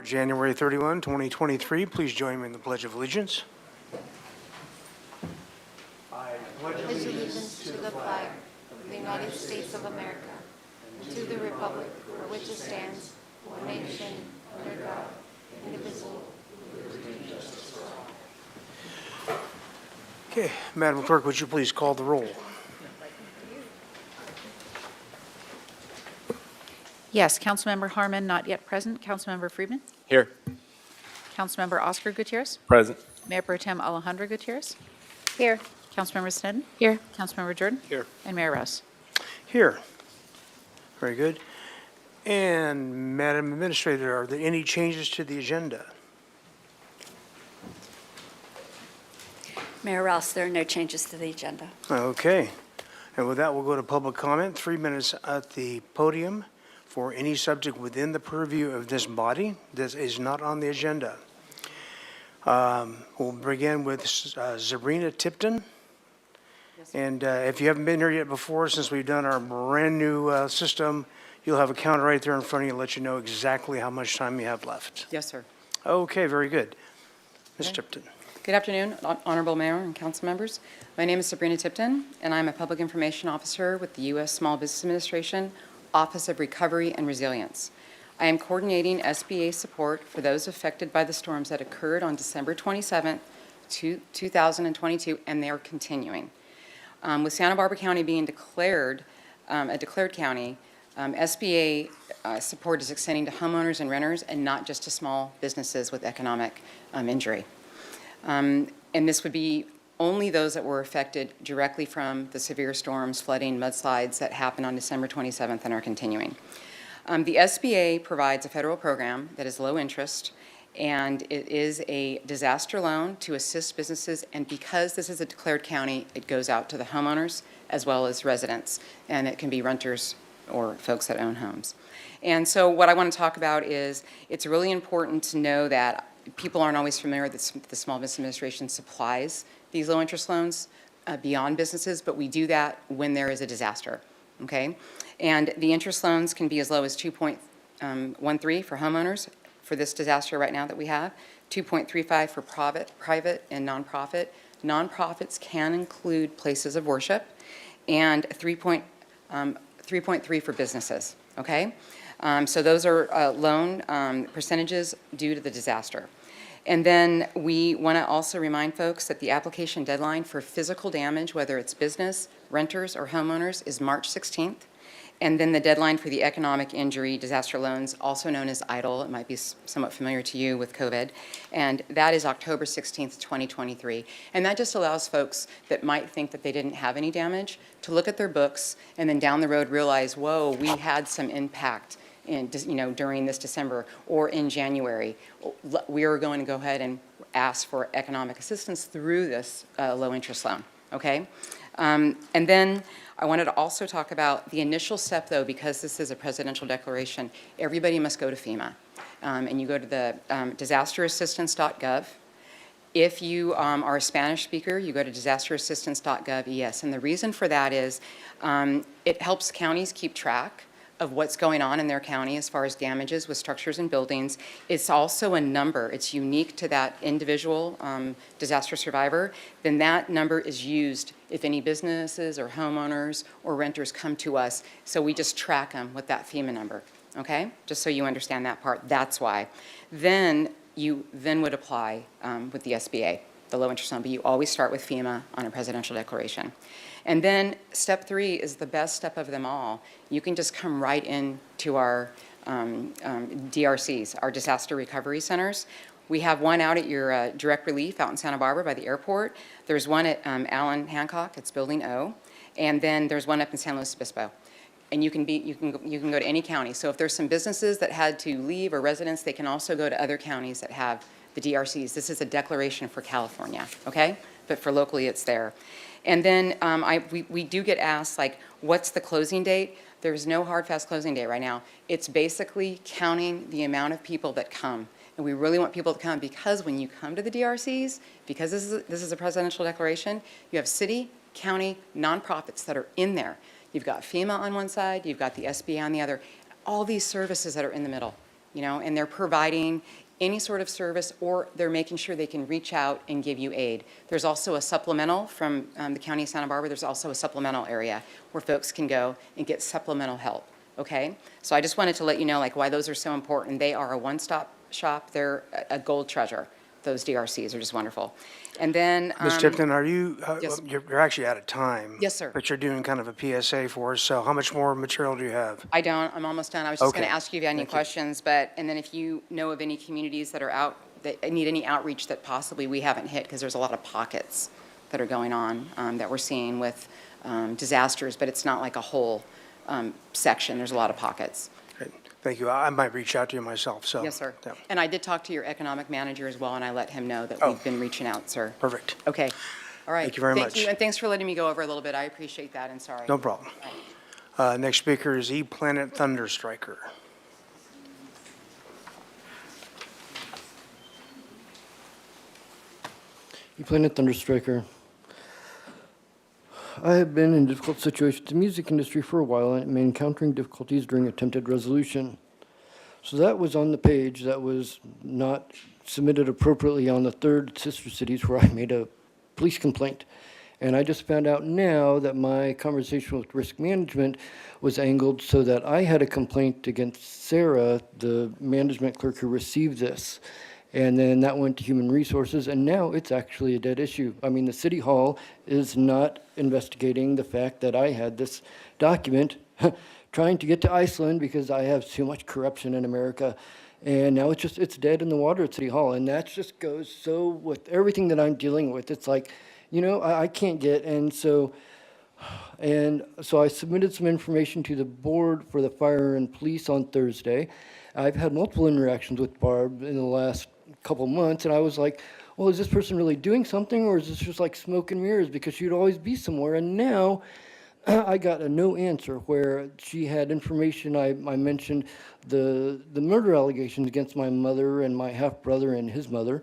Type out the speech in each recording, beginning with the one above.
For January 31, 2023, please join me in the Pledge of Allegiance. I pledge Pledge allegiance to the flag of the United States of America and to the republic for which it stands, one nation, under God, indivisible. Okay, Madam Clerk, would you please call the roll? Yes, Councilmember Harmon, not yet present. Councilmember Friedman. Here. Councilmember Oscar Gutierrez. Present. Mayor Pro Tem Alejandra Gutierrez. Here. Councilmember Snedden. Here. Councilmember Jordan. Here. And Mayor Rouse. Here. Very good. And Madam Administrator, are there any changes to the agenda? Mayor Rouse, there are no changes to the agenda. Okay. And with that, we'll go to public comment. 3 minutes at the podium for any subject within the purview of this body that is not on the agenda. We'll begin with Sabrina Tipton. And if you haven't been here yet before, since we've done our brand new system, you'll have a counter right there in front of you to let you know exactly how much time you have left. Yes, sir. Okay, very good. Ms. Okay. Tipton. Good afternoon, Honorable Mayor and council members. My name is Sabrina Tipton, and I'm a Public Information Officer with the U.S. Small Business Administration, Office of Recovery and Resilience. I am coordinating SBA support for those affected by the storms that occurred on December 27th, 2022, and they are continuing. With Santa Barbara County being declared a declared county, SBA support is extending to homeowners and renters and not just to small businesses with economic injury. And this would be only those that were affected directly from the severe storms, flooding, mudslides that happened on December 27th and are continuing. The SBA provides a federal program that is low interest, and it is a disaster loan to assist businesses, and because this is a declared county, it goes out to the homeowners as well as residents, and it can be renters or folks that own homes. And so what I want to talk about is it's really important to know that people aren't always familiar that the Small Business Administration supplies these low-interest loans beyond businesses, but we do that when there is a disaster, okay? And the interest loans can be as low as 2.13 for homeowners for this disaster right now that we have, 2.35 for private and nonprofit. Nonprofits can include places of worship, and 3.3 for businesses, okay? So those are loan percentages due to the disaster. And then we want to also remind folks that the application deadline for physical damage, whether it's business, renters, or homeowners, is March 16th. And then the deadline for the economic injury disaster loans, also known as EIDL, it might be somewhat familiar to you with COVID, and that is October 16th, 2023. And that just allows folks that might think that they didn't have any damage to look at their books and then down the road realize, whoa, we had some impact during this December or in January. We are going to go ahead and ask for economic assistance through this low interest loan, okay? And then I wanted to also talk about the initial step, though, because this is a presidential declaration, everybody must go to FEMA. And you go to the disasterassistance.gov. If you are a Spanish speaker, you go to disasterassistance.gov-es. And the reason for that is it helps counties keep track of what's going on in their county as far as damages with structures and buildings. It's also a number. It's unique to that individual disaster survivor. Then that number is used if any businesses or homeowners or renters come to us. So we just track them with that FEMA number, okay? Just so you understand that part. That's why. Then you would apply with the SBA, the low interest loan, but you always start with FEMA on a presidential declaration. And then step 3 is the best step of them all. You can just come right into our DRCs, our disaster recovery centers. We have one out at your Direct Relief out in Santa Barbara by the airport. There's one at Allen Hancock, it's Building O, and then there's one up in San Luis Obispo. And you can go to any county. So if there's some businesses that had to leave or residents, they can also go to other counties that have the DRCs. This is a declaration for California, okay? But for locally, it's there. And then we do get asked, like, what's the closing date? There's no hard, fast closing date right now. It's basically counting the amount of people that come. And we really want people to come because when you come to the DRCs, because this is a presidential declaration, you have city, county, nonprofits that are in there. You've got FEMA on one side, you've got the SBA on the other. All these services that are in the middle. and they're providing any sort of service, or they're making sure they can reach out and give you aid. There's also a supplemental from the County of Santa Barbara. There's also a supplemental area where folks can go and get supplemental help, okay? So I just wanted to let you know, like, why those are so important. They are a one-stop shop. They're a gold treasure. Those DRCs are just wonderful. And then... Ms. Tipton, are you, yes. you're actually out of time. Yes, sir. But you're doing kind of a PSA for us, so how much more material do you have? I don't. I'm almost done. I was just going to Okay. ask you if you had any Thank you. questions, and then if you know of any communities that are out, that need any outreach that possibly we haven't hit, because there's a lot of pockets that are going on that we're seeing with disasters, but it's not like a whole section. There's a lot of pockets. Great. Thank you. I might reach out to you myself, so. Yes, sir. yeah. And I did talk to your economic manager as well, and I let him know that Oh. we've been reaching out, sir. Perfect. Okay. All right. Thank you very much. Thank you, and thanks for letting me go over a little bit. I appreciate that, and sorry. No problem. Next speaker is E-Planet Thunderstriker. E-Planet Thunderstriker. I have been in difficult situations in the music industry for a while and am encountering difficulties during attempted resolution. So that was on the page that was not submitted appropriately on the third sister cities where I made a police complaint. And I just found out now that my conversation with risk management was angled so that I had a complaint against Sarah, the management clerk who received this. And then that went to human resources, and now it's actually a dead issue. I mean, the city hall is not investigating the fact that I had this document trying to get to Iceland because I have too much corruption in America. And now it's dead in the water at City Hall. And that just goes so with everything that I'm dealing with. It's like, I can't get, and so I submitted some information to the board for the fire and police on Thursday. I've had multiple interactions with Barb in the last couple months, and I was like, well, is this person really doing something, or is this just like smoke and mirrors, because she'd always be somewhere? And now I got a no answer where she had information. I mentioned the murder allegations against my mother and my half-brother and his mother.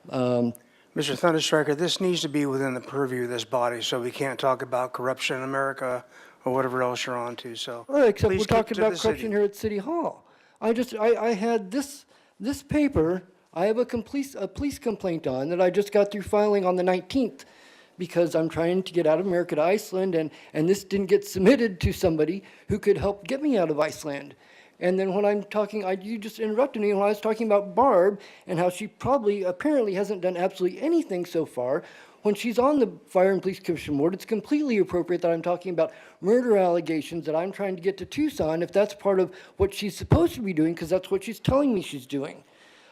Mr. Thunderstriker, this needs to be within the purview of this body, so we can't talk about corruption in America or whatever else you're on to, so. Well, except please we're keep talking to about the corruption city. here at City Hall. I had this paper, I have a police complaint on that I just got through filing on the 19th because I'm trying to get out of America to Iceland, and this didn't get submitted to somebody who could help get me out of Iceland. And then when I'm talking, you just interrupted me when I was talking about Barb and how she apparently hasn't done absolutely anything so far. When she's on the Fire and Police Commission board, it's completely appropriate that I'm talking about murder allegations that I'm trying to get to Tucson, if that's part of what she's supposed to be doing, because that's what she's telling me she's doing.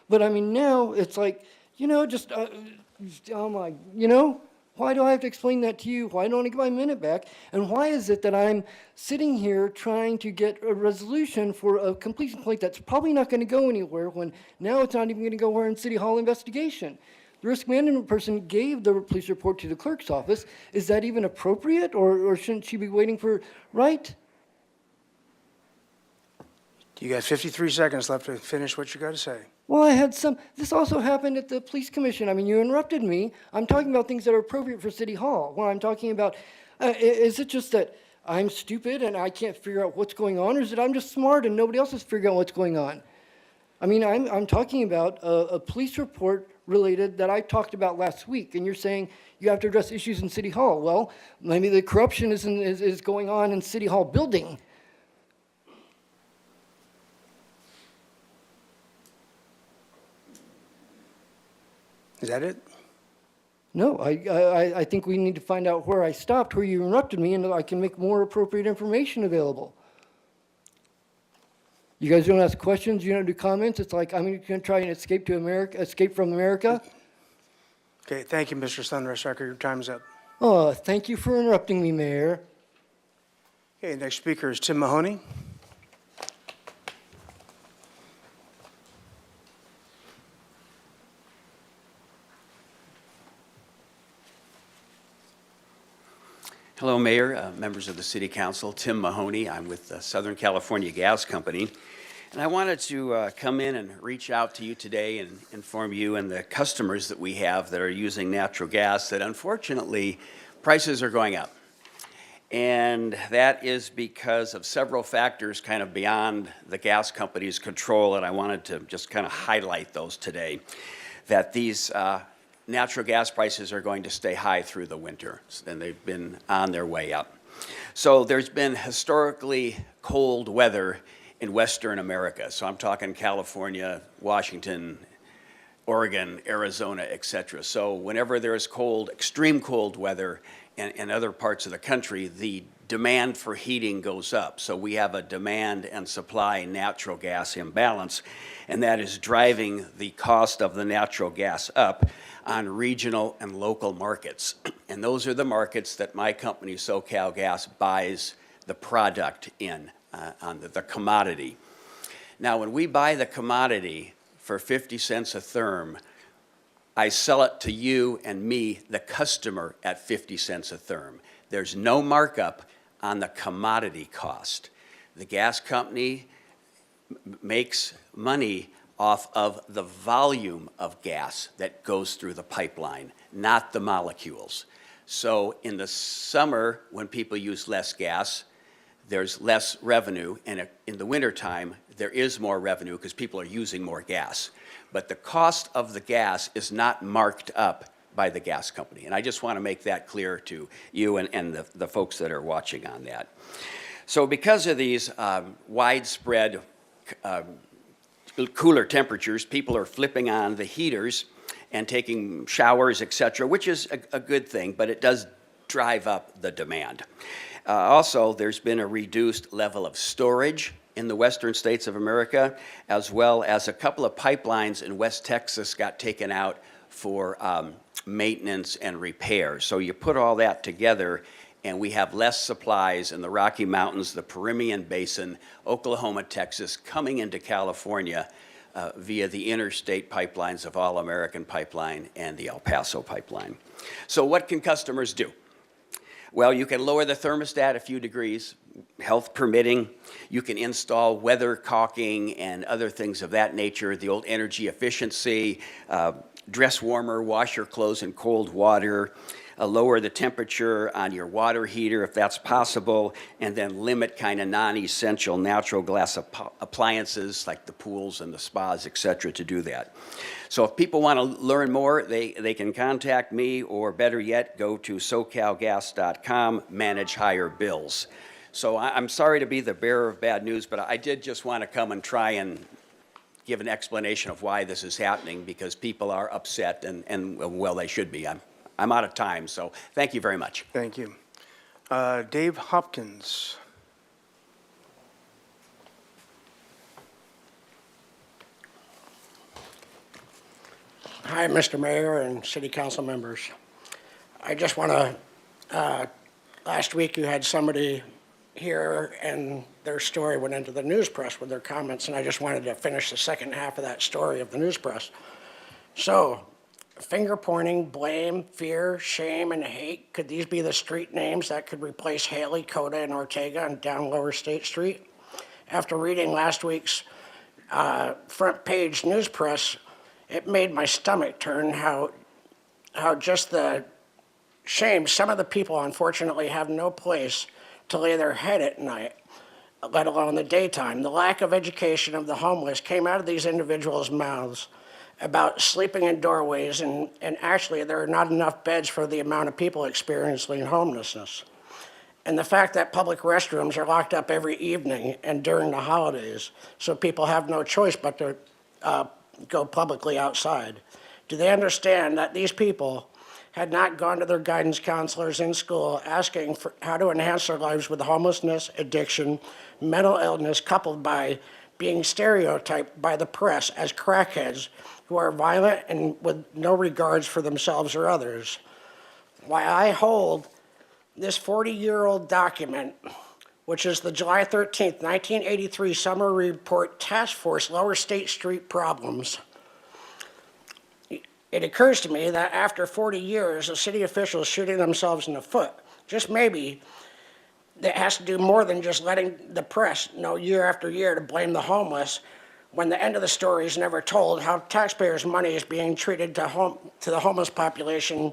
But I mean, now it's like, oh my, why do I have to explain that to you? Why don't I get my minute back? And why is it that I'm sitting here trying to get a resolution for a complete complaint that's probably not going to go anywhere, when now it's not even going to go in City Hall investigation? The risk management person gave the police report to the clerk's office. Is that even appropriate, or shouldn't she be waiting for, right? You got 53 seconds left to finish what you got to say. Well, this also happened at the police commission. I mean, you interrupted me. I'm talking about things that are appropriate for City Hall. When I'm talking about, is it just that I'm stupid and I can't figure out what's going on, or is it I'm just smart and nobody else is figuring out what's going on? I mean, I'm talking about a police report related that I talked about last week, and you're saying you have to address issues in City Hall. Well, maybe the corruption is going on in City Hall building. Is that it? No, I think we need to find out where I stopped, where you interrupted me, and I can make more appropriate information available. You guys don't ask questions, you don't do comments. It's like I'm going to try and escape from America. Okay, thank you, Mr. Thunderstriker. Your time's up. Oh, thank you for interrupting me, Mayor. Okay, next speaker is Tim Mahoney. Hello, Mayor, members of the City Council. Tim Mahoney. I'm with the Southern California Gas Company. And I wanted to come in and reach out to you today and inform you and the customers that we have that are using natural gas that unfortunately prices are going up. And that is because of several factors kind of beyond the gas company's control, and I wanted to just kind of highlight those today. That these natural gas prices are going to stay high through the winter, and they've been on their way up. So there's been historically cold weather in Western America. So I'm talking California, Washington, Oregon, Arizona, et cetera. So whenever there's cold, extreme cold weather in other parts of the country, the demand for heating goes up. So we have a demand and supply natural gas imbalance, and that is driving the cost of the natural gas up on regional and local markets. And those are the markets that my company, SoCalGas, buys the product in, on the commodity. Now, when we buy the commodity for 50 cents a therm, I sell it to you and me, the customer, at 50 cents a therm. There's no markup on the commodity cost. The gas company makes money off of the volume of gas that goes through the pipeline, not the molecules. So in the summer, when people use less gas, there's less revenue, and in the wintertime, there is more revenue because people are using more gas. But the cost of the gas is not marked up by the gas company. And I just want to make that clear to you and the folks that are watching on that. So because of these widespread cooler temperatures, people are flipping on the heaters and taking showers, et cetera, which is a good thing, but it does drive up the demand. Also, there's been a reduced level of storage in the western states of America, as well as a couple of pipelines in West Texas got taken out for maintenance and repair. So you put all that together, and we have less supplies in the Rocky Mountains, the Permian Basin, Oklahoma, Texas, coming into California via the interstate pipelines of All American Pipeline and the El Paso Pipeline. So what can customers do? Well, you can lower the thermostat a few degrees, health permitting. You can install weather caulking and other things of that nature, the old energy efficiency, dress warmer, wash your clothes in cold water, lower the temperature on your water heater if that's possible, and then limit kind of non-essential natural gas appliances like the pools and the spas, et cetera, to do that. So if people want to learn more, they can contact me, or better yet, go to SoCalGas.com, manage higher bills. So I'm sorry to be the bearer of bad news, but I did just want to come and try and give an explanation of why this is happening, because people are upset, and well, they should be. I'm out of time, so thank you very much. Thank you. Dave Hopkins. Hi, Mr. Mayor and City Council members. I just want to, last week you had somebody here and their story went into the news press with their comments, and I just wanted to finish the second half of that story of the news press. So, finger pointing, blame, fear, shame, and hate, could these be the street names that could replace Haley, Coda, and Ortega on down Lower State Street? After reading last week's front page news press, it made my stomach turn how just the shame. Some of the people, unfortunately, have no place to lay their head at night, let alone the daytime. The lack of education of the homeless came out of these individuals' mouths about sleeping in doorways, and actually there are not enough beds for the amount of people experiencing homelessness. And the fact that public restrooms are locked up every evening and during the holidays, so people have no choice but to go publicly outside. Do they understand that these people had not gone to their guidance counselors in school asking for how to enhance their lives with homelessness, addiction, mental illness, coupled by being stereotyped by the press as crackheads who are violent and with no regards for themselves or others? Why I hold this 40-year-old document, which is the July 13th, 1983 Summary Report Task Force Lower State Street Problems. It occurs to me that after 40 years of city officials shooting themselves in the foot, just maybe that has to do more than just letting the press know year after year to blame the homeless, when the end of the story is never told, how taxpayers' money is being treated to the homeless population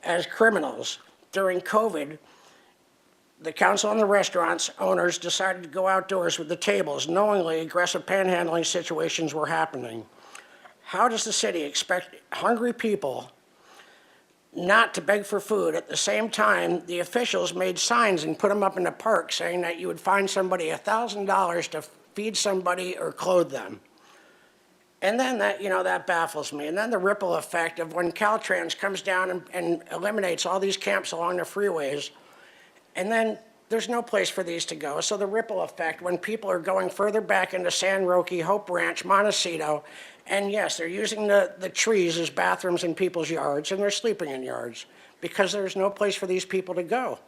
as criminals. During COVID, the council and the restaurants owners decided to go outdoors with the tables, knowingly aggressive panhandling situations were happening. How does the city expect hungry people not to beg for food? At the same time, the officials made signs and put them up in the park saying that you would fine somebody $1,000 to feed somebody or clothe them. And then that baffles me. And then the ripple effect of when Caltrans comes down and eliminates all these camps along the freeways, and then there's no place for these to go. So the ripple effect when people are going further back into San Roque, Hope Ranch, Montecito, and yes, they're using the trees as bathrooms in people's yards, and they're sleeping in yards because there's no place for these people to go.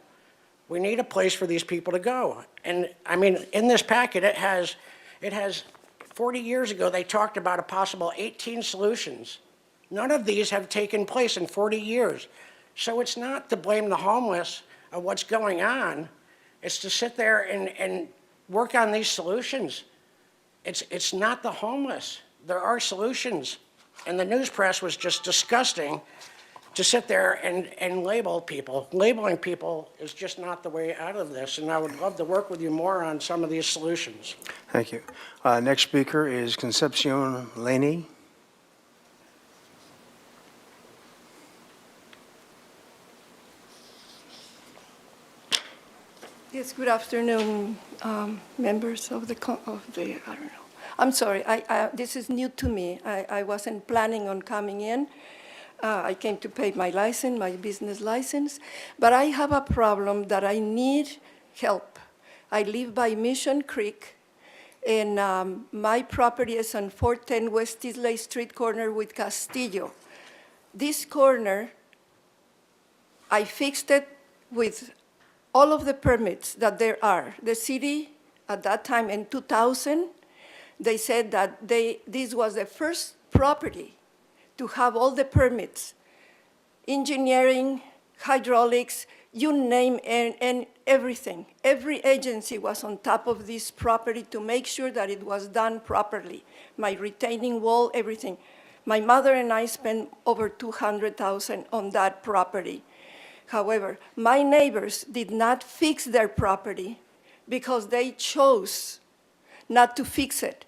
We need a place for these people to go. And I mean, in this packet, it has 40 years ago, they talked about a possible 18 solutions. None of these have taken place in 40 years. So it's not to blame the homeless of what's going on. It's to sit there and work on these solutions. It's not the homeless. There are solutions. And the news press was just disgusting to sit there and label people. Labeling people is just not the way out of this, and I would love to work with you more on some of these solutions. Thank you. Next speaker is Concepcion Laney. Yes, good afternoon, members of the, I don't know. I'm sorry, this is new to me. I wasn't planning on coming in. I came to pay my license, my business license, but I have a problem that I need help. I live by Mission Creek, and my property is on 410 West Islay Street corner with Castillo. This corner, I fixed it with all of the permits that there are. The city, at that time in 2000, they said that this was the first property to have all the permits, engineering, hydraulics, you name and everything. Every agency was on top of this property to make sure that it was done properly. My retaining wall, everything. My mother and I spent over $200,000 on that property. However, my neighbors did not fix their property because they chose not to fix it.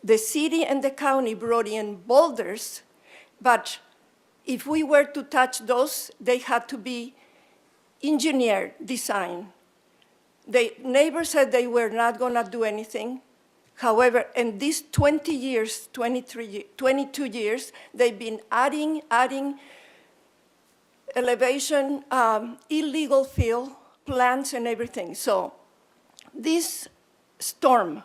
The city and the county brought in boulders, but if we were to touch those, they had to be engineered, designed. The neighbors said they were not gonna do anything. However, in these 20 years, 22 years, they've been adding elevation, illegal fill, plants and everything. So this storm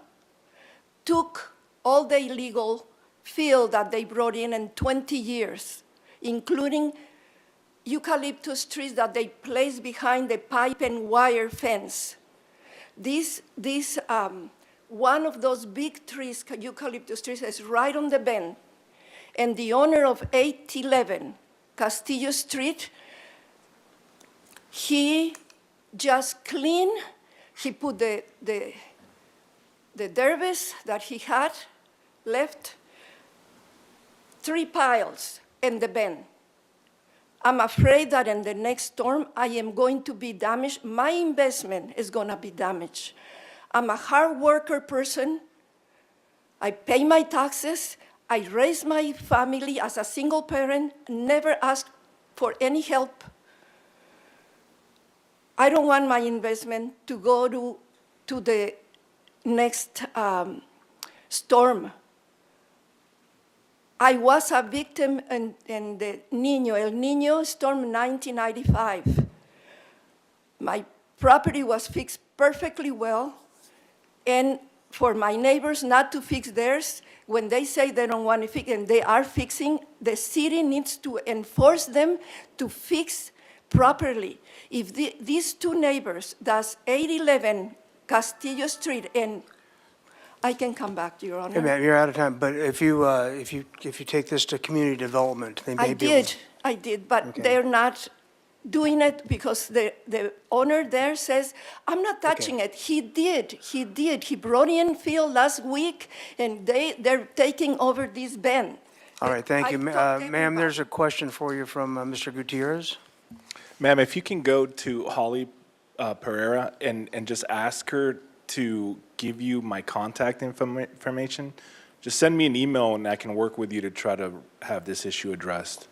took all the illegal fill that they brought in 20 years, including eucalyptus trees that they placed behind the pipe and wire fence. One of those big trees, eucalyptus trees, is right on the bend. And the owner of 811 Castillo Street, he just cleaned, he put the dervish that he had left 3 piles in the bend. I'm afraid that in the next storm, I am going to be damaged. My investment is gonna be damaged. I'm a hard worker person. I pay my taxes. I raise my family as a single parent, never asked for any help. I don't want my investment to go to the next storm. I was a victim in the El Niño storm 1995. My property was fixed perfectly well, and for my neighbors not to fix theirs, when they say they don't want to fix and they are fixing, the city needs to enforce them to fix properly. If these 2 neighbors, that's 811 Castillo Street, and I can come back, Your Honor. Hey, ma'am, you're out of time, but if you take this to community development, they may be able to. I did, but Okay. they're not doing it because the owner there says, I'm not touching it. He did. He brought in fill last week, and they're taking over this bend. All right, thank you. I told Ma'am, everybody. there's a question for you from Mr. Gutierrez. Ma'am, if you can go to Holly Pereira and just ask her to give you my contact information. Just send me an email and I can work with you to try to have this issue addressed.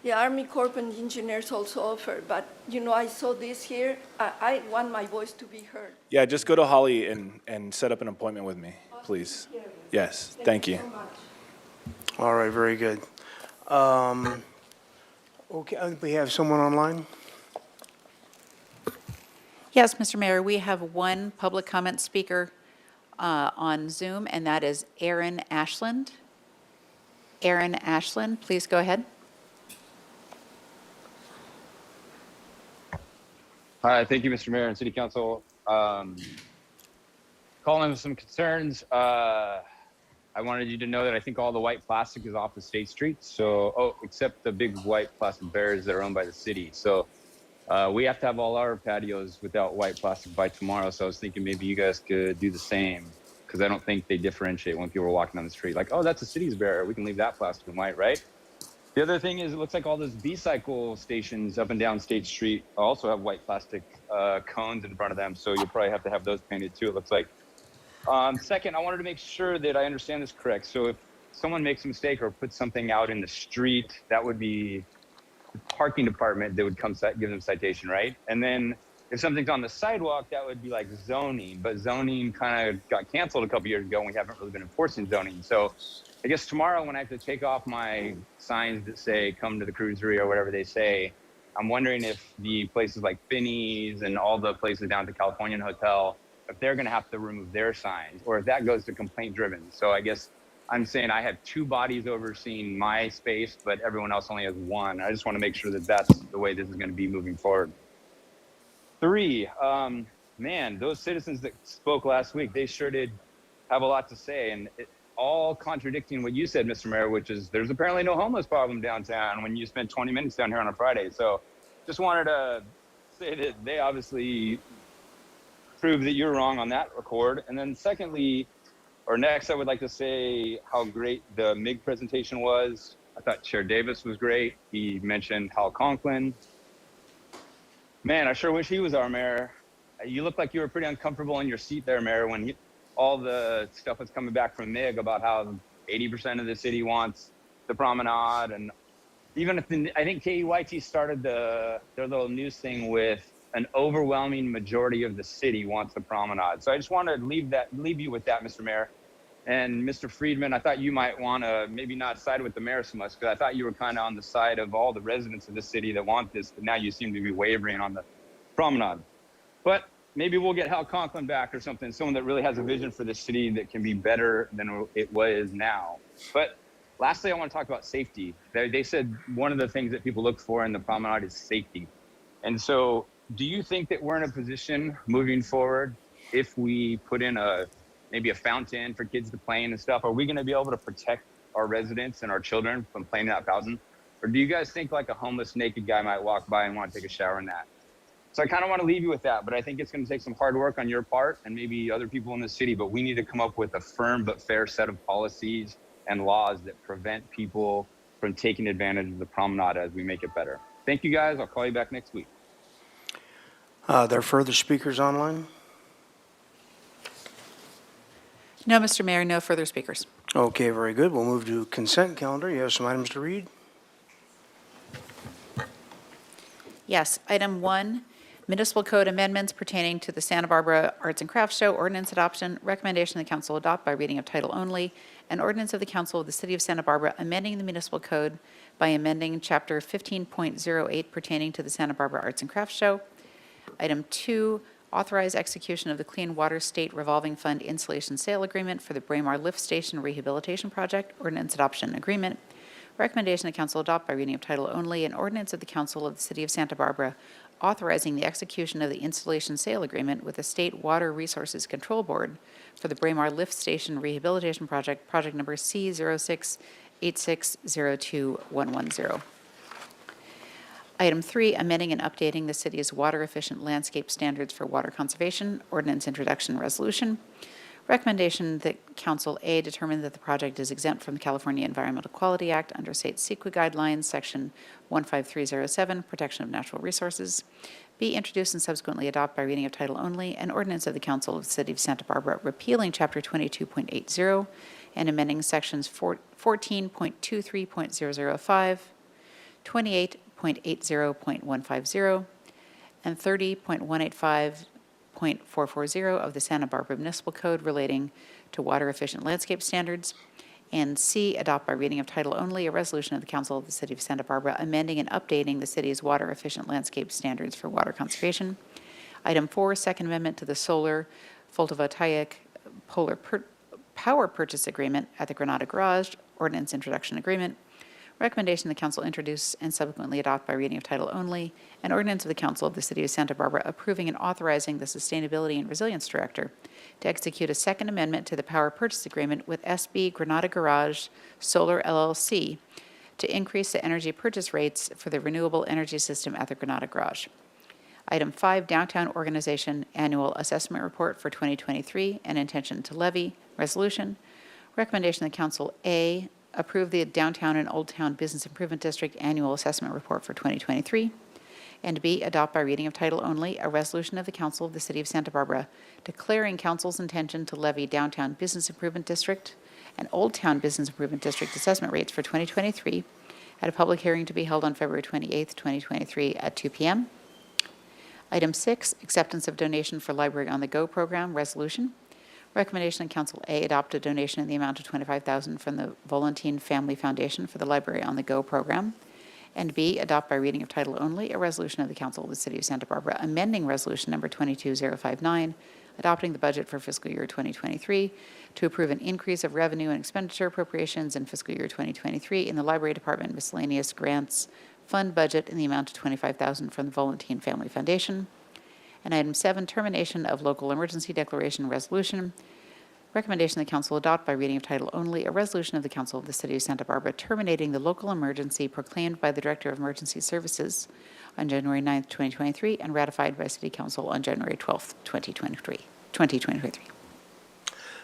The Army Corps and engineers also offer, but, I saw this here. I want my voice to be heard. Yeah, just go to Holly and set up an appointment with me, please. Yes, thank you. So much. All right, very good. Okay, we have someone online? Yes, Mr. Mayor, we have one public comment speaker on Zoom, and that is Aaron Ashland. Aaron Ashland, please go ahead. Hi, thank you, Mr. Mayor and City Council. Calling with some concerns. I wanted you to know that I think all the white plastic is off of State Street. So, except the big white plastic barriers that are owned by the city. So, we have to have all our patios without white plastic by tomorrow. So I was thinking maybe you guys could do the same, because I don't think they differentiate when people are walking down the street. Like, oh, that's a city's barrier. We can leave that plastic and white, right? The other thing is, it looks like all those B-cycle stations up and down State Street also have white plastic cones in front of them. So you'll probably have to have those painted too, it looks like. Second, I wanted to make sure that I understand this correct. So if someone makes a mistake or puts something out in the street, that would be the parking department that would come give them citation, right? And then if something's on the sidewalk, that would be like zoning. But zoning kind of got canceled a couple years ago, and we haven't really been enforcing zoning. So I guess tomorrow when I have to take off my signs that say come to the cruisery or whatever they say, I'm wondering if the places like Finney's and all the places down at the Californian Hotel, if they're going to have to remove their signs, or if that goes to complaint driven. So I guess I'm saying I have two bodies overseeing my space, but everyone else only has one. I just want to make sure that that's the way this is going to be moving forward. 3, man, those citizens that spoke last week, they sure did have a lot to say, and all contradicting what you said, Mr. Mayor, which is there's apparently no homeless problem downtown when you spend 20 minutes down here on a Friday. So just wanted to say that they obviously proved that you're wrong on that record. And then secondly, or next, I would like to say how great the MIG presentation was. I thought Chair Davis was great. He mentioned Hal Conklin. Man, I sure wish he was our mayor. You look like you were pretty uncomfortable in your seat there, Mayor, when all the stuff was coming back from MIG about how 80% of the city wants the promenade. And even if I think KEYT started their little news thing with an overwhelming majority of the city wants the promenade. So I just want to leave you with that, Mr. Mayor. And Mr. Friedman, I thought you might want to maybe not side with the mayor so much, because I thought you were kind of on the side of all the residents of the city that want this, but now you seem to be wavering on the promenade. But maybe we'll get Hal Conklin back or something, someone that really has a vision for the city that can be better than it was now. But lastly, I want to talk about safety. They said one of the things that people look for in the promenade is safety. And so do you think that we're in a position moving forward, if we put in maybe a fountain for kids to play in and stuff, are we going to be able to protect our residents and our children from playing in that fountain? Or do you guys think like a homeless naked guy might walk by and want to take a shower in that? So I kind of want to leave you with that, but I think it's going to take some hard work on your part and maybe other people in the city, but we need to come up with a firm but fair set of policies and laws that prevent people from taking advantage of the promenade as we make it better. Thank you, guys. I'll call you back next week. There are further speakers online? No, Mr. Mayor, no further speakers. Okay, very good. We'll move to consent calendar. You have some items to read? Yes, item 1, municipal code amendments pertaining to the Santa Barbara Arts and Crafts Show ordinance adoption. Recommendation the council adopt by reading of title only. An ordinance of the council of the city of Santa Barbara amending the municipal code by amending chapter 15.08 pertaining to the Santa Barbara Arts and Crafts Show. Item 2, authorize execution of the Clean Water State Revolving Fund Installation Sale Agreement for the Braemar Lift Station Rehabilitation Project, ordinance adoption agreement. Recommendation the council adopt by reading of title only, an ordinance of the council of the city of Santa Barbara authorizing the execution of the installation sale agreement with the State Water Resources Control Board for the Braemar Lift Station Rehabilitation Project, project number C06860211. Item 3, amending and updating the city's water-efficient landscape standards for water conservation, ordinance introduction resolution. Recommendation that Council A determine that the project is exempt from the California Environmental Quality Act under state CEQA guidelines, Section 15307, Protection of Natural Resources. B, introduce and subsequently adopt by reading of title only an ordinance of the Council of the City of Santa Barbara repealing Chapter 22.80 and amending Sections 14.23.005, 28.80.150, and 30.185.440 of the Santa Barbara Municipal Code relating to water-efficient landscape standards. And C, adopt by reading of title only a resolution of the Council of the City of Santa Barbara amending and updating the city's water-efficient landscape standards for water conservation. Item 4, Second Amendment to the Solar Photovoltaic Power Purchase Agreement at the Granada Garage, Ordinance Introduction Agreement. Recommendation the council introduce and subsequently adopt by reading of title only an ordinance of the Council of the City of Santa Barbara approving and authorizing the Sustainability and Resilience Director to execute a second amendment to the power purchase agreement with SB Granada Garage Solar LLC to increase the energy purchase rates for the renewable energy system at the Granada Garage. Item 5, Downtown Organization Annual Assessment Report for 2023 and intention to levy resolution. Recommendation the council A, approve the Downtown and Old Town Business Improvement District Annual Assessment Report for 2023, and B, adopt by reading of title only a resolution of the Council of the City of Santa Barbara declaring council's intention to levy Downtown Business Improvement District and Old Town Business Improvement District assessment rates for 2023 at a public hearing to be held on February 28th, 2023 at 2 p.m. Item 6, acceptance of donation for Library on the Go program resolution. Recommendation that Council A adopt a donation in the amount of $25,000 from the Volantine Family Foundation for the Library on the Go program. And B, adopt by reading of title only a resolution of the Council of the City of Santa Barbara amending resolution number 22059, adopting the budget for fiscal year 2023 to approve an increase of revenue and expenditure appropriations in fiscal year 2023 in the Library Department miscellaneous grants fund budget in the amount of $25,000 from the Volantine Family Foundation. And item 7, termination of local emergency declaration resolution. Recommendation the council adopt by reading of title only a resolution of the Council of the City of Santa Barbara terminating the local emergency proclaimed by the Director of Emergency Services on January 9th, 2023, and ratified by City Council on January 12th, 2023.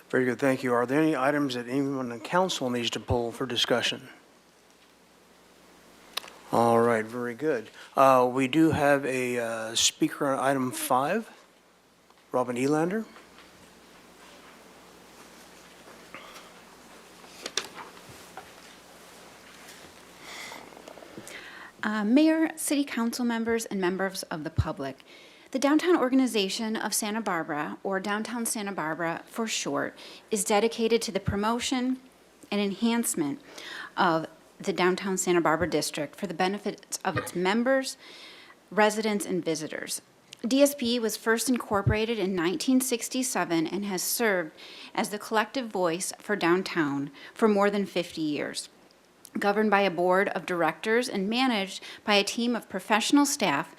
Very good, thank you. Are there any items that anyone on council needs to pull for discussion? All right, very good. We do have a speaker on item 5, Robin Elander. Mayor, City Council members, and members of the public. The Downtown Organization of Santa Barbara, or Downtown Santa Barbara for short, is dedicated to the promotion and enhancement of the Downtown Santa Barbara District for the benefits of its members, residents, and visitors. DSB was first incorporated in 1967 and has served as the collective voice for downtown for more than 50 years. Governed by a board of directors and managed by a team of professional staff,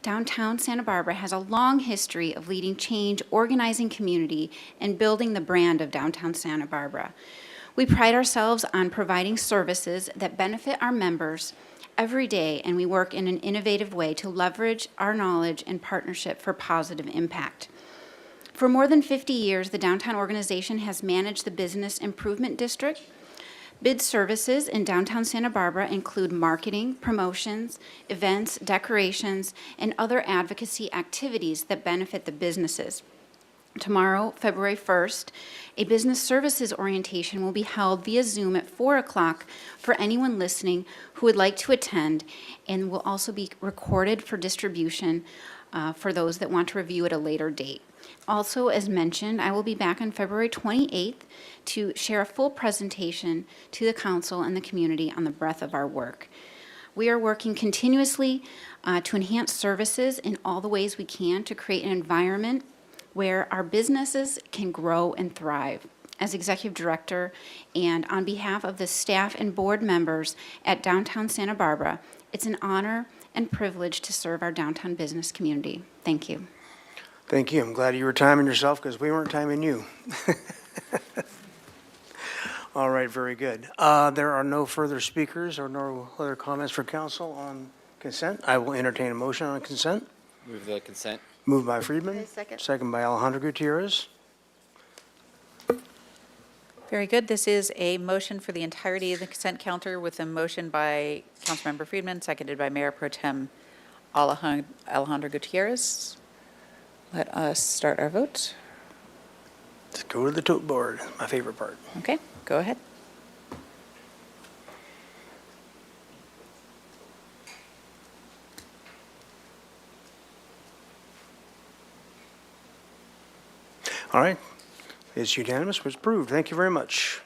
Downtown Santa Barbara has a long history of leading change, organizing community, and building the brand of Downtown Santa Barbara. We pride ourselves on providing services that benefit our members every day, and we work in an innovative way to leverage our knowledge and partnership for positive impact. For more than 50 years, the Downtown Organization has managed the Business Improvement District. Bid services in downtown Santa Barbara include marketing, promotions, events, decorations, and other advocacy activities that benefit the businesses. Tomorrow, February 1st, a business services orientation will be held via Zoom at 4 o'clock for anyone listening who would like to attend, and will also be recorded for distribution for those that want to review at a later date. Also, as mentioned, I will be back on February 28th to share a full presentation to the council and the community on the breadth of our work. We are working continuously to enhance services in all the ways we can to create an environment where our businesses can grow and thrive. As Executive Director and on behalf of the staff and board members at Downtown Santa Barbara, it's an honor and privilege to serve our downtown business community. Thank you. Thank you. I'm glad you were timing yourself because we weren't timing you. All right, very good. There are no further speakers or no other comments for council on consent. I will entertain a motion on consent. Move the consent. Moved by Friedman. Okay, second. Second by Alejandro Gutierrez. Very good. This is a motion for the entirety of the consent calendar with a motion by Councilmember Friedman, seconded by Mayor Pro Tem Alejandro Gutierrez. Let us start our vote. Let's go to the tote board, my favorite part. Okay, go ahead. All right. It's unanimous, it's approved. Thank you very much.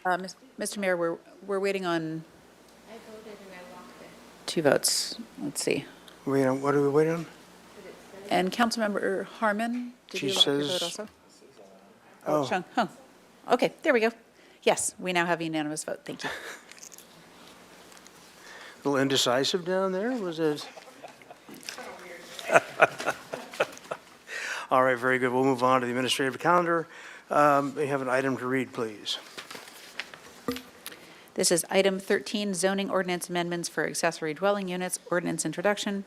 Mr. Mayor, we're waiting on two votes. Let's see. Wait on, what are we waiting on? And Councilmember Harmon, did you She lock your vote says- also? Oh. Chung, huh. Okay, there we go. Yes, we now have a unanimous vote. Thank you. A little indecisive down there, was it? All right, very good. We'll move on to the administrative calendar. We have an item to read, please. This is item 13, zoning ordinance amendments for accessory dwelling units, ordinance introduction.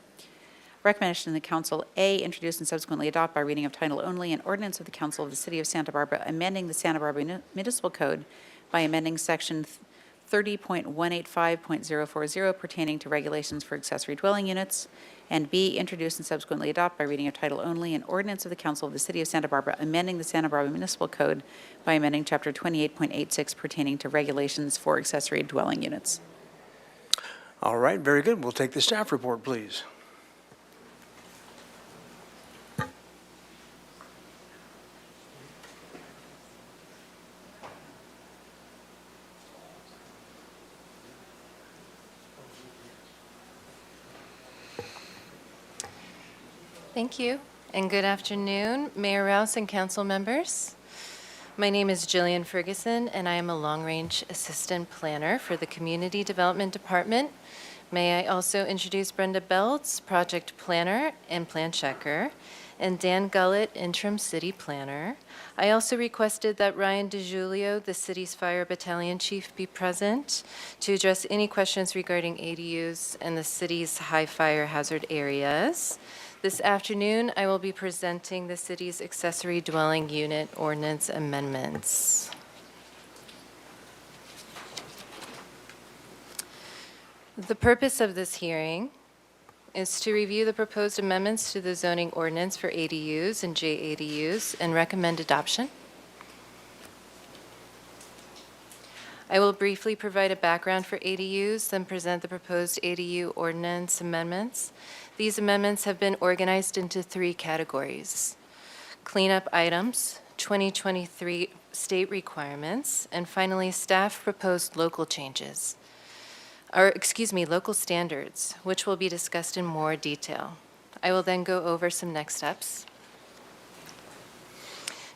Recommendation of the council, A, introduce and subsequently adopt by reading of title only an ordinance of the council of the city of Santa Barbara amending the Santa Barbara Municipal Code by amending section 30.185.040 pertaining to regulations for accessory dwelling units, and B, introduce and subsequently adopt by reading of title only an ordinance of the council of the city of Santa Barbara amending the Santa Barbara Municipal Code by amending chapter 28.86 pertaining to regulations for accessory dwelling units. All right, very good. We'll take the staff report, please. Thank you, and good afternoon, Mayor Rouse and council members. My name is Jillian Ferguson, and I am a long-range assistant planner for the Community Development Department. May I also introduce Brenda Belts, project planner and plan checker, and Dan Gullett, interim city planner. I also requested that Ryan DeJulio, the city's fire battalion chief, be present to address any questions regarding ADUs and the city's high fire hazard areas. This afternoon, I will be presenting the city's accessory dwelling unit ordinance amendments. The purpose of this hearing is to review the proposed amendments to the zoning ordinance for ADUs and JADUs and recommend adoption. I will briefly provide a background for ADUs, then present the proposed ADU ordinance amendments. These amendments have been organized into three categories: cleanup items, 2023 state requirements, and finally, staff proposed local changes, local standards, which will be discussed in more detail. I will then go over some next steps.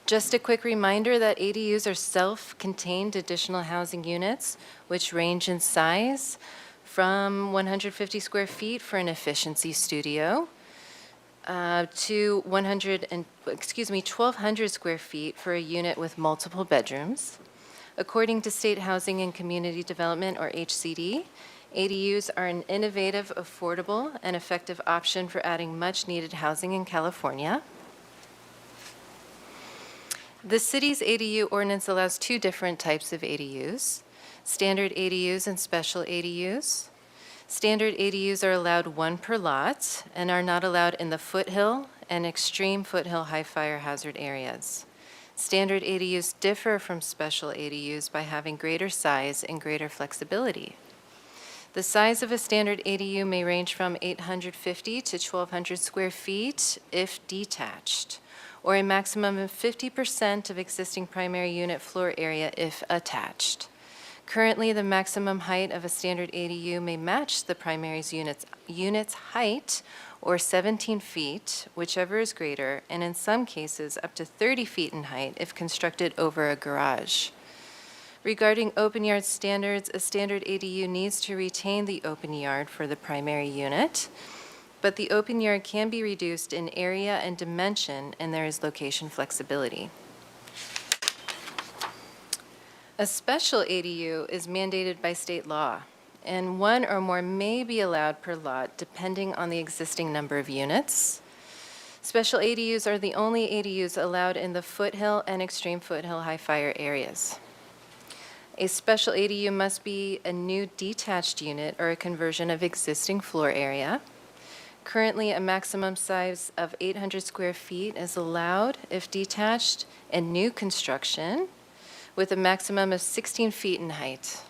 Just a quick reminder that ADUs are self-contained additional housing units, which range in size from 150 square feet for an efficiency studio to 1,200 square feet for a unit with multiple bedrooms. According to State Housing and Community Development, or HCD, ADUs are an innovative, affordable, and effective option for adding much-needed housing in California. The city's ADU ordinance allows two different types of ADUs: standard ADUs and special ADUs. Standard ADUs are allowed one per lot and are not allowed in the foothill and extreme foothill high fire hazard areas. Standard ADUs differ from special ADUs by having greater size and greater flexibility. The size of a standard ADU may range from 850 to 1,200 square feet if detached, or a maximum of 50% of existing primary unit floor area if attached. Currently, the maximum height of a standard ADU may match the primary unit's height, or 17 feet, whichever is greater, and in some cases up to 30 feet in height if constructed over a garage. Regarding open yard standards, a standard ADU needs to retain the open yard for the primary unit, but the open yard can be reduced in area and dimension, and there is location flexibility. A special ADU is mandated by state law, and one or more may be allowed per lot depending on the existing number of units. Special ADUs are the only ADUs allowed in the foothill and extreme foothill high fire areas. A special ADU must be a new detached unit or a conversion of existing floor area. Currently, a maximum size of 800 square feet is allowed if detached and new construction, with a maximum of 16 feet in height.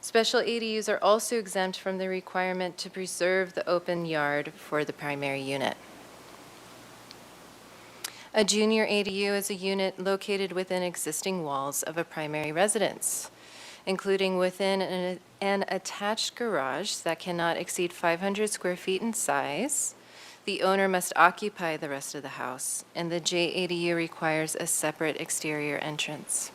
Special ADUs are also exempt from the requirement to preserve the open yard for the primary unit. A junior ADU is a unit located within existing walls of a primary residence, including within an attached garage that cannot exceed 500 square feet in size. The owner must occupy the rest of the house, and the JADU requires a separate exterior entrance.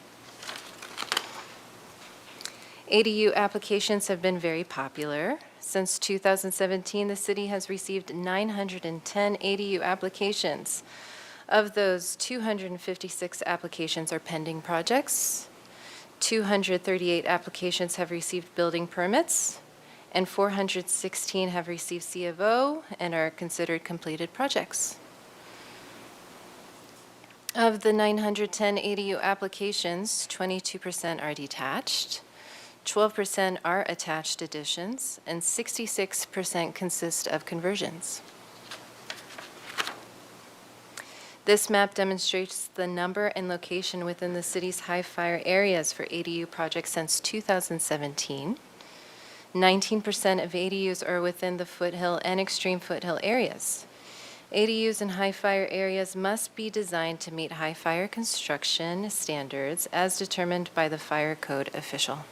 ADU applications have been very popular. Since 2017, the city has received 910 ADU applications. Of those, 256 applications are pending projects, 238 applications have received building permits, and 416 have received C of O and are considered completed projects. Of the 910 ADU applications, 22% are detached, 12% are attached additions, and 66% consist of conversions. This map demonstrates the number and location within the city's high-fire areas for ADU projects since 2017. 19% of ADUs are within the foothill and extreme foothill areas. ADUs in high-fire areas must be designed to meet high-fire construction standards as determined by the fire code official.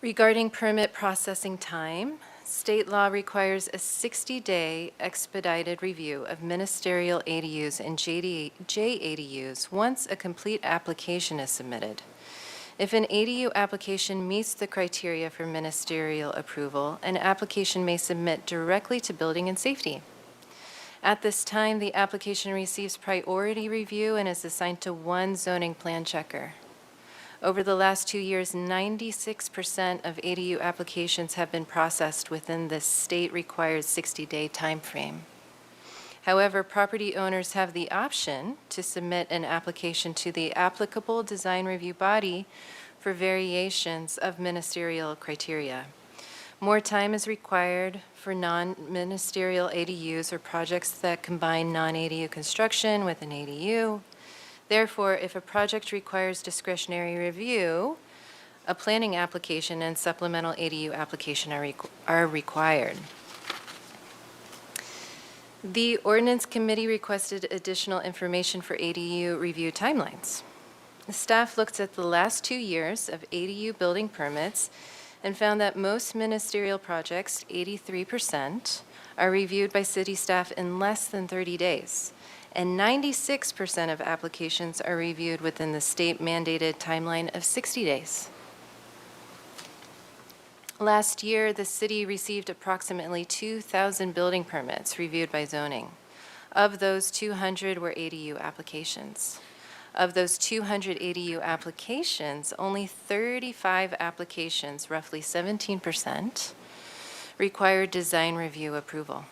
Regarding permit processing time, state law requires a 60-day expedited review of ministerial ADUs and JADUs once a complete application is submitted. If an ADU application meets the criteria for ministerial approval, an application may submit directly to Building and Safety. At this time, the application receives priority review and is assigned to one zoning plan checker. Over the last 2 years, 96% of ADU applications have been processed within the state-required 60-day timeframe. However, property owners have the option to submit an application to the applicable design review body for variations of ministerial criteria. More time is required for non-ministerial ADUs or projects that combine non-ADU construction with an ADU. Therefore, if a project requires discretionary review, a planning application and supplemental ADU application are required. The Ordinance Committee requested additional information for ADU review timelines. The staff looked at the last 2 years of ADU building permits and found that most ministerial projects, 83%, are reviewed by city staff in less than 30 days. And 96% of applications are reviewed within the state-mandated timeline of 60 days. Last year, the city received approximately 2,000 building permits reviewed by zoning. Of those, 200 were ADU applications. Of those 200 ADU applications, only 35 applications, roughly 17%, required design review approval.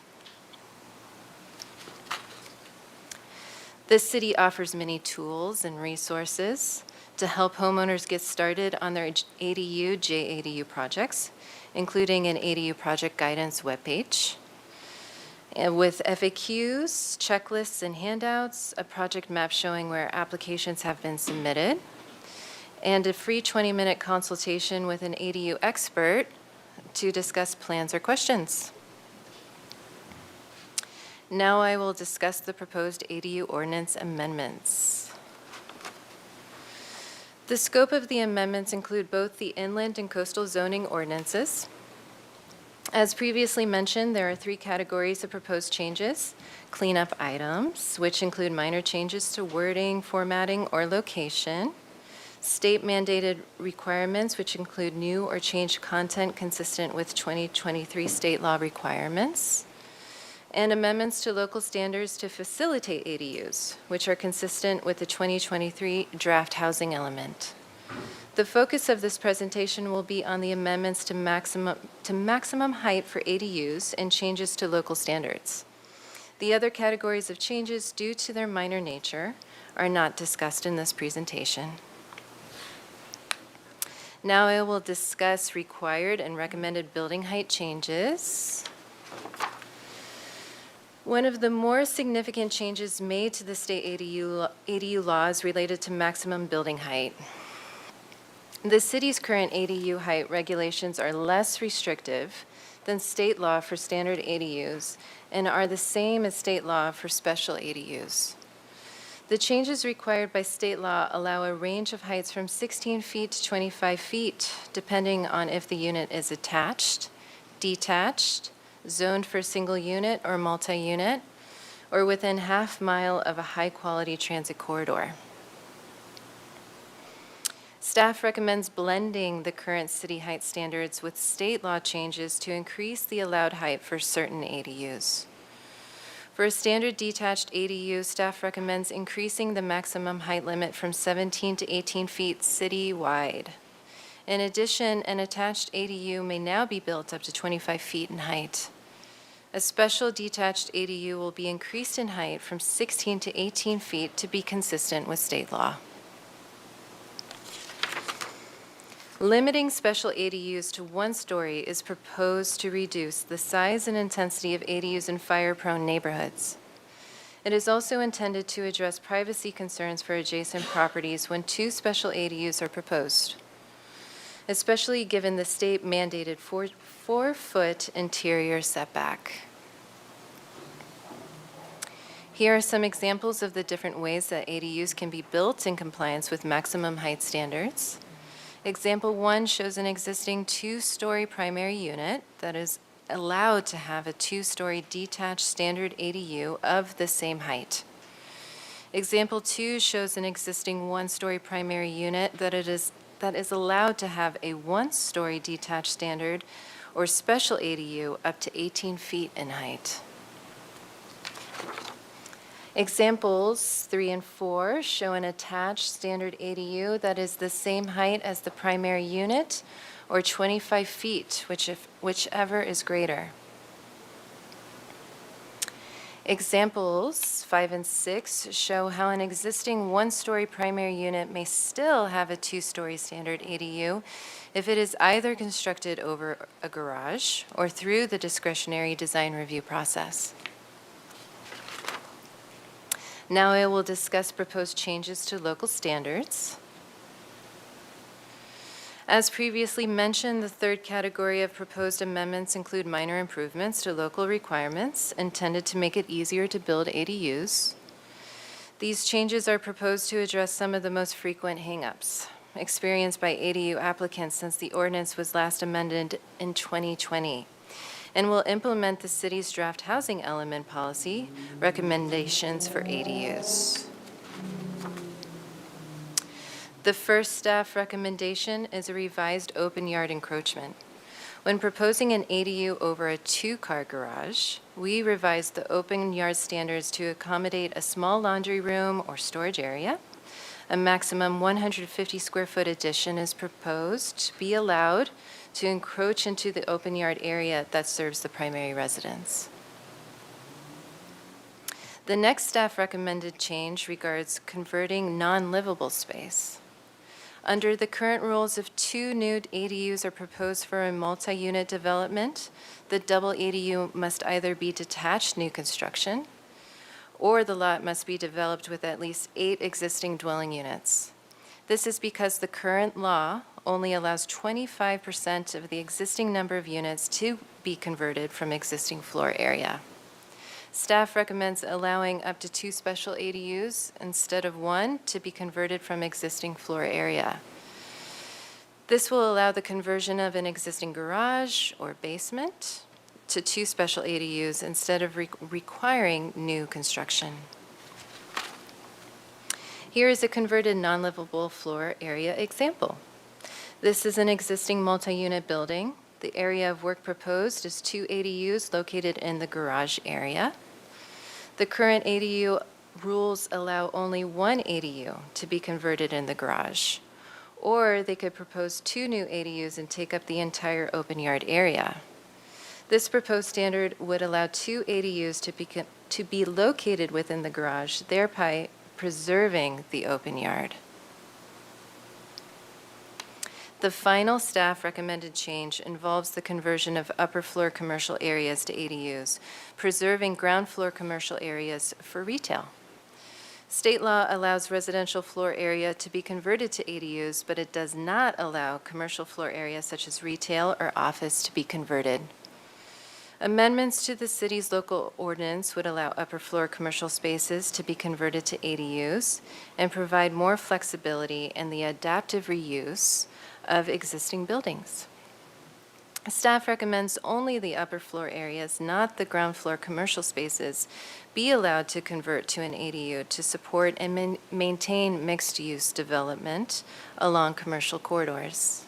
The city offers many tools and resources to help homeowners get started on their ADU, JADU projects, including an ADU project guidance webpage, with FAQs, checklists, and handouts, a project map showing where applications have been submitted, and a free 20-minute consultation with an ADU expert to discuss plans or questions. Now I will discuss the proposed ADU ordinance amendments. The scope of the amendments include both the inland and coastal zoning ordinances. As previously mentioned, there are 3 categories of proposed changes. Cleanup items, which include minor changes to wording, formatting, or location. State-mandated requirements, which include new or changed content consistent with 2023 state law requirements. And amendments to local standards to facilitate ADUs, which are consistent with the 2023 draft housing element. The focus of this presentation will be on the amendments to maximum height for ADUs and changes to local standards. The other categories of changes, due to their minor nature, are not discussed in this presentation. Now I will discuss required and recommended building height changes. One of the more significant changes made to the state ADU law is related to maximum building height. The city's current ADU height regulations are less restrictive than state law for standard ADUs and are the same as state law for special ADUs. The changes required by state law allow a range of heights from 16 feet to 25 feet, depending on if the unit is attached, detached, zoned for single unit or multi-unit, or within half mile of a high-quality transit corridor. Staff recommends blending the current city height standards with state law changes to increase the allowed height for certain ADUs. For a standard detached ADU, staff recommends increasing the maximum height limit from 17 to 18 feet citywide. In addition, an attached ADU may now be built up to 25 feet in height. A special detached ADU will be increased in height from 16 to 18 feet to be consistent with state law. Limiting special ADUs to 1 story is proposed to reduce the size and intensity of ADUs in fire-prone neighborhoods. It is also intended to address privacy concerns for adjacent properties when 2 special ADUs are proposed, especially given the state-mandated 4-foot interior setback. Here are some examples of the different ways that ADUs can be built in compliance with maximum height standards. Example 1 shows an existing 2-story primary unit that is allowed to have a 2-story detached standard ADU of the same height. Example 2 shows an existing 1-story primary unit that is allowed to have a 1-story detached standard or special ADU up to 18 feet in height. Examples 3 and 4 show an attached standard ADU that is the same height as the primary unit or 25 feet, whichever is greater. Examples 5 and 6 show how an existing 1-story primary unit may still have a 2-story standard ADU if it is either constructed over a garage or through the discretionary design review process. Now I will discuss proposed changes to local standards. As previously mentioned, the third category of proposed amendments include minor improvements to local requirements intended to make it easier to build ADUs. These changes are proposed to address some of the most frequent hang-ups experienced by ADU applicants since the ordinance was last amended in 2020, and will implement the city's draft housing element policy recommendations for ADUs. The first staff recommendation is a revised open yard encroachment. When proposing an ADU over a 2-car garage, we revised the open yard standards to accommodate a small laundry room or storage area. A maximum 150 square foot addition is proposed to be allowed to encroach into the open yard area that serves the primary residence. The next staff recommended change regards converting non-livable space. Under the current rules, if 2 new ADUs are proposed for a multi-unit development, the double ADU must either be detached new construction or the lot must be developed with at least 8 existing dwelling units. This is because the current law only allows 25% of the existing number of units to be converted from existing floor area. Staff recommends allowing up to 2 special ADUs instead of 1 to be converted from existing floor area. This will allow the conversion of an existing garage or basement to 2 special ADUs instead of requiring new construction. Here is a converted non-livable floor area example. This is an existing multi-unit building. The area of work proposed is 2 ADUs located in the garage area. The current ADU rules allow only 1 ADU to be converted in the garage, or they could propose 2 new ADUs and take up the entire open yard area. This proposed standard would allow 2 ADUs to be located within the garage, thereby preserving the open yard. The final staff recommended change involves the conversion of upper floor commercial areas to ADUs, preserving ground floor commercial areas for retail. State law allows residential floor area to be converted to ADUs, but it does not allow commercial floor areas such as retail or office to be converted. Amendments to the city's local ordinance would allow upper floor commercial spaces to be converted to ADUs and provide more flexibility in the adaptive reuse of existing buildings. Staff recommends only the upper floor areas, not the ground floor commercial spaces, be allowed to convert to an ADU to support and maintain mixed-use development along commercial corridors.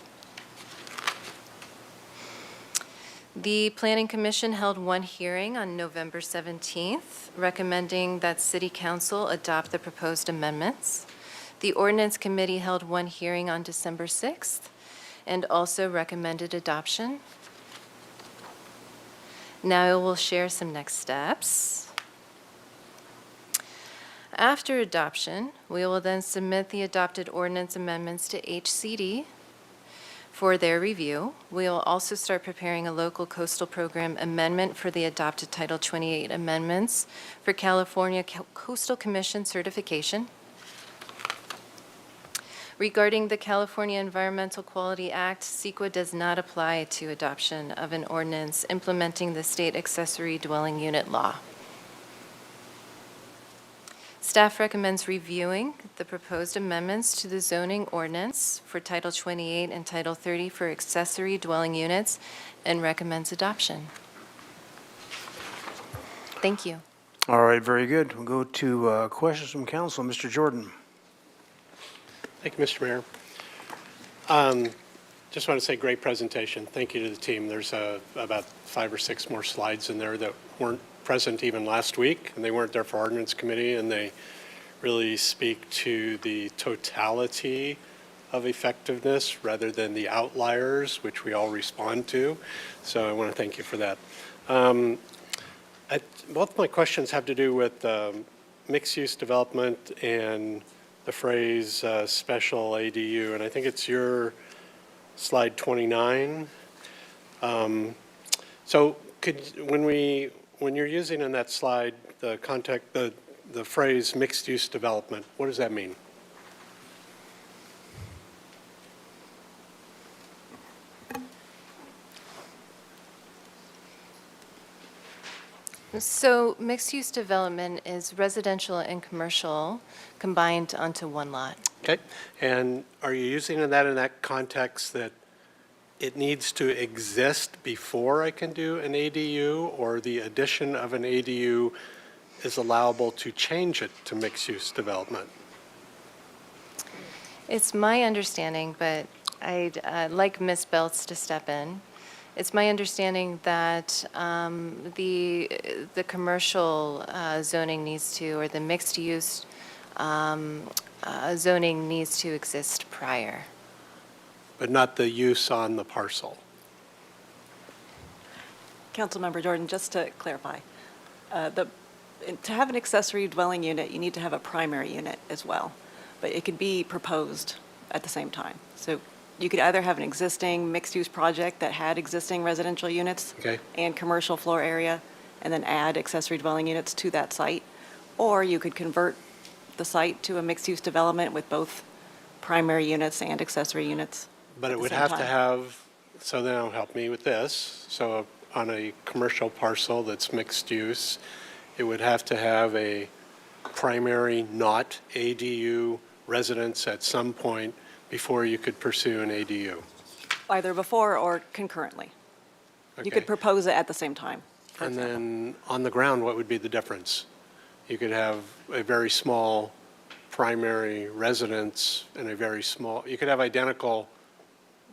The Planning Commission held one hearing on November 17th, recommending that City Council adopt the proposed amendments. The Ordinance Committee held one hearing on December 6th and also recommended adoption. Now I will share some next steps. After adoption, we will then submit the adopted ordinance amendments to HCD for their review. We will also start preparing a local coastal program amendment for the adopted Title 28 amendments for California Coastal Commission certification. Regarding the California Environmental Quality Act, CEQA does not apply to adoption of an ordinance implementing the state accessory dwelling unit law. Staff recommends reviewing the proposed amendments to the zoning ordinance for Title 28 and Title 30 for accessory dwelling units and recommends adoption. Thank you. All right, very good. We'll go to questions from council. Mr. Jordan. Thank you, Mr. Mayor. Just want to say great presentation. Thank you to the team. There's about 5 or 6 more slides in there that weren't present even last week, and they weren't there for ordinance committee, and they really speak to the totality of effectiveness rather than the outliers, which we all respond to. So I want to thank you for that. Both my questions have to do with mixed-use development and the phrase special ADU, and I think it's your slide 29. So when you're using in that slide the phrase mixed-use development, what does that mean? So mixed-use development is residential and commercial combined onto one lot. Okay, and are you using that in that context that it needs to exist before I can do an ADU, or the addition of an ADU is allowable to change it to mixed-use development? It's my understanding, but I'd like Ms. Belts to step in. It's my understanding that the commercial zoning needs to, or the mixed-use zoning needs to exist prior. But not the use on the parcel. Councilmember Jordan, just to clarify, to have an accessory dwelling unit, you need to have a primary unit as well, but it could be proposed at the same time. So you could either have an existing mixed-use project that had existing residential units and commercial floor area, and then add accessory dwelling units to that site, or you could convert the site to a mixed-use development with both primary units and accessory units. But it would have to have, so now help me with this, so on a commercial parcel that's mixed use, it would have to have a primary not ADU residence at some point before you could pursue an ADU. Either before or concurrently. You could propose it at the same time. And then on the ground, what would be the difference? You could have a very small primary residence and a very small, you could have identical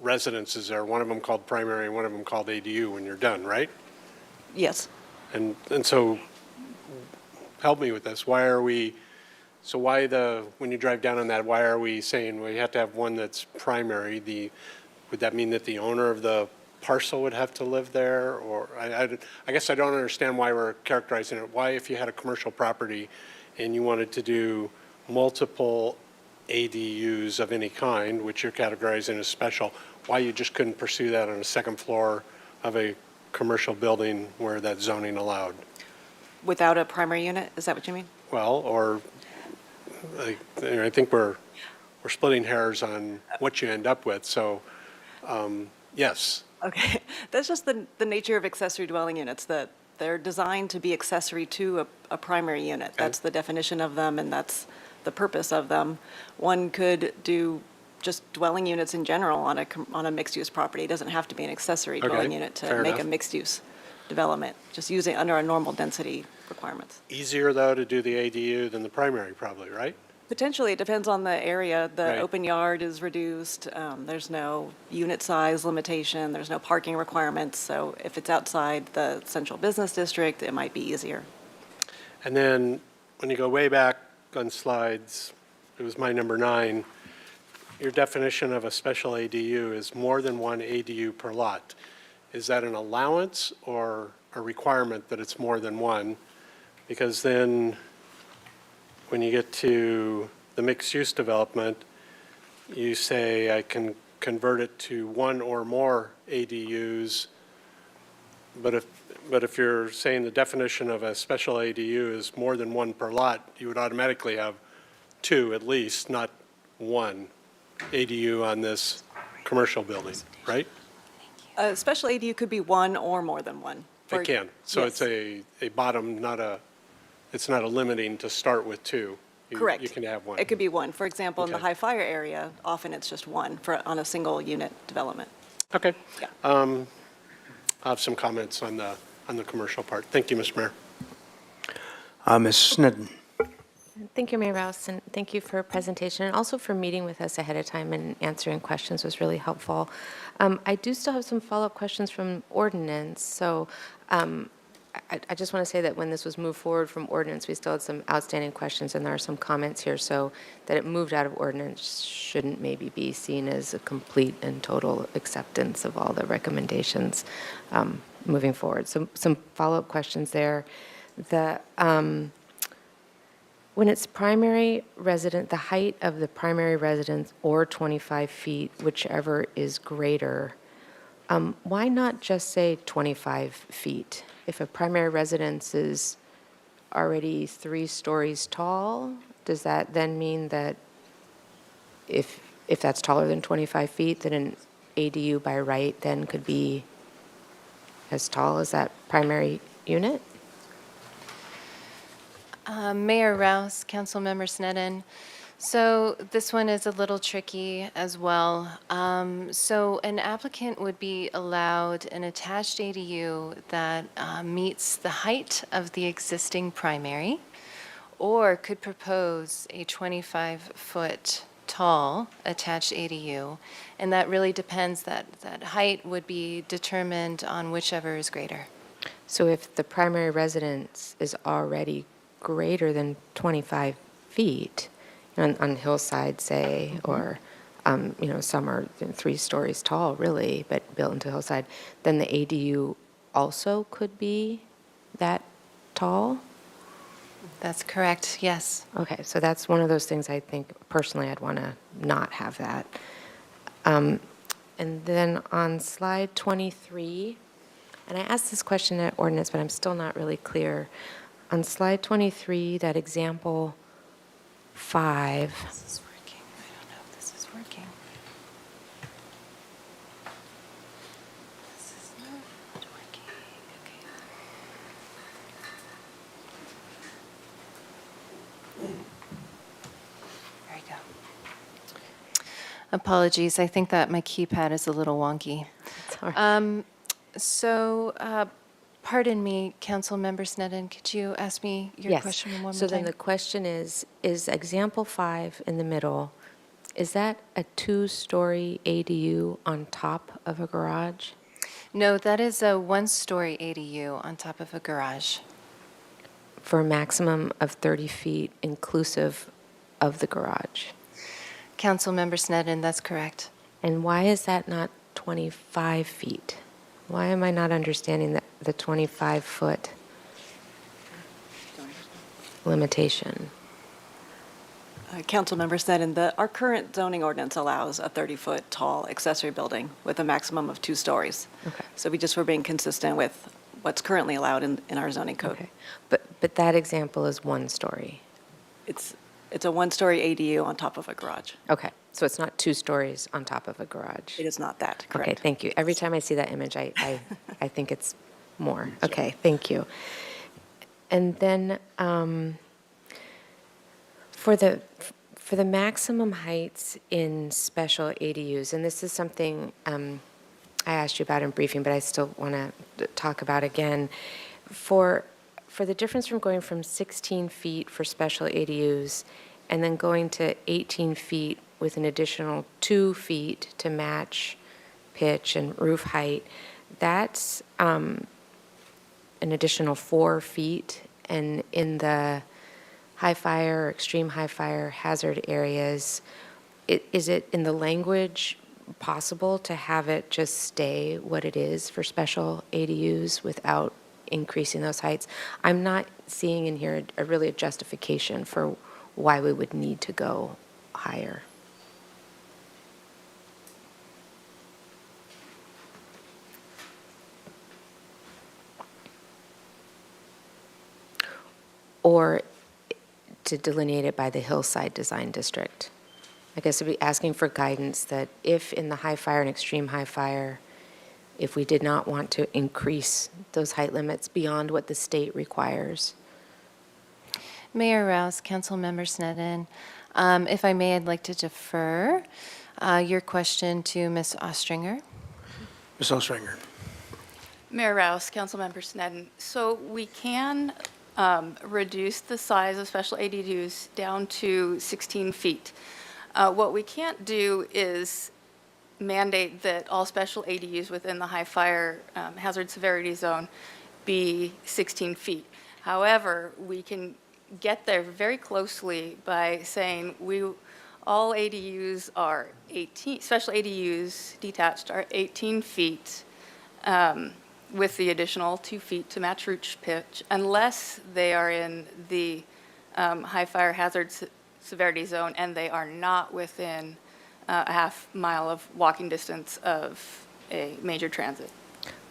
residences there, one of them called primary and one of them called ADU when you're done, right? Yes. And so help me with this. Why are we, so why when you drive down on that, why are we saying, well, you have to have one that's primary? Would that mean that the owner of the parcel would have to live there? Or I guess I don't understand why we're characterizing it. Why, if you had a commercial property and you wanted to do multiple ADUs of any kind, which you're categorizing as special, why you just couldn't pursue that on a second floor of a commercial building where that zoning allowed. Without a primary unit, is that what you mean? Well, or I think we're splitting hairs on what you end up with, so yes. Okay, that's just the nature of accessory dwelling units, that they're designed to be accessory to a primary unit. That's the definition of them, and that's the purpose of them. One could do just dwelling units in general on a mixed-use property. It doesn't have to be an accessory dwelling unit to fair make a enough. mixed-use development, just using under our normal density requirements. Easier, though, to do the ADU than the primary, probably, right? Potentially, it depends on the area. The Right. open yard is reduced. There's no unit size limitation. There's no parking requirements. So if it's outside the central business district, it might be easier. And then, when you go way back on slides, it was my number 9, your definition of a special ADU is more than one ADU per lot. Is that an allowance or a requirement that it's more than one? Because then, when you get to the mixed-use development, you say I can convert it to one or more ADUs, but if you're saying the definition of a special ADU is more than one per lot, you would automatically have 2 at least, not 1 ADU on this commercial building, right? A special ADU could be one or more than one. It can. So Yes. it's a bottom, it's not a limiting to start with 2. Correct. You can have 1. It could be one. For example, in the Okay. high fire area, often it's just one on a single unit development. Okay. Yeah. I have some comments on the commercial part. Thank you, Mr. Mayor. Ms. Sneddon. Thank you, Mayor Rouse, and thank you for a presentation, and also for meeting with us ahead of time and answering questions was really helpful. I do still have some follow-up questions from ordinance, so I just want to say that when this was moved forward from ordinance, we still had some outstanding questions, and there are some comments here, so that it moved out of ordinance shouldn't maybe be seen as a complete and total acceptance of all the recommendations moving forward. So some follow-up questions there. When it's primary resident, the height of the primary residence or 25 feet, whichever is greater, why not just say 25 feet? If a primary residence is already 3 stories tall, does that then mean that if that's taller than 25 feet, that an ADU by right then could be as tall as that primary unit? Mayor Rouse, Councilmember Sneddon. So this one is a little tricky as well. So an applicant would be allowed an attached ADU that meets the height of the existing primary, or could propose a 25-foot tall attached ADU. And that really depends, that height would be determined on whichever is greater. So if the primary residence is already greater than 25 feet, on hillside, say, or, some are 3 stories tall, really, but built into hillside, then the ADU also could be that tall? That's correct, yes. Okay, so that's one of those things I think, personally, I'd want to not have that. And then on slide 23, and I asked this question at ordinance, but I'm still not really clear. On slide 23, that example 5. This is working. I don't know if this is working. This is not working. Okay. There we go. Apologies. I think that my keypad is a little wonky. Pardon me, Councilmember Sneddon, could you ask me your question one more time? So then the question is example 5 in the middle, is that a 2-story ADU on top of a garage? No, that is a 1-story ADU on top of a garage. For a maximum of 30 feet inclusive of the garage? Councilmember Sneddon, that's correct. And why is that not 25 feet? Why am I not understanding the 25-foot limitation? Councilmember Sneddon, our current zoning ordinance allows a 30-foot tall accessory building with a maximum of 2 stories. Okay. So we just were being consistent with what's currently allowed in our zoning code. Okay. But that example is 1 story. It's a 1-story ADU on top of a garage. Okay, so it's not 2 stories on top of a garage. It is not that, Okay, correct? thank you. Every time I see that image, I think it's more. Okay, thank you. And then for the maximum heights in special ADUs, and this is something I asked you about in briefing, but I still want to talk about again. For the difference from going from 16 feet for special ADUs and then going to 18 feet with an additional 2 feet to match pitch and roof height, that's an additional 4 feet. And in the high fire or extreme high fire hazard areas, is it in the language possible to have it just stay what it is for special ADUs without increasing those heights? I'm not seeing in here really a justification for why we would need to go higher. Or to delineate it by the hillside design district. I guess I'd be asking for guidance that if in the high fire and extreme high fire, if we did not want to increase those height limits beyond what the state requires. Mayor Rouse, Councilmember Sneddon, if I may, I'd like to defer your question to Ms. Ostringer. Ms. Ostringer. Mayor Rouse, Councilmember Sneddon. So we can reduce the size of special ADUs down to 16 feet. What we can't do is mandate that all special ADUs within the high fire hazard severity zone be 16 feet. However, we can get there very closely by saying all ADUs are 18, special ADUs detached are 18 feet with the additional 2 feet to match roof pitch, unless they are in the high fire hazard severity zone and they are not within a half mile of walking distance of a major transit.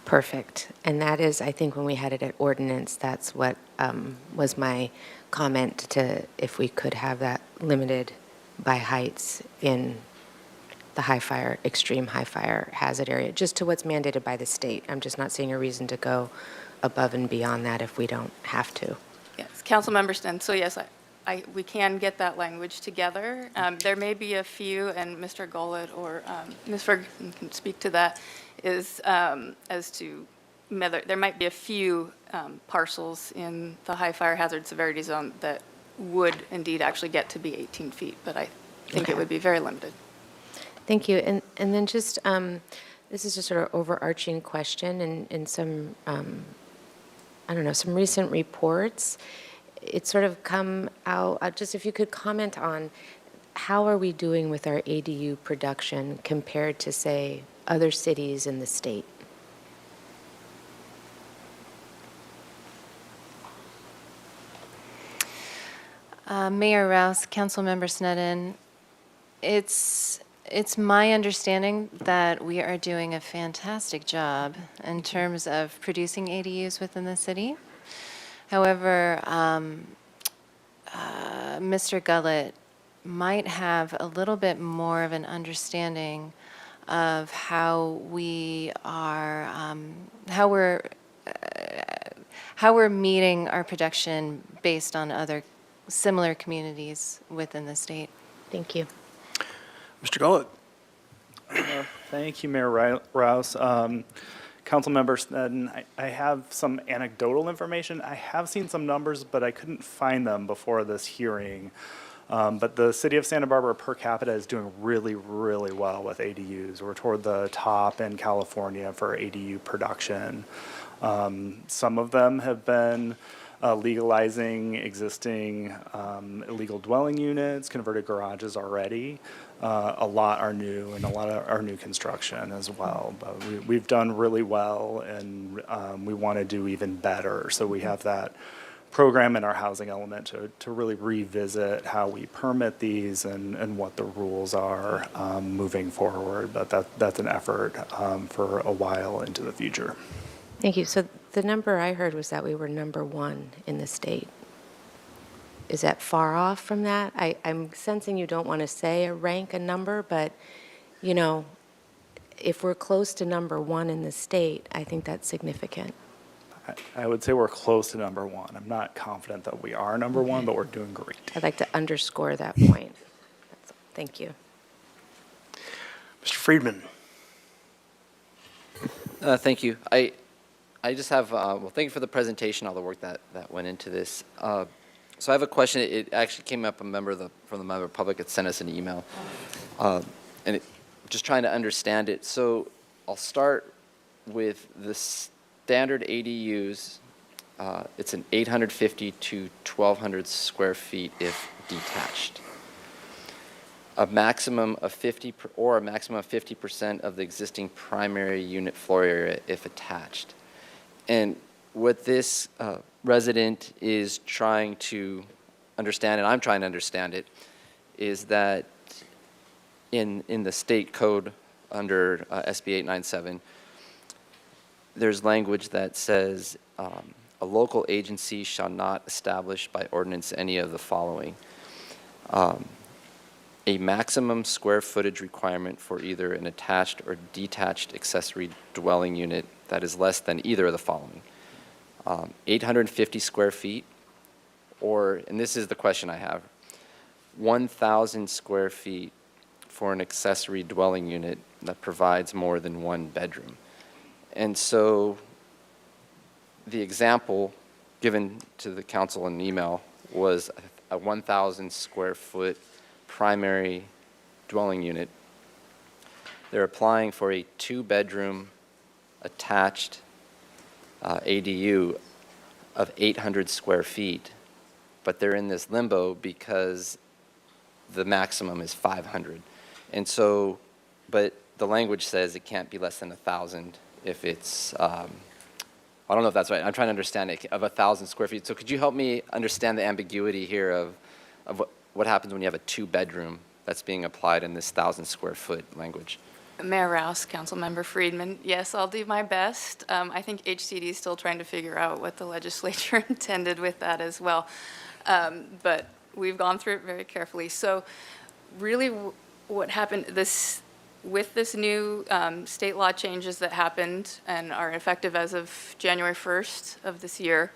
Perfect. And that is, I think when we had it at ordinance, that's what was my comment to if we could have that limited by heights in the high fire, extreme high fire hazard area, just to what's mandated by the state. I'm just not seeing a reason to go above and beyond that if we don't have to. Yes, Councilmember Sneddon. So yes, we can get that language together. There may be a few, and Mr. Gollett or Ms. Ferguson can speak to that, is as to whether there might be a few parcels in the high fire hazard severity zone that would indeed actually get to be 18 feet, but I think it would be very limited. Thank you. And then just, this is just sort of overarching question in some, I don't know, some recent reports. It's sort of come out, just if you could comment on how are we doing with our ADU production compared to, say, other cities in the state? Mayor Rouse, Councilmember Sneddon, it's my understanding that we are doing a fantastic job in terms of producing ADUs within the city. However, Mr. Gullett might have a little bit more of an understanding of how we are, how we're meeting our production based on other similar communities within the state. Thank you. Mr. Gollett. Thank you, Mayor Rouse. Councilmember Sneddon, I have some anecdotal information. I have seen some numbers, but I couldn't find them before this hearing. But the city of Santa Barbara per capita is doing really, really well with ADUs. We're toward the top in California for ADU production. Some of them have been legalizing existing illegal dwelling units, converted garages already. A lot are new, and a lot are new construction as well. But we've done really well, and we want to do even better. So we have that program in our housing element to really revisit how we permit these and what the rules are moving forward. But that's an effort for a while into the future. Thank you. So the number I heard was that we were number 1 in the state. Is that far off from that? I'm sensing you don't want to say or rank a number, but, you know, if we're close to number 1 in the state, I think that's significant. I would say we're close to number 1. I'm not confident that we are number 1, but we're doing great. I'd like to underscore that point. Thank you. Mr. Friedman. Thank you. I just have, well, thank you for the presentation, all the work that went into this. So I have a question. It actually came up from the member of the public that sent us an email. Just trying to understand it. So I'll start with the standard ADUs. It's an 850 to 1,200 square feet if detached. A maximum of 50% of the existing primary unit floor area if attached. And what this resident is trying to understand, and I'm trying to understand it, is that in the state code under SB 897, there's language that says a local agency shall not establish by ordinance any of the following. A maximum square footage requirement for either an attached or detached accessory dwelling unit that is less than either of the following. 850 square feet, or, and this is the question I have, 1,000 square feet for an accessory dwelling unit that provides more than one bedroom. And so the example given to the council in an email was a 1,000 square foot primary dwelling unit. They're applying for a 2-bedroom attached ADU of 800 square feet, but they're in this limbo because the maximum is 500. And so, but the language says it can't be less than 1,000 if it's, I don't know if that's right. I'm trying to understand it, of 1,000 square feet. So could you help me understand the ambiguity here of what happens when you have a 2-bedroom that's being applied in this 1,000 square foot language? Mayor Rouse, Councilmember Friedman, yes, I'll do my best. I think HCD is still trying to figure out what the legislature intended with that as well. But we've gone through it very carefully. So really what happened with this new state law changes that happened and are effective as of January 1st of this year,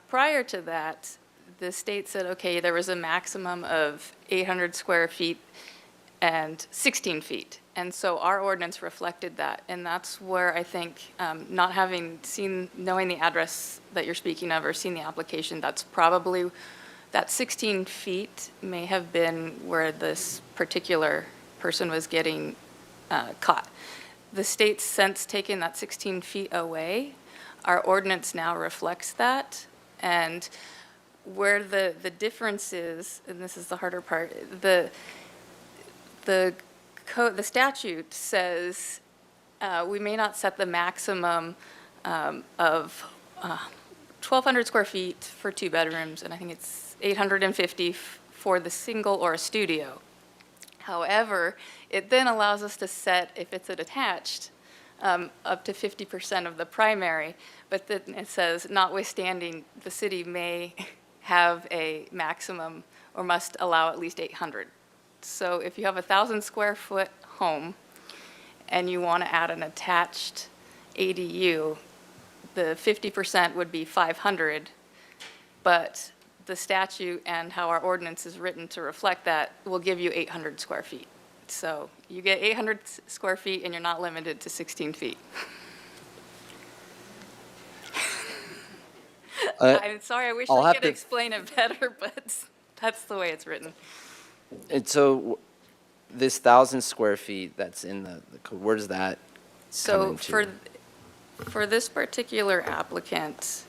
prior to that, the state said, okay, there was a maximum of 800 square feet and 16 feet. And so our ordinance reflected that. And that's where I think, not having knowing the address that you're speaking of or seen the application, that's probably, that 16 feet may have been where this particular person was getting caught. The state's since taken that 16 feet away. Our ordinance now reflects that. And where the difference is, and this is the harder part, the statute says we may not set the maximum of 1,200 square feet for 2 bedrooms, and I think it's 850 for the single or a studio. However, it then allows us to set, if it's an attached, up to 50% of the primary, but then it says, notwithstanding, the city may have a maximum or must allow at least 800. So if you have a 1,000 square foot home and you want to add an attached ADU, the 50% would be 500, but the statute and how our ordinance is written to reflect that will give you 800 square feet. So you get 800 square feet and you're not limited to 16 feet. I'm sorry, I wish I could explain it better, but that's the way it's written. And so this 1,000 square feet that's in the code, where does that come into? For this particular applicant,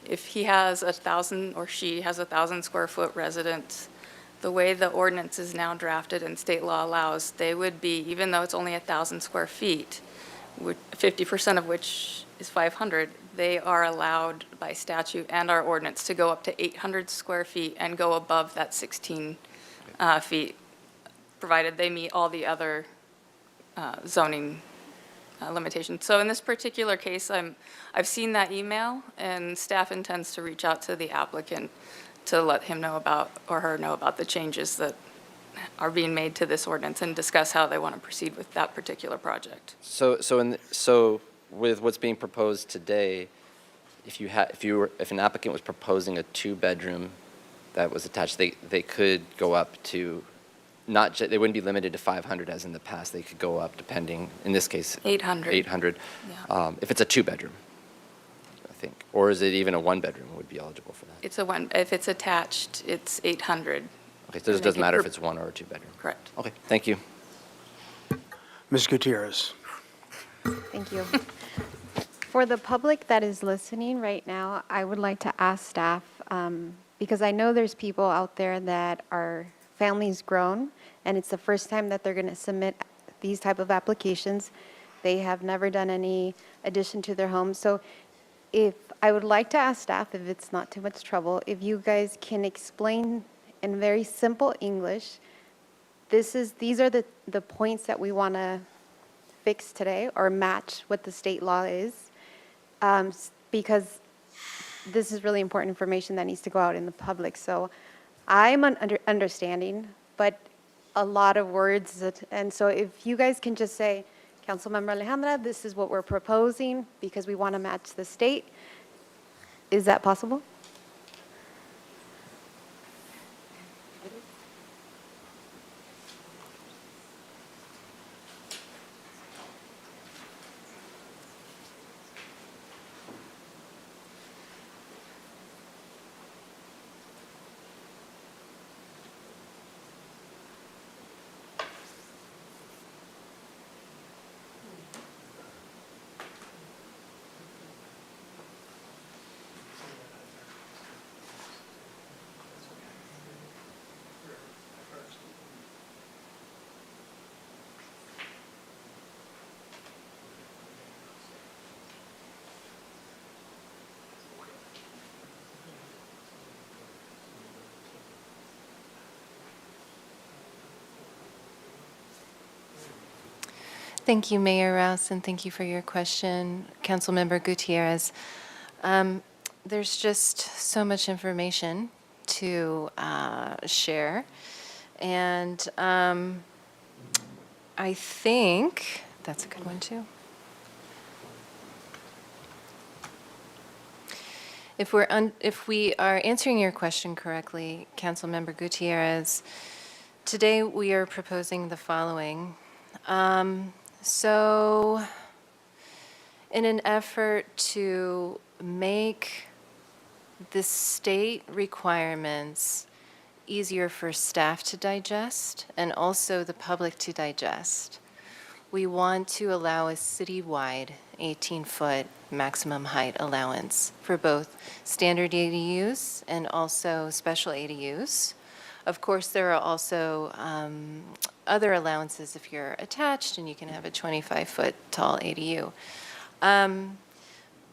if he has 1,000 or she has 1,000 square foot residence, the way the ordinance is now drafted and state law allows, they would be, even though it's only 1,000 square feet, 50% of which is 500, they are allowed by statute and our ordinance to go up to 800 square feet and go above that 16 feet, provided they meet all the other zoning limitations. So in this particular case, I've seen that email, and staff intends to reach out to the applicant to let him know about, or her know about the changes that are being made to this ordinance and discuss how they want to proceed with that particular project. So with what's being proposed today, if an applicant was proposing a 2-bedroom that was attached, they could go up to, they wouldn't be limited to 500 as in the past. They could go up depending, in this case, 800. 800. If it's a 2-bedroom, I think, or is it even a 1-bedroom would be eligible for that? It's a one, if it's attached, it's 800. Okay, so it doesn't matter if it's 1 or a 2-bedroom. Correct. Okay, thank you. Ms. Gutierrez. Thank you. For the public that is listening right now, I would like to ask staff, because I know there's people out there that are families grown, and it's the first time that they're going to submit these type of applications. They have never done any addition to their home. So if I would like to ask staff, if it's not too much trouble, if you guys can explain in very simple English, these are the points that we want to fix today or match what the state law is, because this is really important information that needs to go out in the public. So I'm understanding, but a lot of words, and so if you guys can just say, Councilmember Alejandra, this is what we're proposing because we want to match the state. Is that possible? Thank you, Mayor Rouse, and thank you for your question, Councilmember Gutierrez. There's just so much information to share, and I think that's a good one too. If we are answering your question correctly, Councilmember Gutierrez, today we are proposing the following. So, in an effort to make the state requirements easier for staff to digest and also the public to digest, we want to allow a citywide 18-foot maximum height allowance for both standard ADUs and also special ADUs. Of course, there are also other allowances if you're attached, and you can have a 25-foot tall ADU.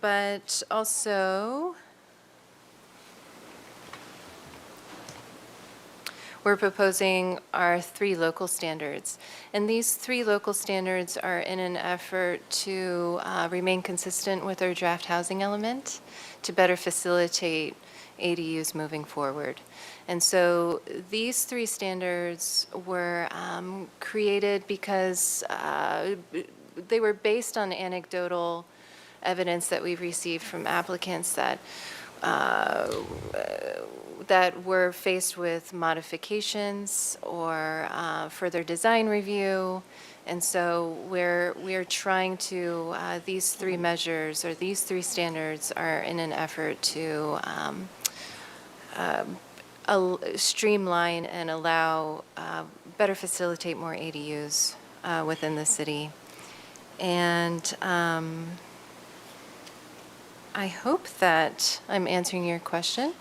But also, we're proposing our 3 local standards. And these 3 local standards are in an effort to remain consistent with our draft housing element to better facilitate ADUs moving forward. And so these 3 standards were created because they were based on anecdotal evidence that we've received from applicants that were faced with modifications or further design review. And so we're trying to, these 3 measures or these 3 standards are in an effort to streamline and allow, better facilitate more ADUs within the city. And I hope that I'm answering your question.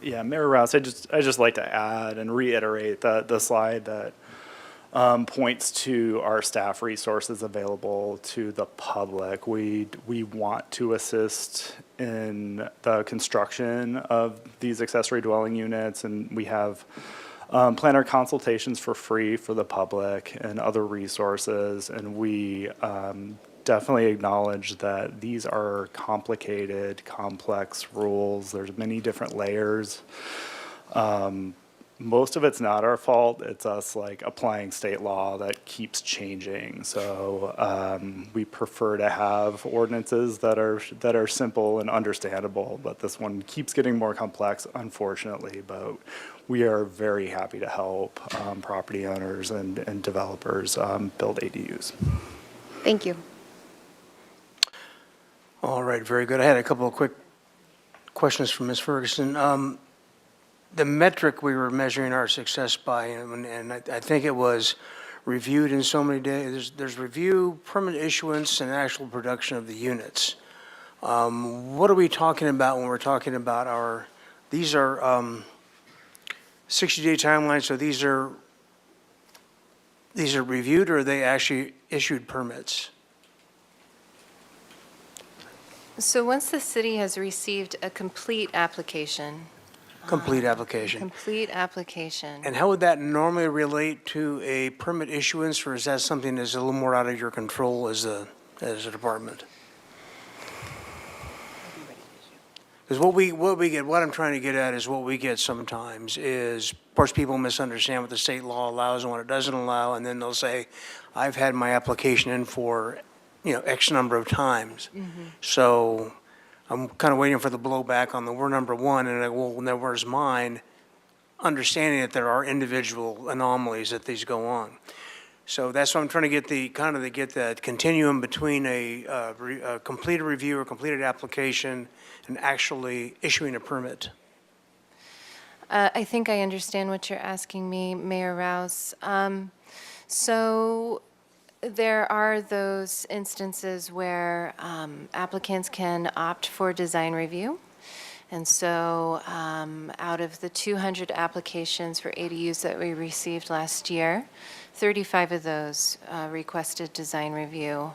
Yeah, Mayor Rouse, I just like to add and reiterate that the slide that points to our staff resources available to the public. We want to assist in the construction of these accessory dwelling units, and we have planner consultations for free for the public and other resources, and we definitely acknowledge that these are complicated, complex rules. There's many different layers. Most of it's not our fault. It's us like applying state law that keeps changing. So we prefer to have ordinances that are simple and understandable, but this one keeps getting more complex, unfortunately. But we are very happy to help property owners and developers build ADUs. Thank you. All right, very good. I had a couple of quick questions from Ms. Ferguson. The metric we were measuring our success by, and I think it was reviewed in so many days, there's review, permit issuance, and actual production of the units. What are we talking about when we're talking about these are 60-day timelines, so these are reviewed, or are they actually issued permits? So once the city has received a complete application. Complete application. Complete application. And how would that normally relate to a permit issuance, or is that something that's a little more out of your control as a department? Because what I'm trying to get at is what we get sometimes is, of course, people misunderstand what the state law allows and what it doesn't allow, and then they'll say, I've had my application in for, X number of times. So I'm kind of waiting for the blowback on we're number one, and well, then where's mine? Understanding that there are individual anomalies that these go on. So that's what I'm trying to get the continuum between a completed review or completed application and actually issuing a permit. I think I understand what you're asking me, Mayor Rouse. So there are those instances where applicants can opt for design review. And so out of the 200 applications for ADUs that we received last year, 35 of those requested design review.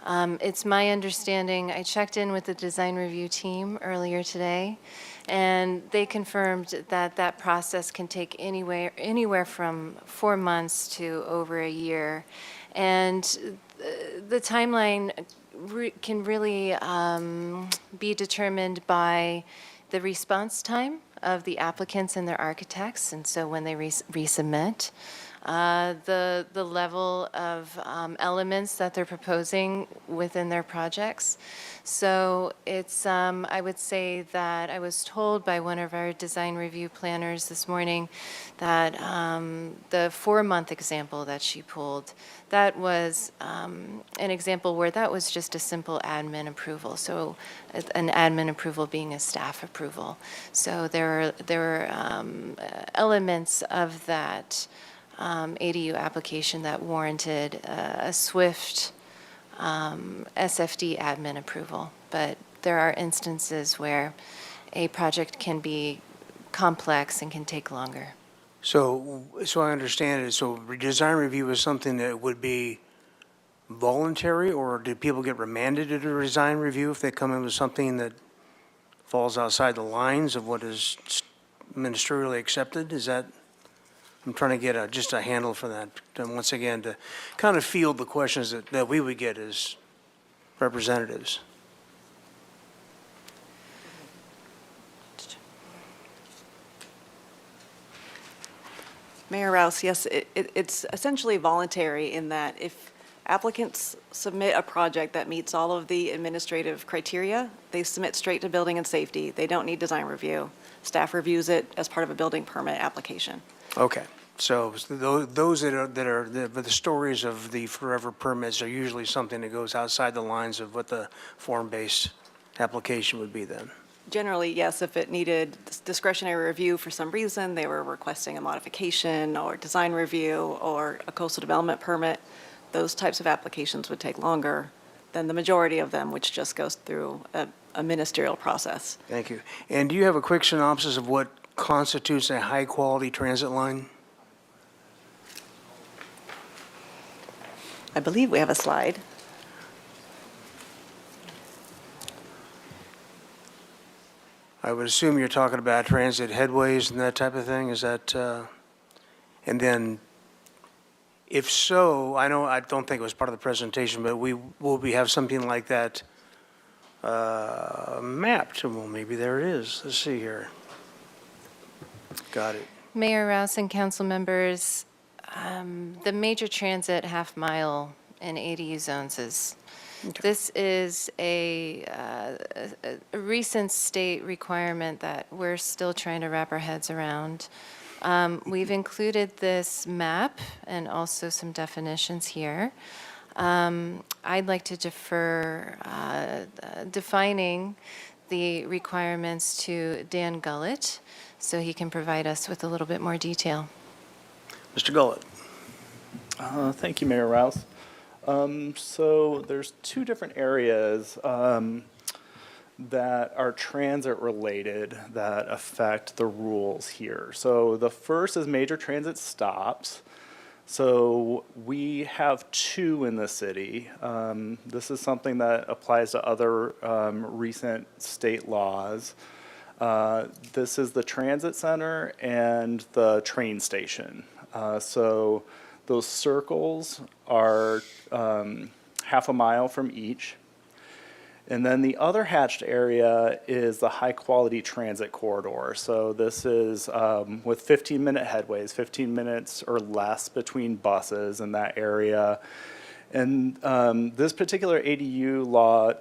It's my understanding, I checked in with the design review team earlier today, and they confirmed that that process can take anywhere from 4 months to over a year. And the timeline can really be determined by the response time of the applicants and their architects, and so when they resubmit, the level of elements that they're proposing within their projects. So it's, I would say that I was told by one of our design review planners this morning that the 4-month example that she pulled, that was an example where that was just a simple admin approval. So an admin approval being a staff approval. So there were elements of that ADU application that warranted a swift SFD admin approval. But there are instances where a project can be complex and can take longer. So I understand it. So design review is something that would be voluntary, or do people get remanded to do a design review if they come in with something that falls outside the lines of what is ministerially accepted? Is that, I'm trying to get just a handle for that. And once again, to kind of field the questions that we would get as representatives. Mayor Rouse, yes, it's essentially voluntary in that if applicants submit a project that meets all of the administrative criteria, they submit straight to Building and Safety. They don't need design review. Staff reviews it as part of a building permit application. Okay. So those that are the stories of the forever permits are usually something that goes outside the lines of what the form-based application would be then. Generally, yes, if it needed discretionary review for some reason, they were requesting a modification or design review or a coastal development permit, those types of applications would take longer than the majority of them, which just goes through a a ministerial process. Thank you. And do you have a quick synopsis of what constitutes a high-quality transit line? I believe we have a slide. I would assume you're talking about transit headways and that type of thing, is that, and then, if so, I don't think it was part of the presentation, but have something like that mapped. Well, maybe there it is. Let's see here. Got it. Mayor Rouse and council members, the major transit half-mile and ADU zones this is a recent state requirement that we're still trying to wrap our heads around. We've included this map and also some definitions here. I'd like to defer defining the requirements to Dan Gullett, so he can provide us with a little bit more detail. Mr. Gullett. Thank you, Mayor Rouse. So there's two different areas that are transit related that affect the rules here. So the first is major transit stops. So we have two in the city. This is something that applies to other recent state laws. This is the transit center and the train station. So those circles are half a mile from each. And then the other hatched area is the high-quality transit corridor. So this is with 15-minute headways, 15 minutes or less between buses in that area. And this particular ADU law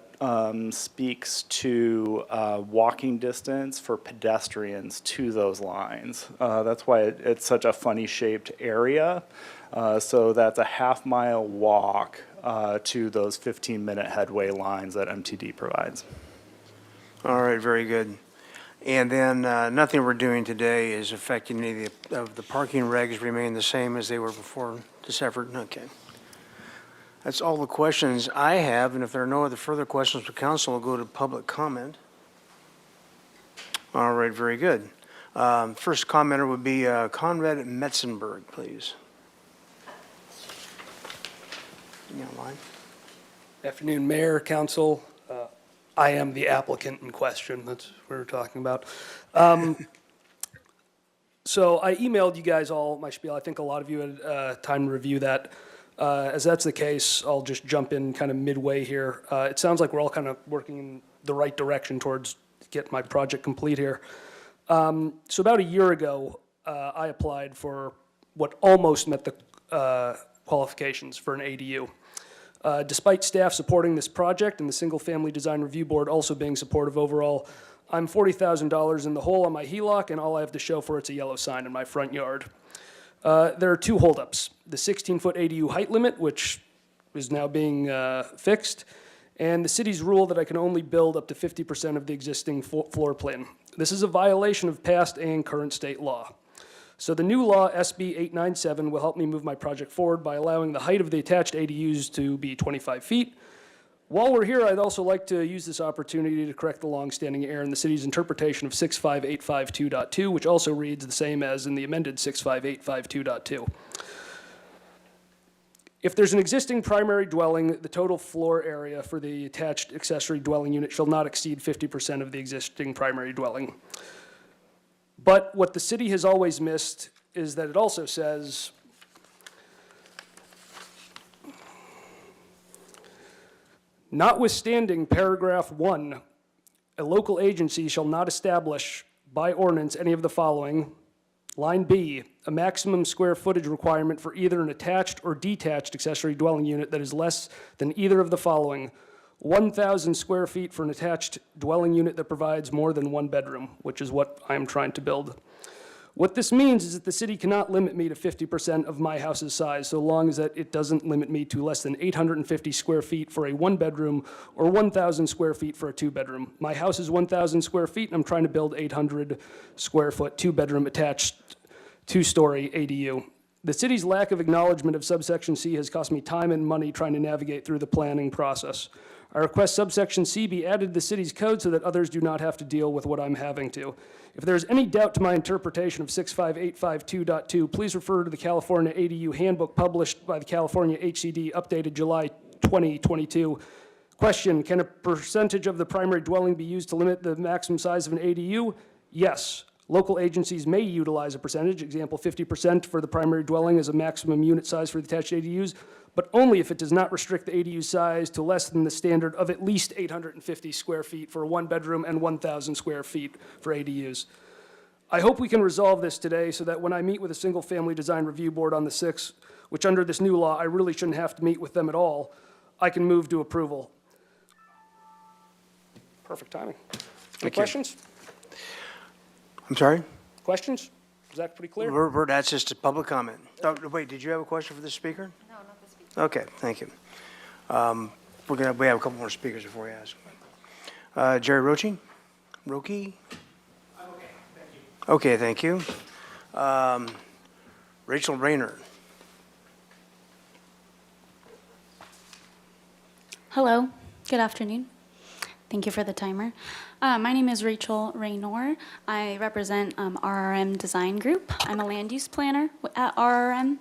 speaks to walking distance for pedestrians to those lines. That's why it's such a funny-shaped area. So that's a half-mile walk to those 15-minute headway lines that MTD provides. All right, very good. And then nothing we're doing today is affecting any of the parking regs remain the same as they were before this effort? Okay. That's all the questions I have, and if there are no other further questions for council, we'll go to public comment. All right, very good. First commenter would be Conrad Metzenberg, please. You online? Afternoon, Mayor, Council. I am the applicant in question. That's what we're talking about. So I emailed you guys all my spiel. I think a lot of you had time to review that. As that's the case, I'll just jump in kind of midway here. It sounds like we're all kind of working in the right direction towards getting my project complete here. So about a year ago, I applied for what almost met the qualifications for an ADU. Despite staff supporting this project and the Single Family Design Review Board also being supportive overall, I'm $40,000 in the hole on my HELOC, and all I have to show for it's a yellow sign in my front yard. There are two holdups: the 16-foot ADU height limit, which is now being fixed, and the city's rule that I can only build up to 50% of the existing floor plan. This is a violation of past and current state law. So the new law, SB 897, will help me move my project forward by allowing the height of the attached ADUs to be 25 feet. While we're here, I'd also like to use this opportunity to correct the longstanding error in the city's interpretation of 65852.2, which also reads the same as in the amended 65852.2. If there's an existing primary dwelling, the total floor area for the attached accessory dwelling unit shall not exceed 50% of the existing primary dwelling. But what the city has always missed is that it also says, notwithstanding paragraph 1, a local agency shall not establish by ordinance any of the following. Line B, a maximum square footage requirement for either an attached or detached accessory dwelling unit that is less than either of the following. 1,000 square feet for an attached dwelling unit that provides more than one bedroom, which is what I'm trying to build. What this means is that the city cannot limit me to 50% of my house's size, so long as that it doesn't limit me to less than 850 square feet for a one-bedroom or 1,000 square feet for a two-bedroom. My house is 1,000 square feet, and I'm trying to build 800 square foot, two-bedroom attached, two-story ADU. The city's lack of acknowledgement of subsection C has cost me time and money trying to navigate through the planning process. I request subsection C be added to the city's code so that others do not have to deal with what I'm having to. If there's any doubt to my interpretation of 65852.2, please refer to the California ADU handbook published by the California HCD, updated July 2022. Question, can a percentage of the primary dwelling be used to limit the maximum size of an ADU? Yes. Local agencies may utilize a percentage, example 50% for the primary dwelling as a maximum unit size for detached ADUs, but only if it does not restrict the ADU size to less than the standard of at least 850 square feet for a one-bedroom and 1,000 square feet for ADUs. I hope we can resolve this today so that when I meet with a single-family design review board on the 6th, which under this new law I really shouldn't have to meet with them at all, I can move to approval. Perfect timing. Any Thank you. questions? I'm sorry? Questions? Is that pretty clear? That's just a public comment. Oh, wait, did you have a question for the speaker? No, not the speaker. Okay, thank you. We have a couple more speakers before we ask. Jerry Roche? Roki? Okay, thank you. Rachel Rayner. Hello, good afternoon. Thank you for the timer. My name is Rachel Raynor. I represent RRM Design Group. I'm a land use planner at RRM.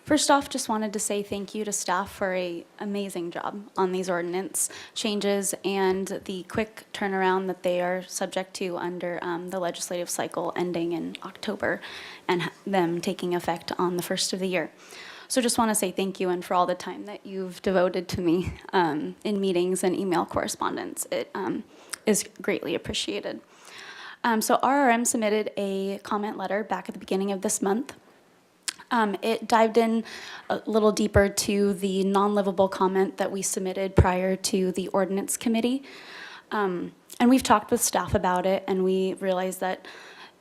First off, just wanted to say thank you to staff for an amazing job on these ordinance changes and the quick turnaround that they are subject to under the legislative cycle ending in October and them taking effect on the first of the year. So just want to say thank you and for all the time that you've devoted to me in meetings and email correspondence. It is greatly appreciated. So RRM submitted a comment letter back at the beginning of this month. It dived in a little deeper to the non-livable comment that we submitted prior to the ordinance committee. And we've talked with staff about it, and we realized that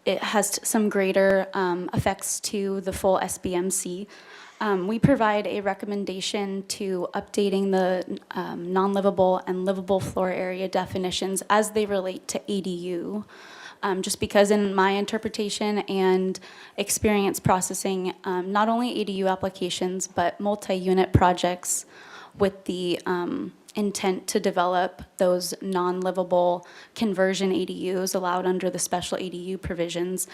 it has some greater effects to the full SBMC. We provide a recommendation to updating the non-livable and livable floor area definitions as they relate to ADU. Just because in my interpretation and experience processing not only ADU applications, but multi-unit projects with the intent to develop those non-livable conversion ADUs allowed under the special ADU provisions.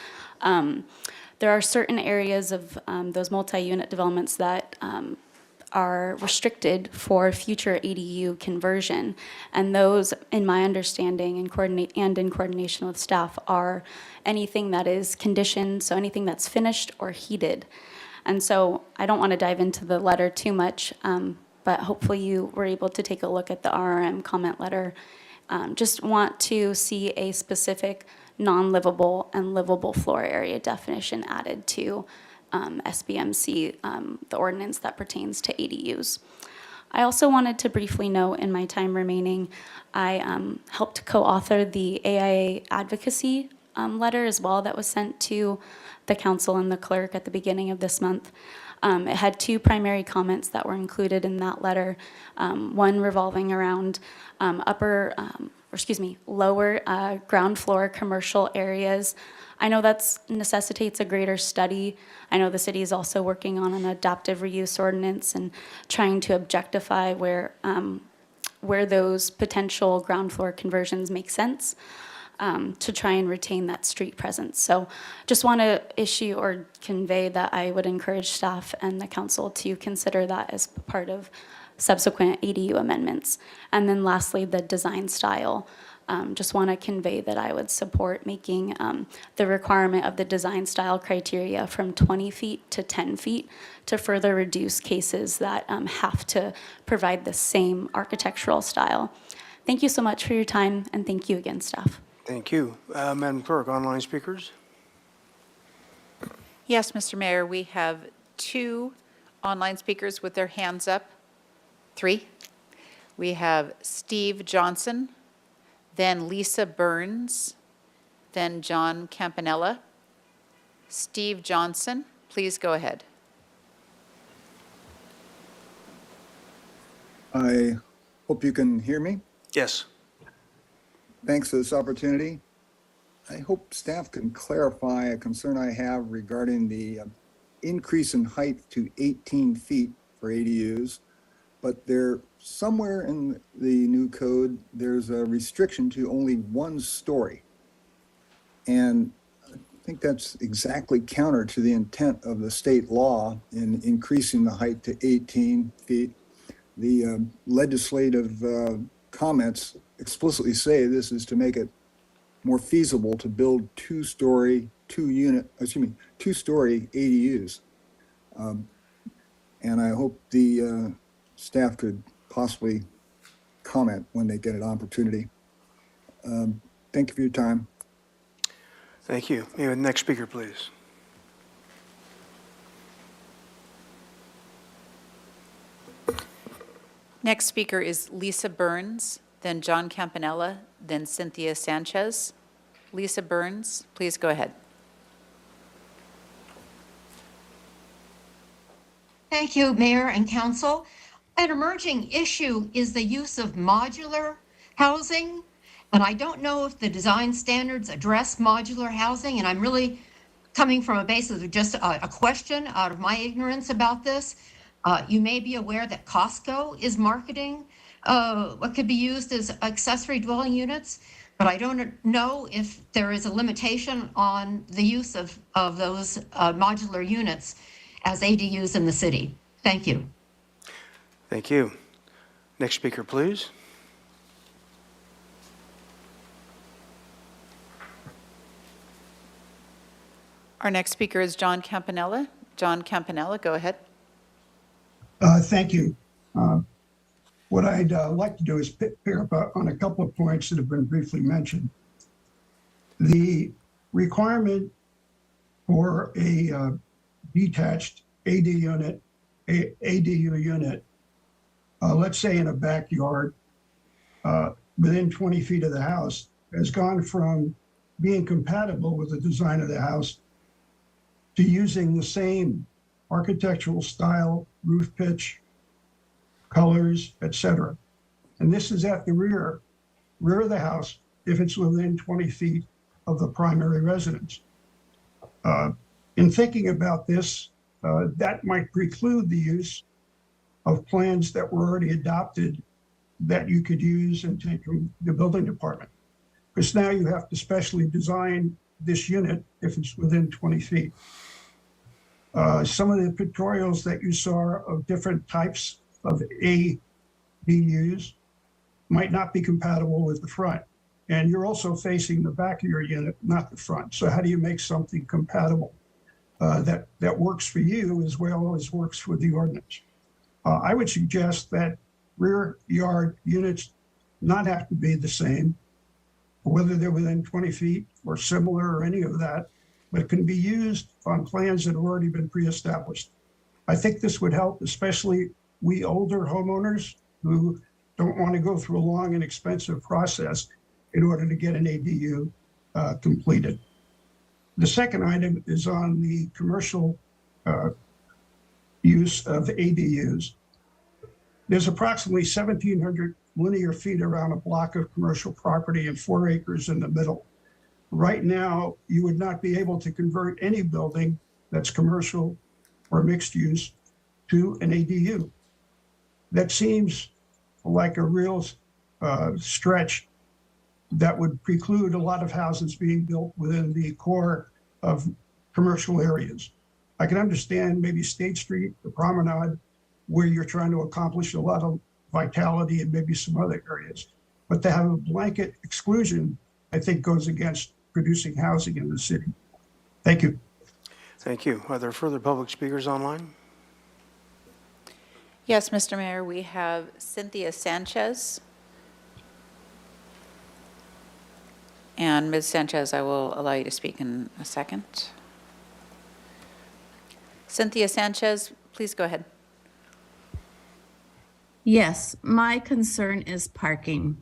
There are certain areas of those multi-unit developments that are restricted for future ADU conversion. And those, in my understanding and in coordination with staff, are anything that is conditioned, so anything that's finished or heated. And so I don't want to dive into the letter too much, but hopefully you were able to take a look at the RRM comment letter. Just want to see a specific non-livable and livable floor area definition added to SBMC, the ordinance that pertains to ADUs. I also wanted to briefly note in my time remaining, I helped co-author the AIA advocacy letter as well that was sent to the council and the clerk at the beginning of this month. It had two primary comments that were included in that letter, one revolving around lower ground floor commercial areas. I know that necessitates a greater study. I know the city is also working on an adaptive reuse ordinance and trying to objectify where those potential ground floor conversions make sense to try and retain that street presence. So just want to issue or convey that I would encourage staff and the council to consider that as part of subsequent ADU amendments. And then lastly, the design style. Just want to convey that I would support making the requirement of the design style criteria from 20 feet to 10 feet to further reduce cases that have to provide the same architectural style. Thank you so much for your time, and thank you again, staff. Thank you. Madam Clerk, online speakers? Yes, Mr. Mayor, we have 2 online speakers with their hands up. 3. We have Steve Johnson, then Lisa Burns, then John Campanella. Steve Johnson, please go ahead. I hope you can hear me. Yes. Thanks for this opportunity. I hope staff can clarify a concern I have regarding the increase in height to 18 feet for ADUs. but there, somewhere in the new code, there's a restriction to only one story. And I think that's exactly counter to the intent of the state law in increasing the height to 18 feet. The legislative comments explicitly say this is to make it more feasible to build two-story ADUs. And I hope the staff could possibly comment when they get an opportunity. Thank you for your time. Thank you. May we have the next speaker, please? Next speaker is Lisa Burns, then John Campanella, then Cynthia Sanchez. Lisa Burns, please go ahead. Thank you, Mayor and Council. An emerging issue is the use of modular housing. And I don't know if the design standards address modular housing, and I'm really coming from a basis of just a question out of my ignorance about this. You may be aware that Costco is marketing what could be used as accessory dwelling units, but I don't know if there is a limitation on the use of those modular units as ADUs in the city. Thank you. Thank you. Next speaker, please. Our next speaker is John Campanella. John Campanella, go ahead. Thank you. What I'd like to do is pick up on a couple of points that have been briefly mentioned. The requirement for a detached ADU unit, let's say in a backyard within 20 feet of the house, has gone from being compatible with the design of the house to using the same architectural style, roof pitch, colors, etc. And this is at the rear of the house if it's within 20 feet of the primary residence. In thinking about this, that might preclude the use of plans that were already adopted that you could use and take from the building department. Because now you have to specially design this unit if it's within 20 feet. Some of the pictorials that you saw of different types of ADUs might not be compatible with the front. And you're also facing the back of your unit, not the front. So how do you make something compatible that works for you as well as works for the ordinance? I would suggest that rear yard units not have to be the same, whether they're within 20 feet or similar or any of that, but it can be used on plans that have already been pre-established. I think this would help, especially we older homeowners who don't want to go through a long and expensive process in order to get an ADU completed. The second item is on the commercial use of ADUs. There's approximately 1,700 linear feet around a block of commercial property and 4 acres in the middle. Right now, you would not be able to convert any building that's commercial or mixed use to an ADU. That seems like a real stretch that would preclude a lot of houses being built within the core of commercial areas. I can understand maybe State Street, the Promenade, where you're trying to accomplish a lot of vitality and maybe some other areas. But to have a blanket exclusion, I think goes against producing housing in the city. Thank you. Thank you. Are there further public speakers online? Yes, Mr. Mayor, we have Cynthia Sanchez. And Ms. Sanchez, I will allow you to speak in a second. Cynthia Sanchez, please go ahead. Yes, my concern is parking.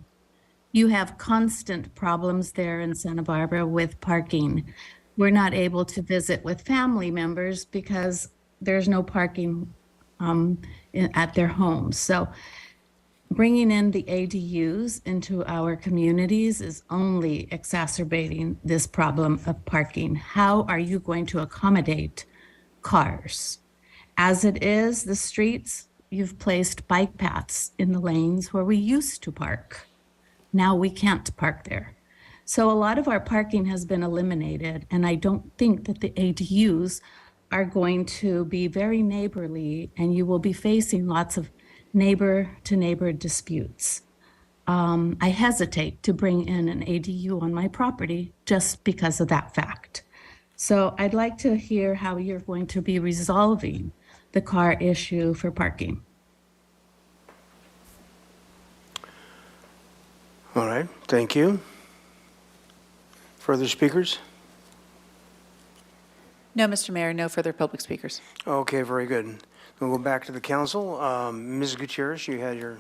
You have constant problems there in Santa Barbara with parking. We're not able to visit with family members because there's no parking at their homes. So bringing in the ADUs into our communities is only exacerbating this problem of parking. How are you going to accommodate cars? As it is, the streets you've placed bike paths in the lanes where we used to park. Now we can't park there. So a lot of our parking has been eliminated, and I don't think that the ADUs are going to be very neighborly, and you will be facing lots of neighbor-to-neighbor disputes. I hesitate to bring in an ADU on my property just because of that fact. So I'd like to hear how you're going to be resolving the car issue for parking. All right, thank you. Further speakers? No, Mr. Mayor, no further public speakers. Okay, very good. We'll go back to the council. Ms. Gutierrez, you had your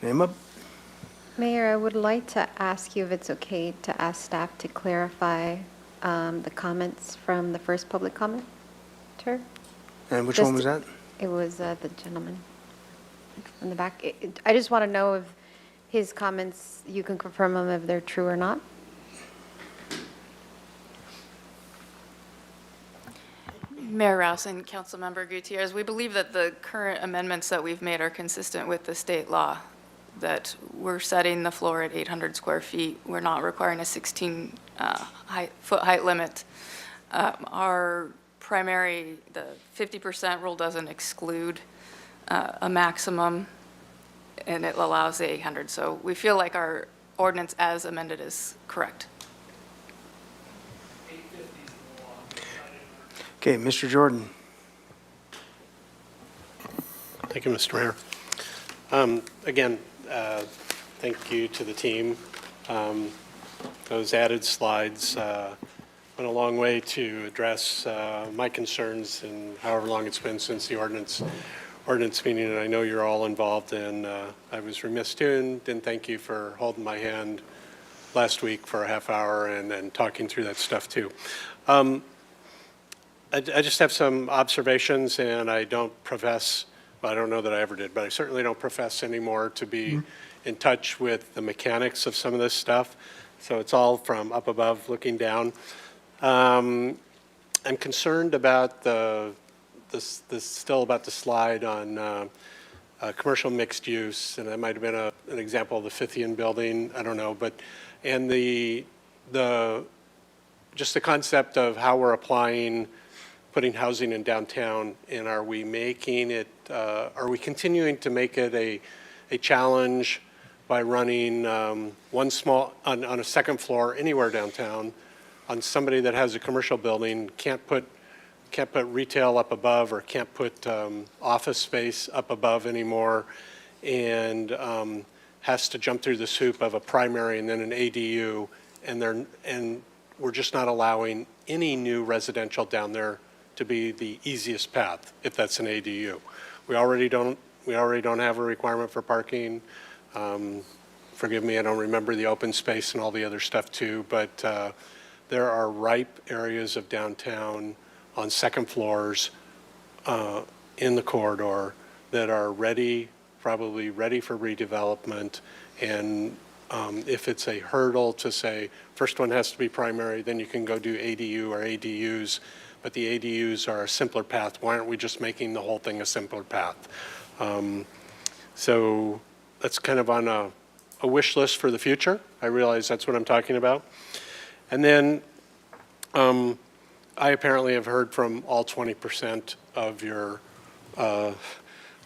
name up. Mayor, I would like to ask you if it's okay to ask staff to clarify the comments from the first public commenter. And which one was Just- that? It was the gentleman in the back. I just want to know if his comments, you can confirm them if they're true or not. Mayor Rouse and Councilmember Gutierrez, we believe that the current amendments that we've made are consistent with the state law, that we're setting the floor at 800 square feet. We're not requiring a 16-foot height limit. Our primary, the 50% rule doesn't exclude a maximum, and it allows the 800. So we feel like our ordinance as amended is correct. Okay, Mr. Jordan. Thank you, Mr. Mayor. Again, thank you to the team. Those added slides went a long way to address my concerns in however long it's been since the ordinance meeting, and I know you're all involved, and I was remiss too, and didn't thank you for holding my hand last week for a half hour and talking through that stuff too. I just have some observations, and I don't profess, well, I don't know that I ever did, but I certainly don't profess anymore to be in touch with the mechanics of some of this stuff. So it's all from up above looking down. I'm concerned about still about the slide on commercial mixed use, and that might have been an example of the Fithian building, I don't know, but, and just the concept of how we're applying putting housing in downtown, and are we making it, are we continuing to make it a challenge by running one small, on a second floor anywhere downtown, on somebody that has a commercial building, can't put retail up above, or can't put office space up above anymore, and has to jump through this hoop of a primary and then an ADU, and we're just not allowing any new residential down there to be the easiest path, if that's an ADU. We already don't have a requirement for parking. Forgive me, I don't remember the open space and all the other stuff too, but there are ripe areas of downtown on second floors in the corridor that are ready, probably ready for redevelopment. And if it's a hurdle to say, first one has to be primary, then you can go do ADU or ADUs, but the ADUs are a simpler path. Why aren't we just making the whole thing a simpler path? So that's kind of on a wish list for the future. I realize that's what I'm talking about. And then I apparently have heard from all 20% of your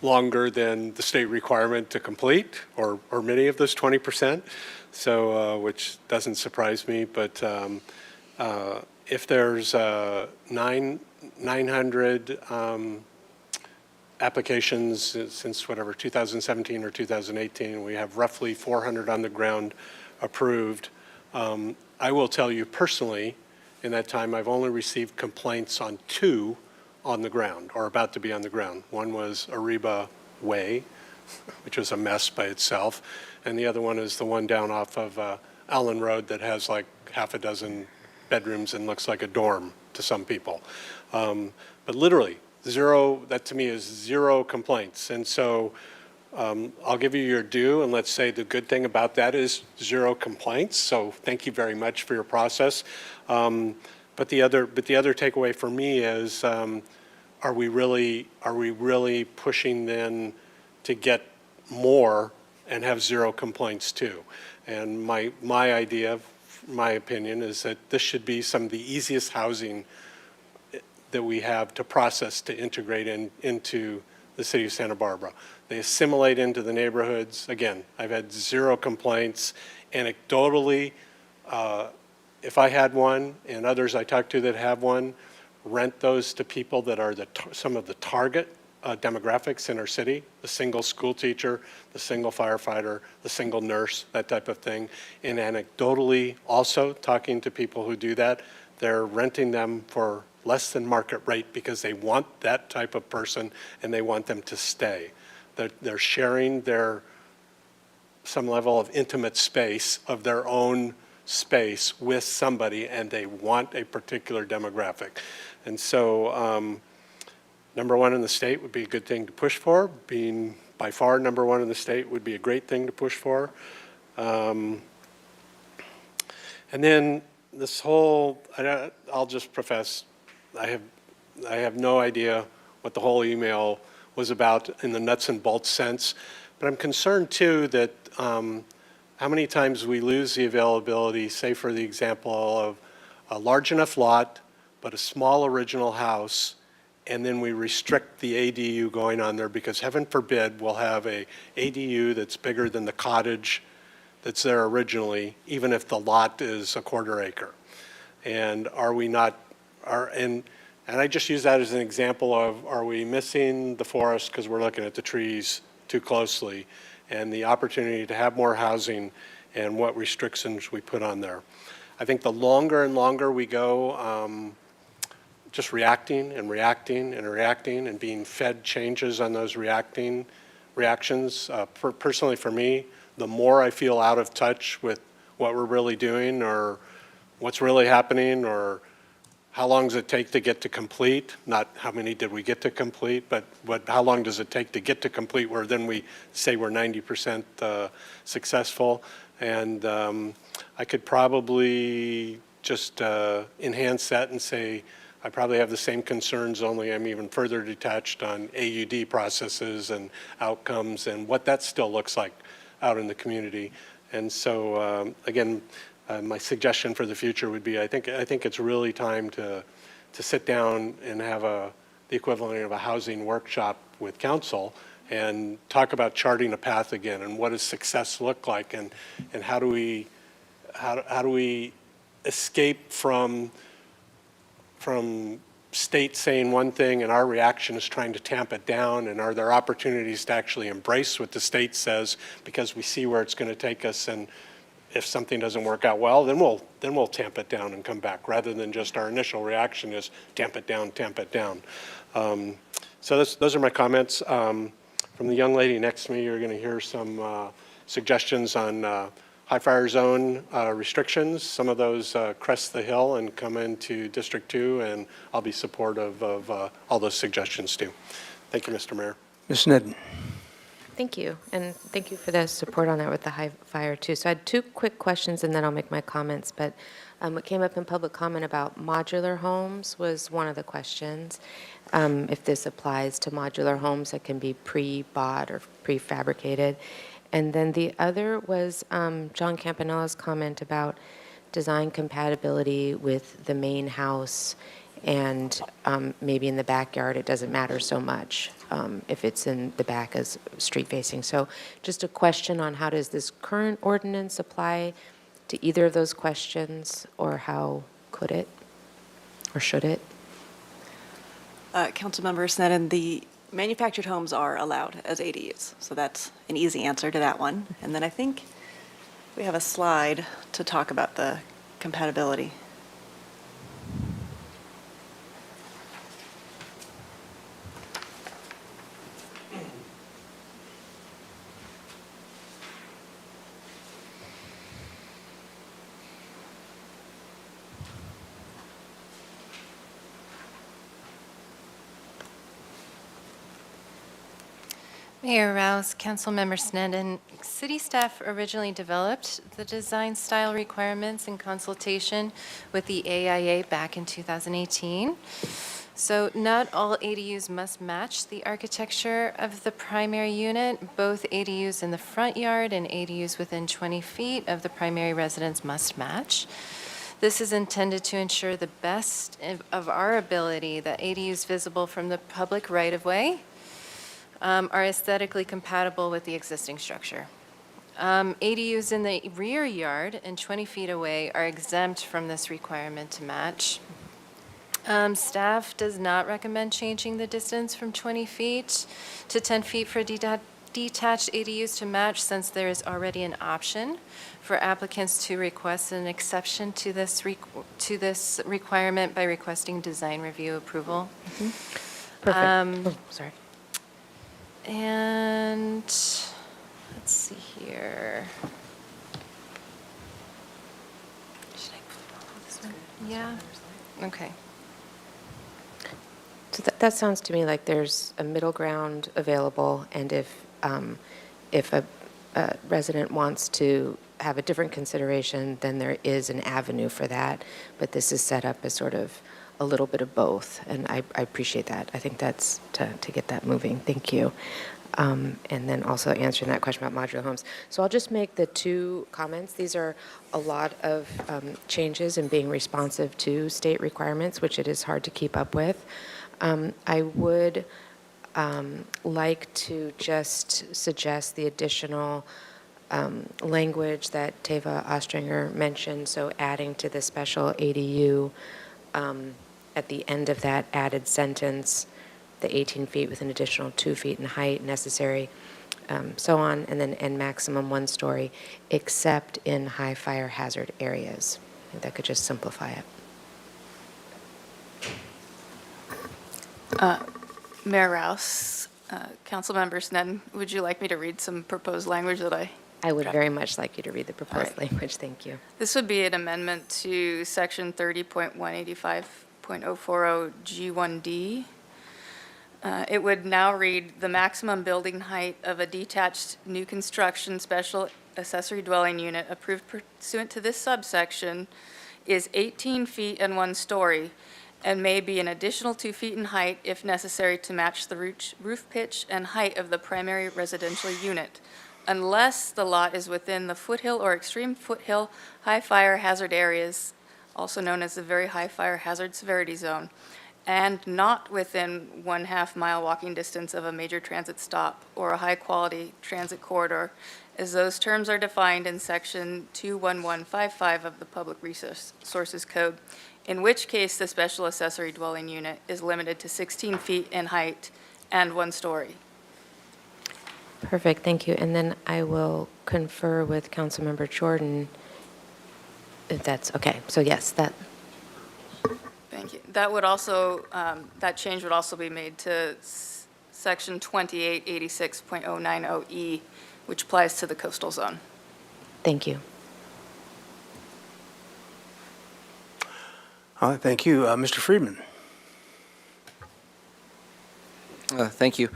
longer than the state requirement to complete, or many of those 20%, so which doesn't surprise me. But if there's 900 applications since whatever 2017 or 2018, we have roughly 400 on the ground approved. I will tell you personally, in that time, I've only received complaints on 2 on the ground, or about to be on the ground. One was Ariba Way, which was a mess by itself, and the other one is the one down off of Allen Road that has like half a dozen bedrooms and looks like a dorm to some people. But literally, zero, that to me is 0 complaints. And so I'll give you your due, and let's say the good thing about that is 0 complaints. So thank you very much for your process. But the other takeaway for me is are we really pushing then to get more and have zero complaints too? And my idea, my opinion, is that this should be some of the easiest housing that we have to process to integrate into the city of Santa Barbara. They assimilate into the neighborhoods. Again, I've had zero complaints. Anecdotally, if I had one, and others I talk to that have one, rent those to people that are some of the target demographics in our city, the single school teacher, the single firefighter, the single nurse, that type of thing. And anecdotally, also talking to people who do that, they're renting them for less than market rate because they want that type of person and they want them to stay. They're sharing some level of intimate space of their own space with somebody, and they want a particular demographic. And so number one in the state would be a good thing to push for. Being by far number one in the state would be a great thing to push for. And then this whole, I'll just profess, I have no idea what the whole email was about in the nuts and bolts sense, but I'm concerned too that how many times we lose the availability, say for the example of a large enough lot, but a small original house, and then we restrict the ADU going on there because heaven forbid we'll have a ADU that's bigger than the cottage that's there originally, even if the lot is a quarter acre. And are we not, and I just use that as an example of, are we missing the forest because we're looking at the trees too closely, and the opportunity to have more housing and what restrictions we put on there. I think the longer and longer we go just reacting and reacting and reacting and being fed changes on those reactions, personally for me, the more I feel out of touch with what we're really doing or what's really happening or how long does it take to get to complete, not how many did we get to complete, but how long does it take to get to complete where then we say we're 90% successful. And I could probably just enhance that and say I probably have the same concerns, only I'm even further detached on AUD processes and outcomes and what that still looks like out in the community. And so again, my suggestion for the future would be I think it's really time to sit down and have the equivalent of a housing workshop with council and talk about charting a path again and what does success look like and how do we escape from state saying one thing and our reaction is trying to tamp it down, and are there opportunities to actually embrace what the state says because we see where it's going to take us, and if something doesn't work out well, then we'll tamp it down and come back, rather than just our initial reaction is tamp it down, tamp it down. So those are my comments. From the young lady next to me, you're going to hear some suggestions on high fire zone restrictions. Some of those crest the hill and come into District 2, and I'll be supportive of all those suggestions too. Thank you, Mr. Mayor. Ms. Nedden. Thank you, and thank you for the support on that with the high fire too. So I had two quick questions and then I'll make my comments, but what came up in public comment about modular homes was one of the questions. If this applies to modular homes that can be pre-bought or prefabricated. And then the other was John Campanella's comment about design compatibility with the main house, and maybe in the backyard it doesn't matter so much if it's in the back as street facing. So just a question on how does this current ordinance apply to either of those questions, or how could it or should it? Councilmember Sneddon, the manufactured homes are allowed as ADUs, so that's an easy answer to that one. And then I think we have a slide to talk about the compatibility. Mayor Rouse, Councilmember Sneddon, city staff originally developed the design style requirements in consultation with the AIA back in 2018. So not all ADUs must match the architecture of the primary unit. Both ADUs in the front yard and ADUs within 20 feet of the primary residence must match. This is intended to ensure the best of our ability that ADUs visible from the public right-of-way are aesthetically compatible with the existing structure. ADUs in the rear yard and 20 feet away are exempt from this requirement to match. Staff does not recommend changing the distance from 20 feet to 10 feet for detached ADUs to match, since there is already an option for applicants to request an exception to this requirement by requesting design review approval. Perfect. Sorry. And let's see here. Should I pull this one? Yeah? Okay. So that sounds to me like there's a middle ground available, and if a resident wants to have a different consideration, then there is an avenue for that. But this is set up as sort of a little bit of both, and I appreciate that. I think that's to get that moving. Thank you. And then also answering that question about modular homes. So I'll just make the two comments. These are a lot of changes in being responsive to state requirements, which it is hard to keep up with. I would like to just suggest the additional language that Teva Ostringer mentioned, so adding to the special ADU at the end of that added sentence, the 18 feet with an additional 2 feet in height necessary, so on, and then and maximum 1 story, except in high fire hazard areas. I think that could just simplify it. Mayor Rouse, Councilmember Sneddon, would you like me to read some proposed language that I would very much like you to read the proposed language. Thank you. This would be an amendment to Section 30.185.040 G1D. It would now read, the maximum building height of a detached new construction special accessory dwelling unit approved pursuant to this subsection is 18 feet and 1 story, and may be an additional 2 feet in height if necessary to match the roof pitch and height of the primary residential unit, unless the lot is within the foothill or extreme foothill high fire hazard areas, also known as the very high fire hazard severity zone, and not within 1/2 mile walking distance of a major transit stop or a high-quality transit corridor, as those terms are defined in Section 21155 of the Public Resources Code, in which case the special accessory dwelling unit is limited to 16 feet in height and 1 story. Perfect, thank you. And then I will confer with Councilmember Jordan, if that's okay. So yes, that. Thank you. That would also, that change would also be made to Section 2886.090E, which applies to the coastal zone. Thank you. All right, thank you. Mr. Friedman. Thank you.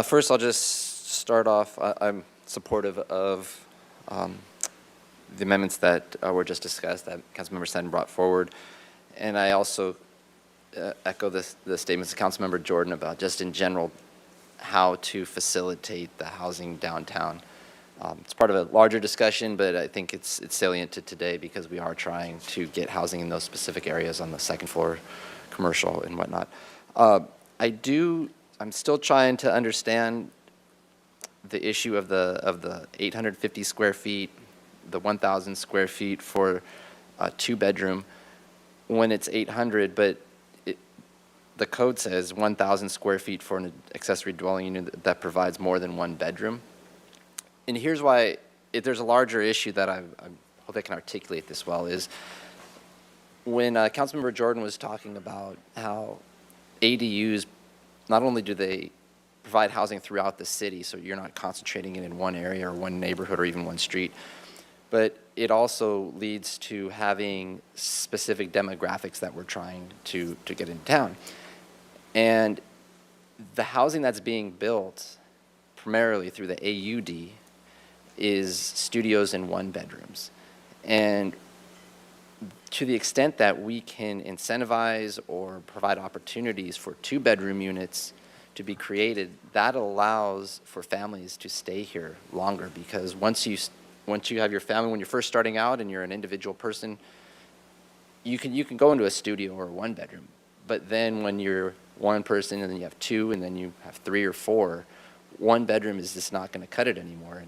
First, I'll just start off. I'm supportive of the amendments that were just discussed, that Councilmember Sneddon brought forward. And I also echo the statements of Councilmember Jordan about just in general how to facilitate the housing downtown. It's part of a larger discussion, but I think it's salient to today because we are trying to get housing in those specific areas on the second floor, commercial and whatnot. I'm still trying to understand the issue of the 850 square feet, the 1,000 square feet for a 2-bedroom when it's 800, but the code says 1,000 square feet for an accessory dwelling unit that provides more than 1 bedroom. And here's why, if there's a larger issue that I hope I can articulate this well, is when Councilmember Jordan was talking about how ADUs, not only do they provide housing throughout the city, so you're not concentrating it in one area or one neighborhood or even one street, but it also leads to having specific demographics that we're trying to get in town. And the housing that's being built primarily through the AUD is studios and 1-bedrooms. And to the extent that we can incentivize or provide opportunities for two-bedroom units to be created, that allows for families to stay here longer, because once you have your family, when you're first starting out and you're an individual person, you can go into a studio or a one-bedroom. But then when you're one person and then you have two and then you have three or four, one bedroom is just not going to cut it anymore.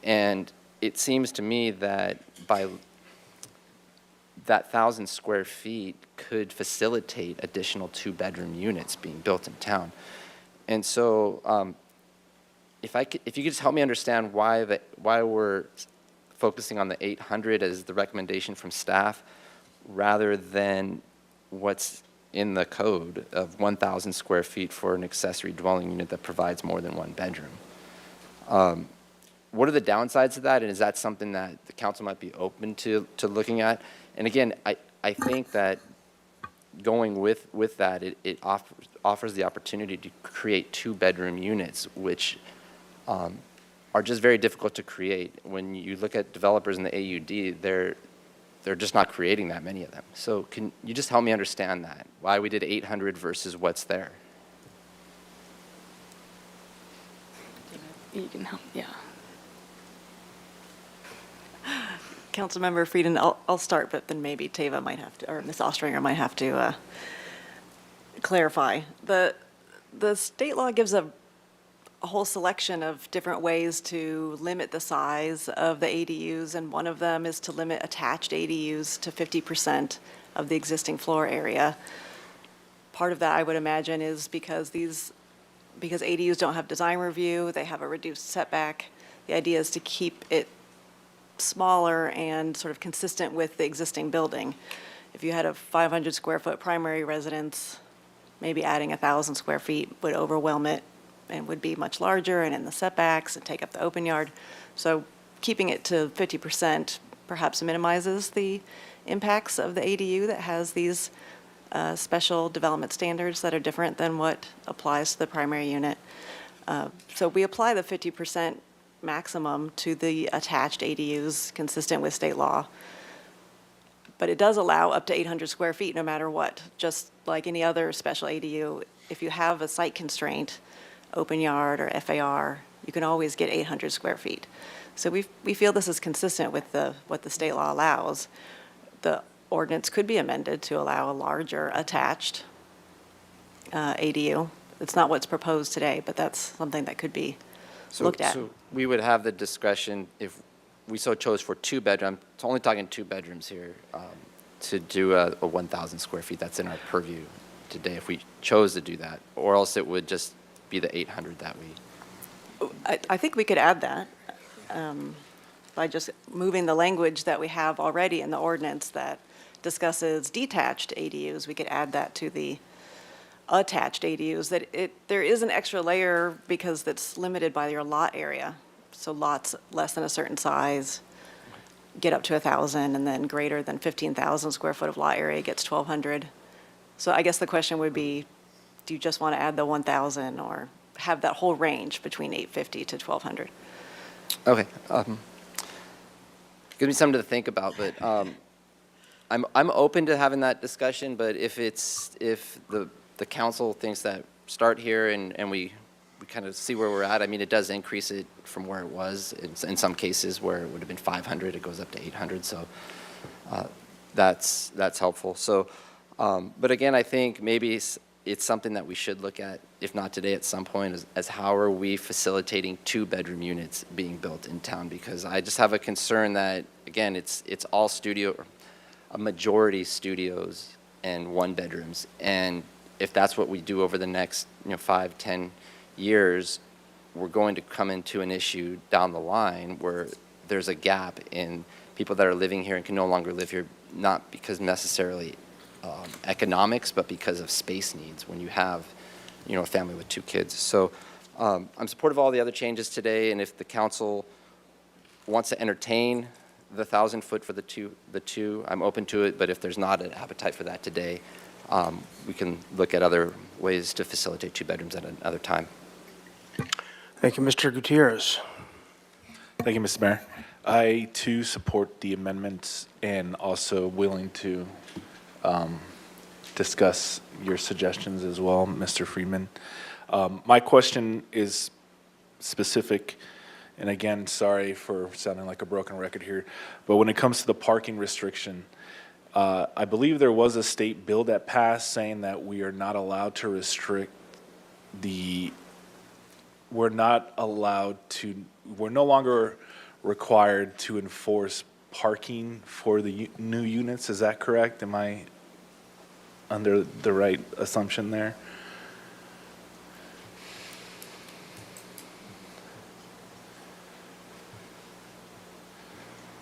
And it seems to me that by that 1,000 square feet could facilitate additional two-bedroom units being built in town. And so if you could just help me understand why we're focusing on the 800 as the recommendation from staff rather than what's in the code of 1,000 square feet for an accessory dwelling unit that provides more than one bedroom. What are the downsides of that, and is that something that the council might be open to looking at? And again, I think that going with that, it offers the opportunity to create two-bedroom units, which are just very difficult to create. When you look at developers in the AUD, they're just not creating that many of them. So can you just help me understand that, why we did 800 versus what's there? You can help, yeah. Councilmember Frieden, I'll start, but then maybe Tava might have to, or Ms. Ostringer might have to clarify. The state law gives a whole selection of different ways to limit the size of the ADUs, and one of them is to limit attached ADUs to 50% of the existing floor area. Part of that, I would imagine, is because ADUs don't have design review, they have a reduced setback. The idea is to keep it smaller and sort of consistent with the existing building. If you had a 500 square foot primary residence, maybe adding 1,000 square feet would overwhelm it and would be much larger and in the setbacks and take up the open yard. So keeping it to 50% perhaps minimizes the impacts of the ADU that has these special development standards that are different than what applies to the primary unit. So we apply the 50% maximum to the attached ADUs consistent with state law. But it does allow up to 800 square feet no matter what. Just like any other special ADU, if you have a site constraint, open yard or FAR, you can always get 800 square feet. So we feel this is consistent with what the state law allows. The ordinance could be amended to allow a larger attached ADU. It's not what's proposed today, but that's something that could be looked at. So we would have the discretion if we so chose for two bedroom, it's only talking two bedrooms here, to do a 1,000 square feet. That's in our purview today if we chose to do that, or else it would just be the 800 that we. I think we could add that by just moving the language that we have already in the ordinance that discusses detached ADUs. We could add that to the attached ADUs, that there is an extra layer because that's limited by your lot area. So lots less than a certain size get up to 1,000, and then greater than 15,000 square foot of lot area gets 1,200. So I guess the question would be, do you just want to add the 1,000 or have that whole range between 850 to 1,200? Okay. Give me something to think about, but I'm open to having that discussion, but if the council thinks that start here and we kind of see where we're at, I mean, it does increase it from where it was. In some cases where it would have been 500, it goes up to 800, so that's helpful. So, but again, I think maybe it's something that we should look at, if not today, at some point, as how are we facilitating two-bedroom units being built in town? Because I just have a concern that, again, it's all a majority studios and one-bedrooms, and if that's what we do over the next 5, 10 years, we're going to come into an issue down the line where there's a gap in people that are living here and can no longer live here, not because necessarily economics, but because of space needs when you have a family with 2 kids. So I'm supportive of all the other changes today, and if the council wants to entertain the 1,000 foot for the two, I'm open to it, but if there's not an appetite for that today, we can look at other ways to facilitate 2 bedrooms at another time. Thank you, Mr. Gutierrez. Thank you, Mr. Mayor. I too support the amendments and also willing to discuss your suggestions as well, Mr. Friedman. My question is specific, and again, sorry for sounding like a broken record here, but when it comes to the parking restriction, I believe there was a state bill that passed saying that we are not allowed to restrict we're no longer required to enforce parking for the new units. Is that correct? Am I under the right assumption there?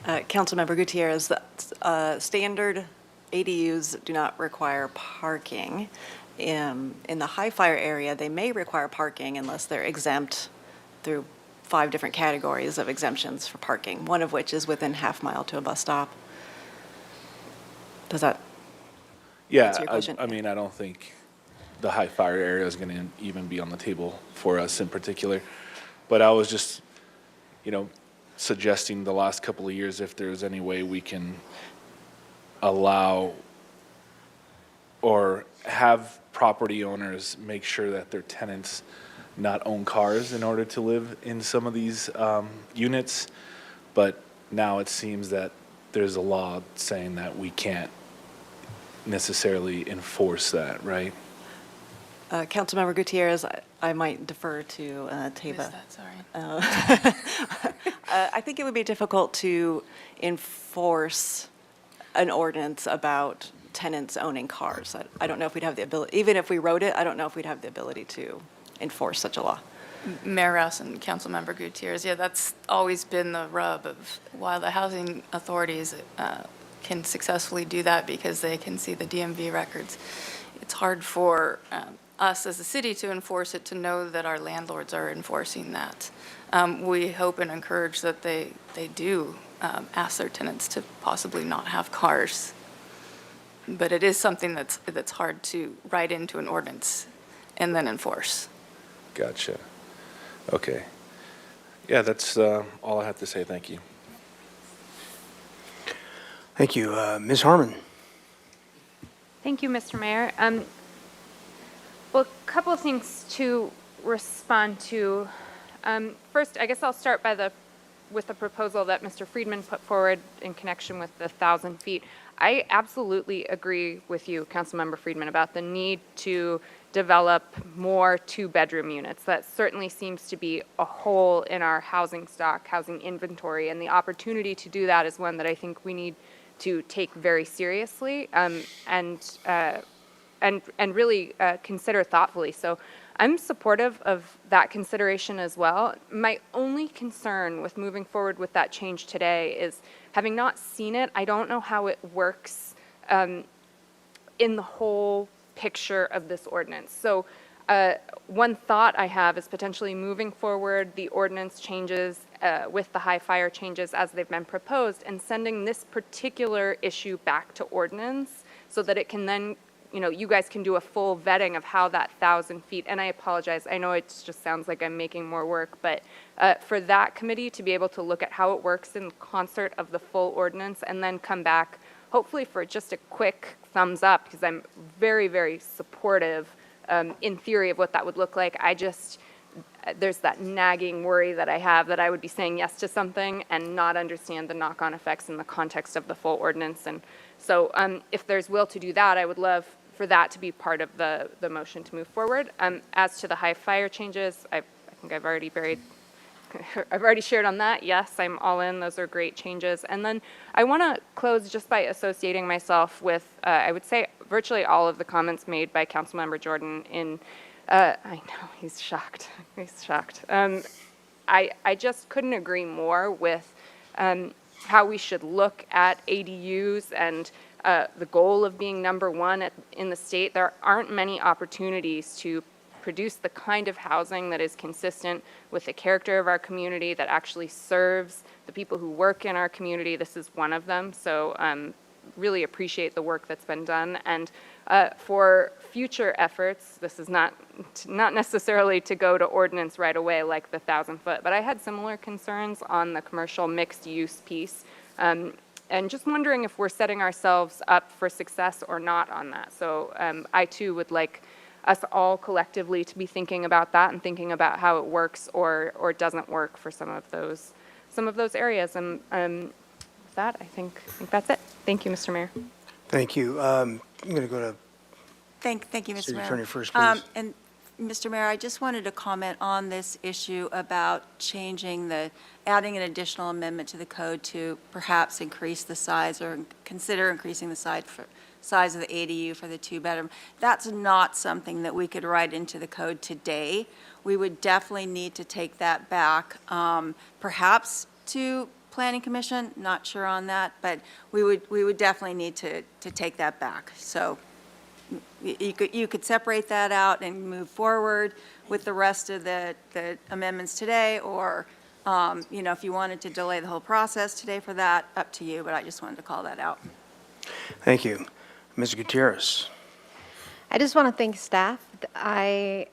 Councilmember Gutierrez, standard ADUs do not require parking. In the high fire area, they may require parking unless they're exempt through 5 different categories of exemptions for parking, one of which is within half mile to a bus stop. Does that answer your question? I mean, I don't think the high fire area is going to even be on the table for us in particular. But I was just, suggesting the last couple of years if there's any way we can allow or have property owners make sure that their tenants not own cars in order to live in some of these units. But now it seems that there's a law saying that we can't necessarily enforce that, right? Councilmember Gutierrez, I might defer to Taba. I think it would be difficult to enforce an ordinance about tenants owning cars. I don't know if we'd have the ability, even if we wrote it, I don't know if we'd have the ability to enforce such a law. Mayor Rouse and Councilmember Gutierrez, yeah, that's always been the rub of while the housing authorities can successfully do that because they can see the DMV records, it's hard for us as a city to enforce it, to know that our landlords are enforcing that. We hope and encourage that they do ask their tenants to possibly not have cars. But it is something that's hard to write into an ordinance and then enforce. Gotcha. Okay. Yeah, that's all I have to say. Thank you. Thank you. Ms. Harmon. Thank you, Mr. Mayor. Well, a couple of things to respond to. First, I guess I'll start with the proposal that Mr. Friedman put forward in connection with the 1,000 feet. I absolutely agree with you, Councilmember Friedman, about the need to develop more 2-bedroom units. That certainly seems to be a hole in our housing stock, housing inventory, and the opportunity to do that is one that I think we need to take very seriously and really consider thoughtfully. So I'm supportive of that consideration as well. My only concern with moving forward with that change today is, having not seen it, I don't know how it works in the whole picture of this ordinance. So one thought I have is potentially moving forward the ordinance changes with the high fire changes as they've been proposed, and sending this particular issue back to ordinance so that it can then, you guys can do a full vetting of how that 1,000 feet, and I apologize, I know it just sounds like I'm making more work, but for that committee to be able to look at how it works in concert of the full ordinance and then come back, hopefully for just a quick thumbs up, because I'm very, very supportive in theory of what that would look like. There's that nagging worry that I have that I would be saying yes to something and not understand the knock-on effects in the context of the full ordinance. And so if there's will to do that, I would love for that to be part of the motion to move forward. As to the high fire changes, I think I've already shared on that. Yes, I'm all in. Those are great changes. And then I want to close just by associating myself with, I would say, virtually all of the comments made by Councilmember Jordan in, I know, he's shocked. He's shocked. I just couldn't agree more with how we should look at ADUs and the goal of being #1 in the state. There aren't many opportunities to produce the kind of housing that is consistent with the character of our community, that actually serves the people who work in our community. This is one of them. So really appreciate the work that's been done. And for future efforts, this is not necessarily to go to ordinance right away like the 1,000-foot, but I had similar concerns on the commercial mixed-use piece. And just wondering if we're setting ourselves up for success or not on that. So I too would like us all collectively to be thinking about that and thinking about how it works or doesn't work for some of those areas. And with that, I think that's it. Thank you, Mr. Mayor. Thank you. I'm going to go to Thank you, Mr. City Mayor. Attorney first, please. And Mr. Mayor, I just wanted to comment on this issue about adding an additional amendment to the code to perhaps increase the size or consider increasing the size of the ADU for the two-bedroom. That's not something that we could write into the code today. We would definitely need to take that back, perhaps to Planning Commission, not sure on that, but we would definitely need to take that back. So you could separate that out and move forward with the rest of the amendments today, or, if you wanted to delay the whole process today for that, up to you, but I just wanted to call that out. Thank you. Ms. Gutierrez. I just want to thank staff. I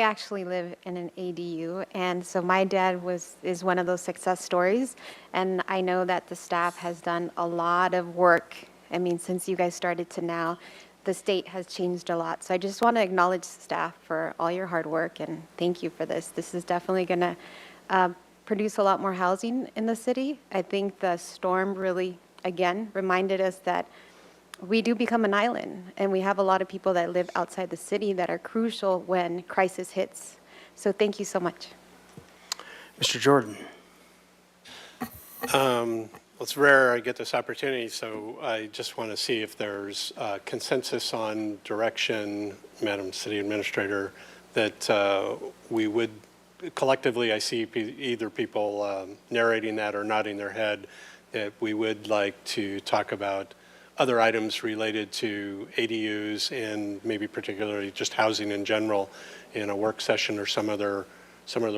actually live in an ADU, and so my dad is one of those success stories, and I know that the staff has done a lot of work. I mean, since you guys started to now, the state has changed a lot. So I just want to acknowledge staff for all your hard work, and thank you for this. This is definitely going to produce a lot more housing in the city. I think the storm really, again, reminded us that we do become an island, and we have a lot of people that live outside the city that are crucial when crisis hits. So thank you so much. Mr. Jordan. It's rare I get this opportunity, so I just want to see if there's consensus on direction, Madam City Administrator, that we would collectively, I see either people narrating that or nodding their head, that we would like to talk about other items related to ADUs and maybe particularly just housing in general in a work session or some other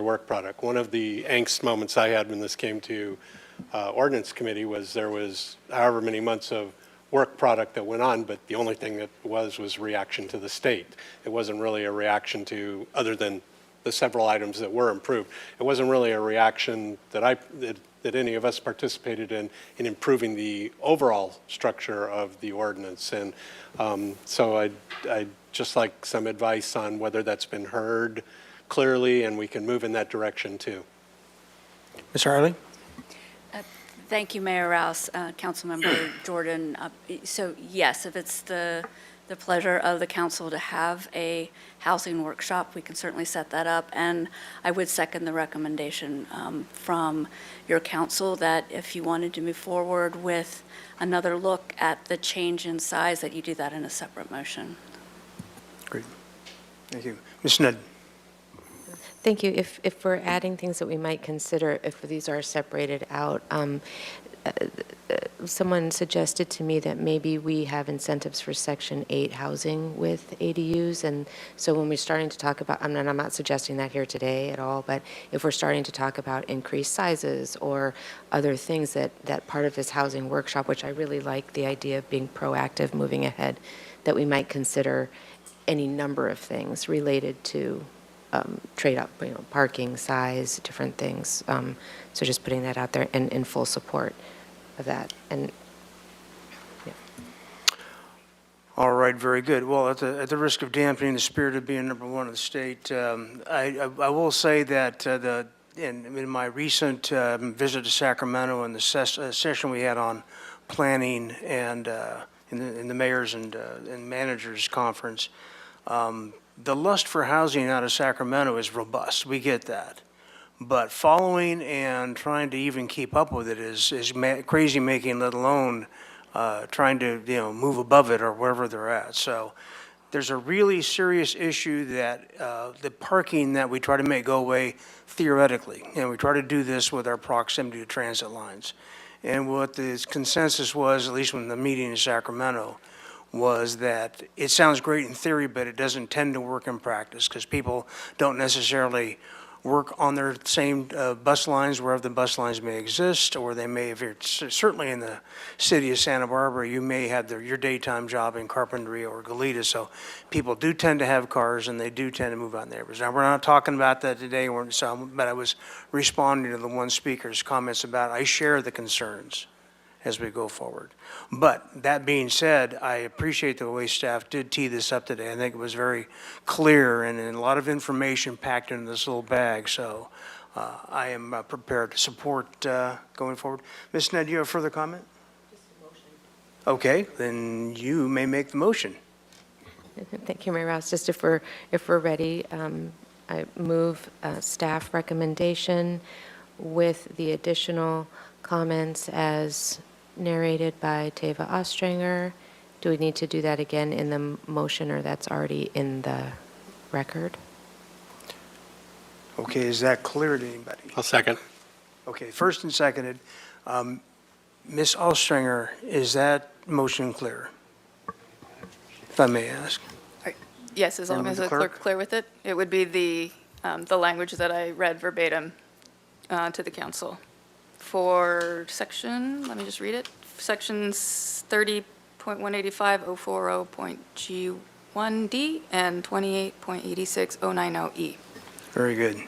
work product. One of the angst moments I had when this came to Ordinance Committee was there was however many months of work product that went on, but the only thing that was reaction to the state. It wasn't really a reaction to, other than the several items that were improved, it wasn't really a reaction that that any of us participated in improving the overall structure of the ordinance. And so I'd just like some advice on whether that's been heard clearly and we can move in that direction too. Ms. Harley? Thank you, Mayor Rouse, Councilmember Jordan. So yes, if it's the pleasure of the council to have a housing workshop, we can certainly set that up. And I would second the recommendation from your council that if you wanted to move forward with another look at the change in size, that you do that in a separate motion. Great. Thank you. Ms. Sneddon. Thank you. If we're adding things that we might consider, if these are separated out, someone suggested to me that maybe we have incentives for Section 8 housing with ADUs, and so when we're starting to talk about, I'm not suggesting that here today at all, but if we're starting to talk about increased sizes or other things that part of this housing workshop, which I really like the idea of being proactive, moving ahead, that we might consider any number of things related to trade-up, parking, size, different things. So just putting that out there and in full support of that. And yeah. All right, very good. Well, at the risk of dampening the spirit of being number one in the state, I will say that in my recent visit to Sacramento and the session we had on planning and in the mayors and managers conference, the lust for housing out of Sacramento is robust. We get that. But following and trying to even keep up with it is crazy making, let alone trying to move above it or wherever they're at. So there's a really serious issue that the parking that we try to make go away theoretically, and we try to do this with our proximity to transit lines. And what the consensus was, at least when the meeting in Sacramento, was that it sounds great in theory, but it doesn't tend to work in practice because people don't necessarily work on their same bus lines wherever the bus lines may exist, or they may, if you're certainly in the city of Santa Barbara, you may have your daytime job in Carpentry or Goleta. So people do tend to have cars, and they do tend to move out in neighborhoods. Now, we're not talking about that today, but I was responding to the one speaker's comments about, I share the concerns as we go forward. But that being said, I appreciate the way staff did tee this up today. I think it was very clear and a lot of information packed into this little bag. So I am prepared to support going forward. Ms. Ned, do you have further comment? Just a motion. Okay, then you may make the motion. Thank you, Mayor Rouse. Just if we're ready, I move staff recommendation with the additional comments as narrated by Tava Ostringer. Do we need to do that again in the motion, or that's already in the record? Okay, is that clear to anybody? I'll second. Okay, first and seconded. Ms. Ostringer, is that motion clear? If I may ask. Yes, as long And as the the clerk clear with it. It would be the language that I read verbatim to the council. For section, let me just read it, sections 30.185.040.G1D and 28.86090E. Very good.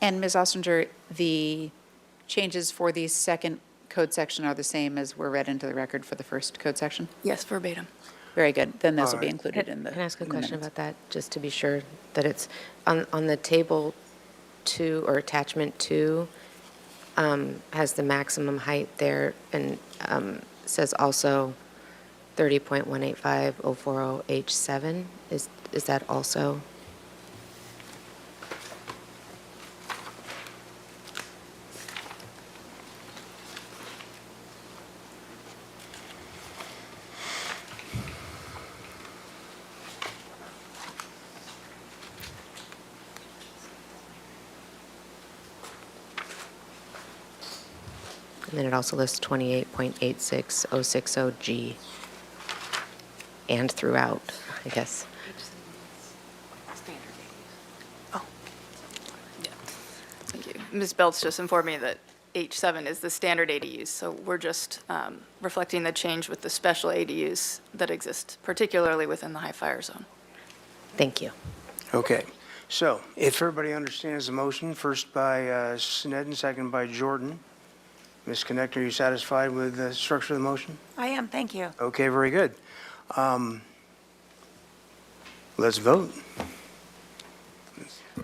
And Ms. Ostringer, the changes for the second code section are the same as were read into the record for the first code section? Yes, verbatim. Very good. Then those All will be right. included in the. Can I ask a in the question minutes. about that, just to be sure that it's on the table 2 or attachment 2, has the maximum height there and says also 30.185.040H7. Is that also? And then it also lists 28.86060G and throughout, I guess. Thank you. Ms. Belts just informed me that H7 is the standard ADUs, so we're just reflecting the change with the special ADUs that exist, particularly within the high fire zone. Thank you. Okay, so if everybody understands the motion, first by Sneddon, second by Jordan. Ms. Connector, are you satisfied with the structure of the motion? I am, thank you. Okay, very good. Let's vote.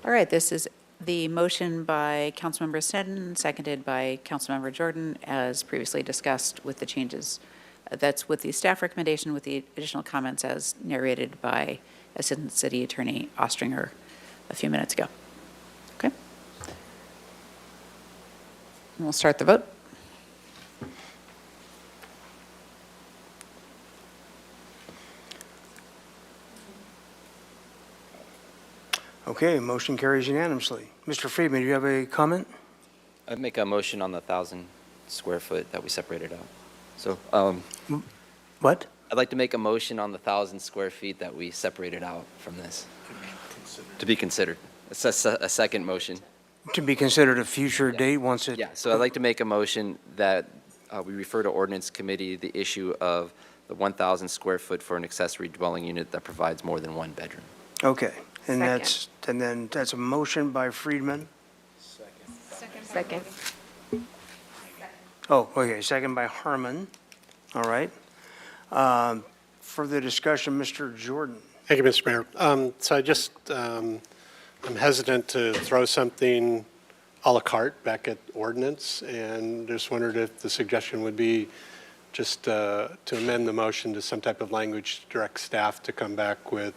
All right, this is the motion by Councilmember Sneddon, seconded by Councilmember Jordan, as previously discussed with the changes. That's with the staff recommendation with the additional comments as narrated by Assistant City Attorney Ostringer a few minutes ago. Okay? And we'll start the vote. Okay, motion carries unanimously. Mr. Friedman, do you have a comment? I'd make a motion on the 1,000 square foot that we separated out. So, What? I'd like to make a motion on the 1,000 square feet that we separated out from this. To be considered. It's a second motion. To be considered a future date once it... Yeah, so I'd like to make a motion that we refer to ordinance committee the issue of the 1,000 square foot for an accessory dwelling unit that provides more than one bedroom. Okay, and that's a motion by Friedman. Second. Oh, okay, second by Harmon. All right. Further discussion, Mr. Jordan. Thank you, Mr. Mayor. So I just, I'm hesitant to throw something à la carte back at ordinance, and just wondered if the suggestion would be just to amend the motion to some type of language to direct staff to come back with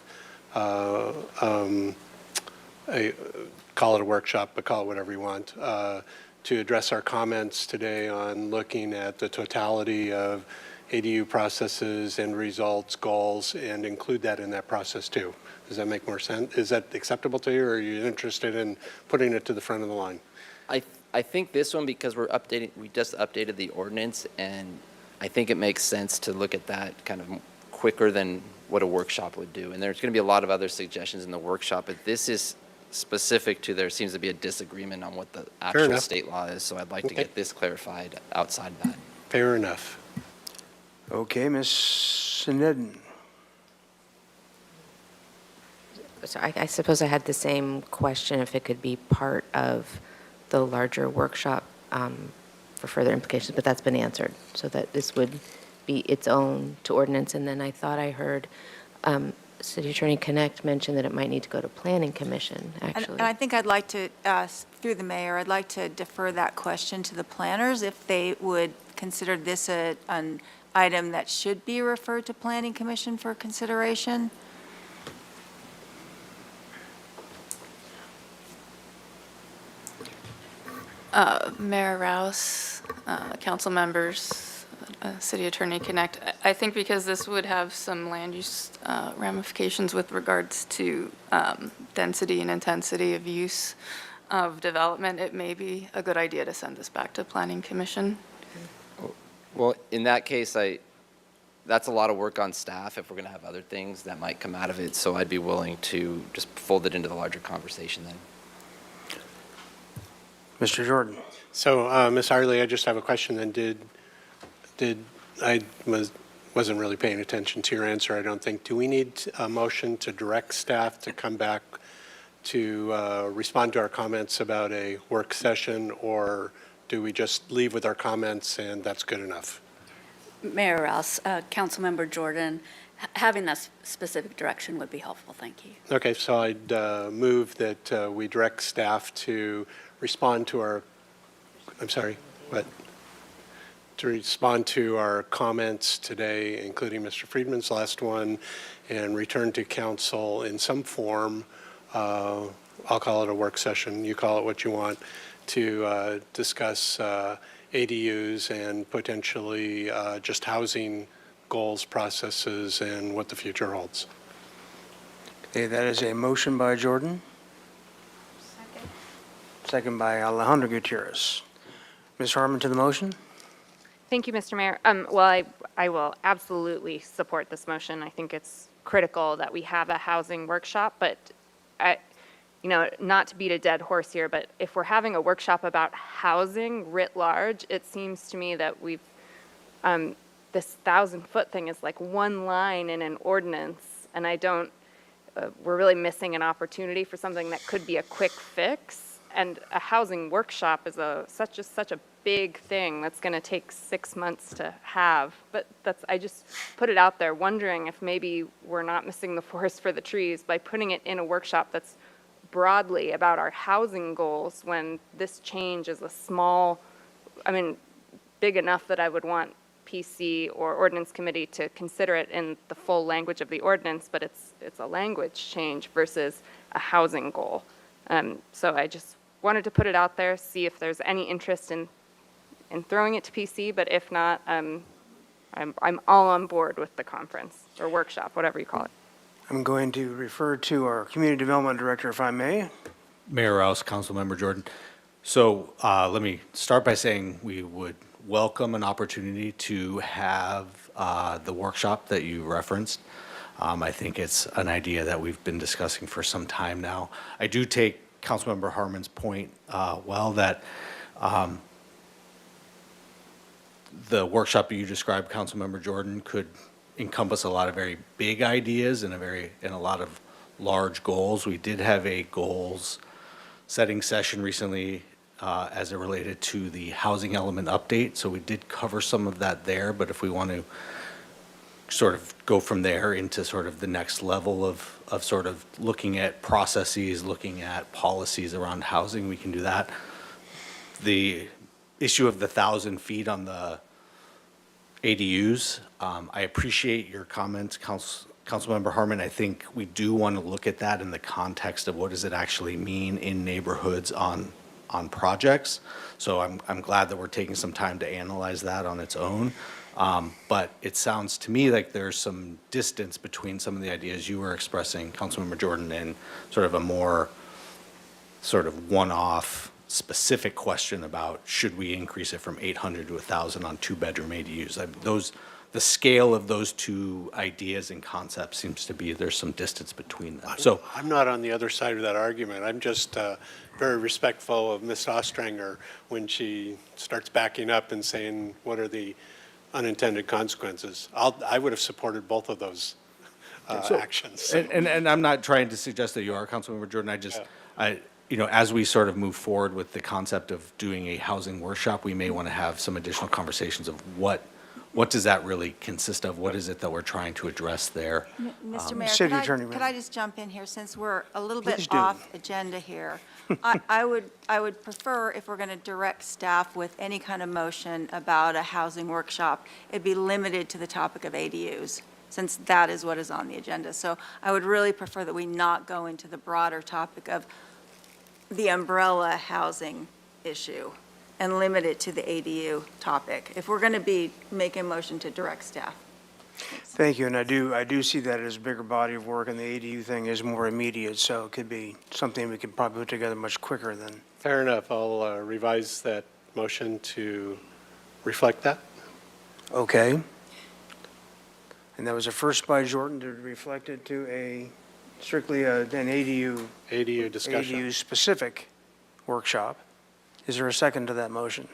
call it a workshop, but call it whatever you want, to address our comments today on looking at the totality of ADU processes and results, goals, and include that in that process too. Does that make more sense? Is that acceptable to you, or are you interested in putting it to the front of the line? I think this one, because we just updated the ordinance, and I think it makes sense to look at that kind of quicker than what a workshop would do. And there's going to be a lot of other suggestions in the workshop, but this is specific to, there seems to be a disagreement on what the Fair actual enough. state law is, so I'd like to Okay. get this clarified outside that. Fair enough. Okay, Ms. Sneddon. So I suppose I had the same question, if it could be part of the larger workshop for further implications, but that's been answered, so that this would be its own to ordinance. And then I thought I heard City Attorney Connect mention that it might need to go to Planning Commission, actually. And I think I'd like to, through the mayor, I'd like to defer that question to the planners, if they would consider this an item that should be referred to Planning Commission for consideration. Mayor Rouse, council members, City Attorney Connect, I think because this would have some land use ramifications with regards to density and intensity of use of development, it may be a good idea to send this back to Planning Commission. Well, in that case, that's a lot of work on staff if we're going to have other things that might come out of it, so I'd be willing to just fold it into the larger conversation then. Mr. Jordan. So, Ms. Harley, I just have a question then. Wasn't really paying attention to your answer, I don't think. Do we need a motion to direct staff to come back to respond to our comments about a work session, or do we just leave with our comments and that's good enough? Mayor Rouse, Councilmember Jordan, having that specific direction would be helpful. Thank you. Okay, so I'd move that we direct staff to respond to our, I'm sorry, what? To respond to our comments today, including Mr. Friedman's last one, and return to council in some form. I'll call it a work session, you call it what you want, to discuss ADUs and potentially just housing goals, processes, and what the future holds. Okay, that is a motion by Jordan. Second by Alejandro Gutierrez. Ms. Harmon to the motion? Thank you, Mr. Mayor. Well, I will absolutely support this motion. I think it's critical that we have a housing workshop, but not to beat a dead horse here, but if we're having a workshop about housing writ large, it seems to me that this 1,000-foot thing is like one line in an ordinance, and we're really missing an opportunity for something that could be a quick fix. And a housing workshop is such a big thing that's going to take 6 months to have. But I just put it out there, wondering if maybe we're not missing the forest for the trees by putting it in a workshop that's broadly about our housing goals, when this change is big enough that I would want PC or ordinance committee to consider it in the full language of the ordinance, but it's a language change versus a housing goal. So I just wanted to put it out there, see if there's any interest in throwing it to PC, but if not, I'm all on board with the conference or workshop, whatever you call it. I'm going to refer to our Community Development Director, if I may. Mayor Rouse, Councilmember Jordan. So let me start by saying we would welcome an opportunity to have the workshop that you referenced. I think it's an idea that we've been discussing for some time now. I do take Councilmember Harmon's point that the workshop that you described, Councilmember Jordan, could encompass a lot of very big ideas and a lot of large goals. We did have a goals setting session recently as it related to the housing element update. So we did cover some of that there, but if we want to sort of go from there into sort of the next level of sort of looking at processes, looking at policies around housing, we can do that. The issue of the 1,000 feet on the ADUs, I appreciate your comments, Councilmember Harmon. I think we do want to look at that in the context of what does it actually mean in neighborhoods on projects. So I'm glad that we're taking some time to analyze that on its own. But it sounds to me like there's some distance between some of the ideas you were expressing, Councilmember Jordan, and sort of a more sort of one-off specific question about should we increase it from 800 to 1,000 on two-bedroom ADUs. the scale of those two ideas and concepts seems to be, there's some distance between them. So I'm not on the other side of that argument. I'm just very respectful of Ms. Ostranger when she starts backing up and saying, what are the unintended consequences? I would have supported both of those actions. And I'm not trying to suggest that you are, Councilmember Jordan. As we sort of move forward with the concept of doing a housing workshop, we may want to have some additional conversations of what does that really consist of? What is it that we're trying to address there? Mr. Mayor, City Attorney, could I just jump in here, since we're a little Please bit do. off agenda here? I would prefer, if we're going to direct staff with any kind of motion about a housing workshop, it'd be limited to the topic of ADUs, since that is what is on the agenda. So I would really prefer that we not go into the broader topic of the umbrella housing issue and limit it to the ADU topic, if we're going to be making a motion to direct staff. Thank you, and I do see that as a bigger body of work, and the ADU thing is more immediate, so it could be something we could probably put together much quicker than. Fair enough. I'll revise that motion to reflect that. Okay. And that was a first by Jordan to reflect it to a strictly an ADU discussion. ADU-specific workshop. Is there a second to that motion?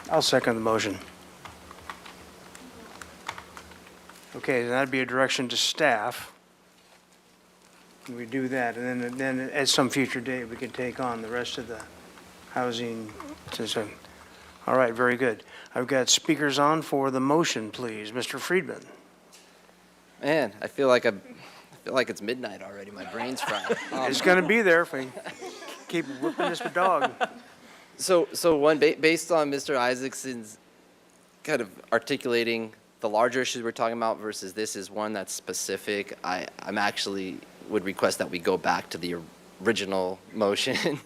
I'll second the motion. Okay, then that'd be a direction to staff. We do that, and then at some future date, we can take on the rest of the housing system. All right, very good. I've got speakers on for the motion, please. Mr. Friedman. Man, I feel like it's midnight already. My brain's fried. It's going to be there if we keep whipping this dog. So based on Mr. Isaacson's kind of articulating the larger issues we're talking about versus this is one that's specific, I'm actually would request that we go back to the original motion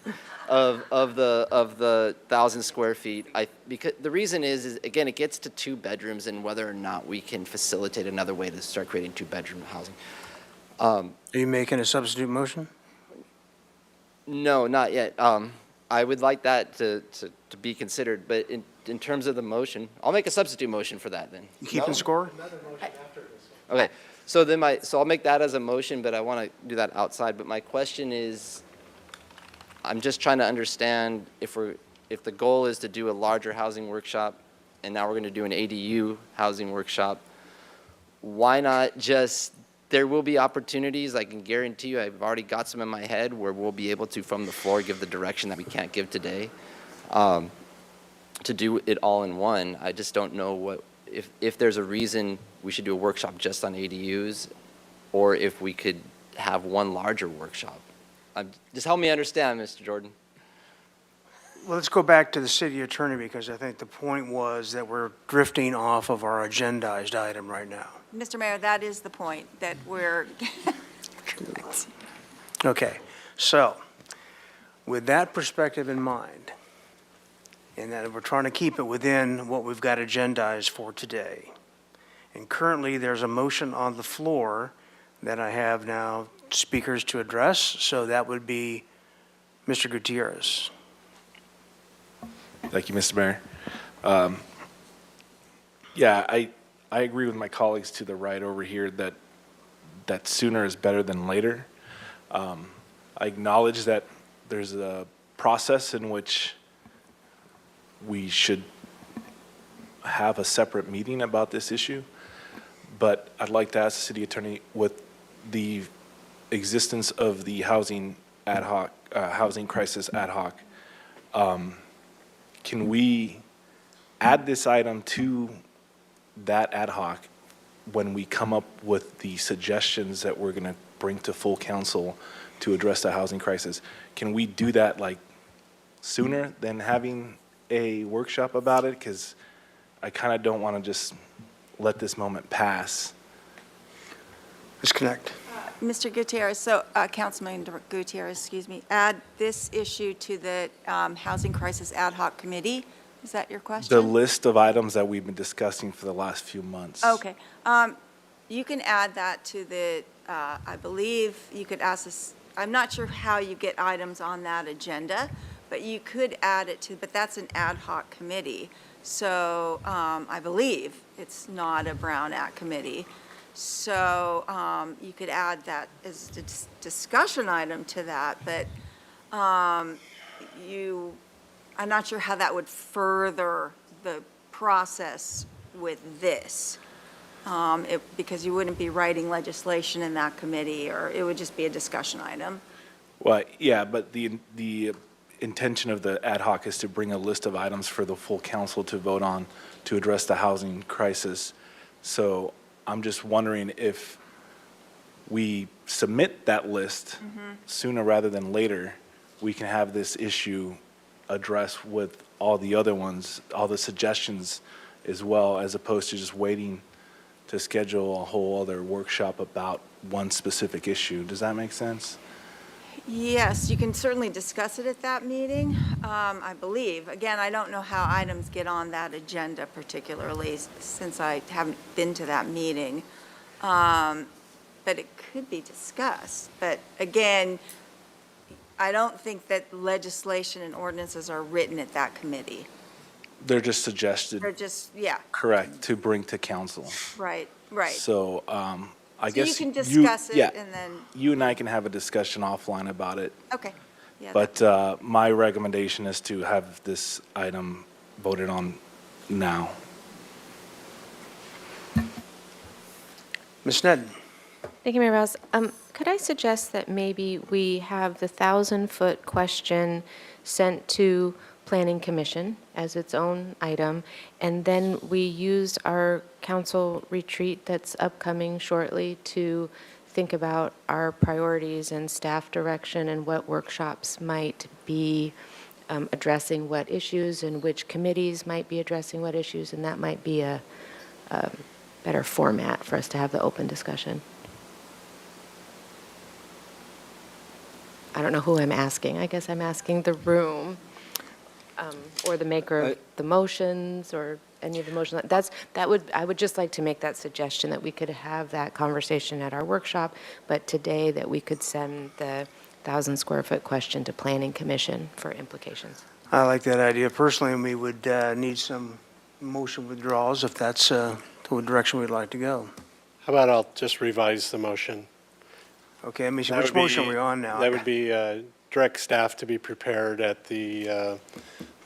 of the 1,000 square feet. Because the reason is again, it gets to 2 bedrooms and whether or not we can facilitate another way to start creating 2-bedroom housing. Are you making a substitute motion? No, not yet. I would like that to be considered, but in terms of the motion, I'll make a substitute motion for that then. You keeping score? Okay, so I'll make that as a motion, but I want to do that outside. But my question is, I'm just trying to understand if the goal is to do a larger housing workshop, and now we're going to do an ADU housing workshop, why not just, there will be opportunities, I can guarantee you, I've already got some in my head, where we'll be able to, from the floor, give the direction that we can't give today, to do it all in one. I just don't know if there's a reason we should do a workshop just on ADUs, or if we could have one larger workshop. Just help me understand, Mr. Jordan. Well, let's go back to the city attorney, because I think the point was that we're drifting off of our agendized item right now. Mr. Mayor, that is the point, that we're, Okay, so with that perspective in mind, and that we're trying to keep it within what we've got agendized for today, and currently there's a motion on the floor that I have now speakers to address, so that would be Mr. Gutierrez. Thank you, Mr. Mayor. Yeah, I agree with my colleagues to the right over here that sooner is better than later. I acknowledge that there's a process in which we should have a separate meeting about this issue, but I'd like to ask the city attorney, with the existence of the housing crisis ad hoc, can we add this item to that ad hoc when we come up with the suggestions that we're going to bring to full council to address the housing crisis? Can we do that like sooner than having a workshop about it? Because I kind of don't want to just let this moment pass. Let's connect. Mr. Gutierrez, so Councilman Gutierrez, excuse me, add this issue to the Housing Crisis Ad Hoc Committee? Is that your question? The list of items that we've been discussing for the last few months. Okay. You can add that to the, I believe you could ask this, I'm not sure how you get items on that agenda, but you could add it to, but that's an ad hoc committee. So I believe it's not a Brown Act committee. So you could add that as a discussion item to that, but I'm not sure how that would further the process with this. Because you wouldn't be writing legislation in that committee, or it would just be a discussion item. Well, yeah, but the intention of the ad hoc is to bring a list of items for the full council to vote on to address the housing crisis. So I'm just wondering if we submit that list sooner rather than later, we can have this issue addressed with all the other ones, all the suggestions as well, as opposed to just waiting to schedule a whole other workshop about one specific issue. Does that make sense? Yes, you can certainly discuss it at that meeting, I believe. Again, I don't know how items get on that agenda particularly, since I haven't been to that meeting. But it could be discussed. But again, I don't think that legislation and ordinances are written at that committee. They're just suggested. They're just, yeah, Correct, to bring to council. right. So I So guess you can discuss it yeah, and then, you and I can have a discussion offline about it. okay. Yeah, But my recommendation is to have this item voted on now. Ms. Sneddon? Thank you, Mayor Rouse. Could I suggest that maybe we have the 1,000-foot question sent to Planning Commission as its own item, and then we use our council retreat that's upcoming shortly to think about our priorities and staff direction and what workshops might be addressing what issues and which committees might be addressing what issues, and that might be a better format for us to have the open discussion. I don't know who I'm asking. I guess I'm asking the room, or the maker of the motions, or any of the motions. I would just like to make that suggestion that we could have that conversation at our workshop, but today that we could send the 1,000-square-foot question to Planning Commission for implications. I like that idea. Personally, we would need some motion withdrawals if that's the direction we'd like to go. How about I'll just revise the motion? Okay, let me see, That which would motion are be- we on now? That would be direct staff to be prepared at the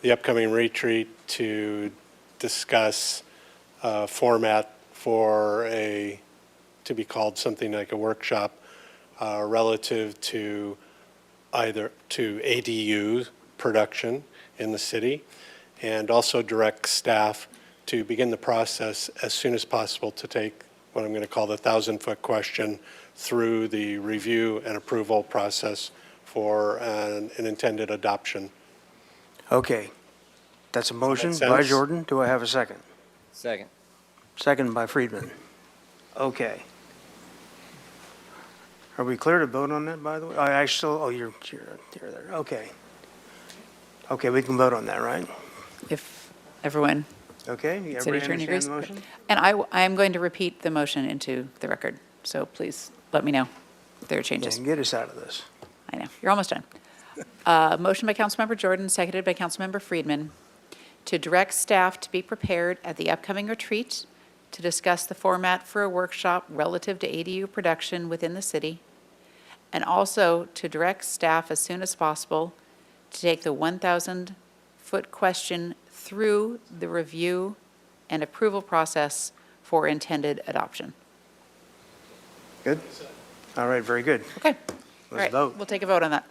upcoming retreat to discuss format for to be called something like a workshop relative to either to ADU production in the city, and also direct staff to begin the process as soon as possible to take what I'm going to call the 1,000-foot question through the review and approval process for an intended adoption. Okay. That's a motion make by sense? Jordan. Do I have a second? Second. Second by Friedman. Okay. Are we clear to vote on that, by the way? I still, oh, you're there. Okay. Okay, we can vote on that, right? If everyone, Okay, city everybody attorney understand agrees. the motion? And I am going to repeat the motion into the record, so please let me know if there are changes. And get us out of this. I know, you're almost done. Motion by Councilmember Jordan, seconded by Councilmember Friedman, to direct staff to be prepared at the upcoming retreat to discuss the format for a workshop relative to ADU production within the city, and also to direct staff as soon as possible to take the 1,000-foot question through the review and approval process for intended adoption. Good? All right, very good. Okay. All Let's right, vote. we'll take a vote on that.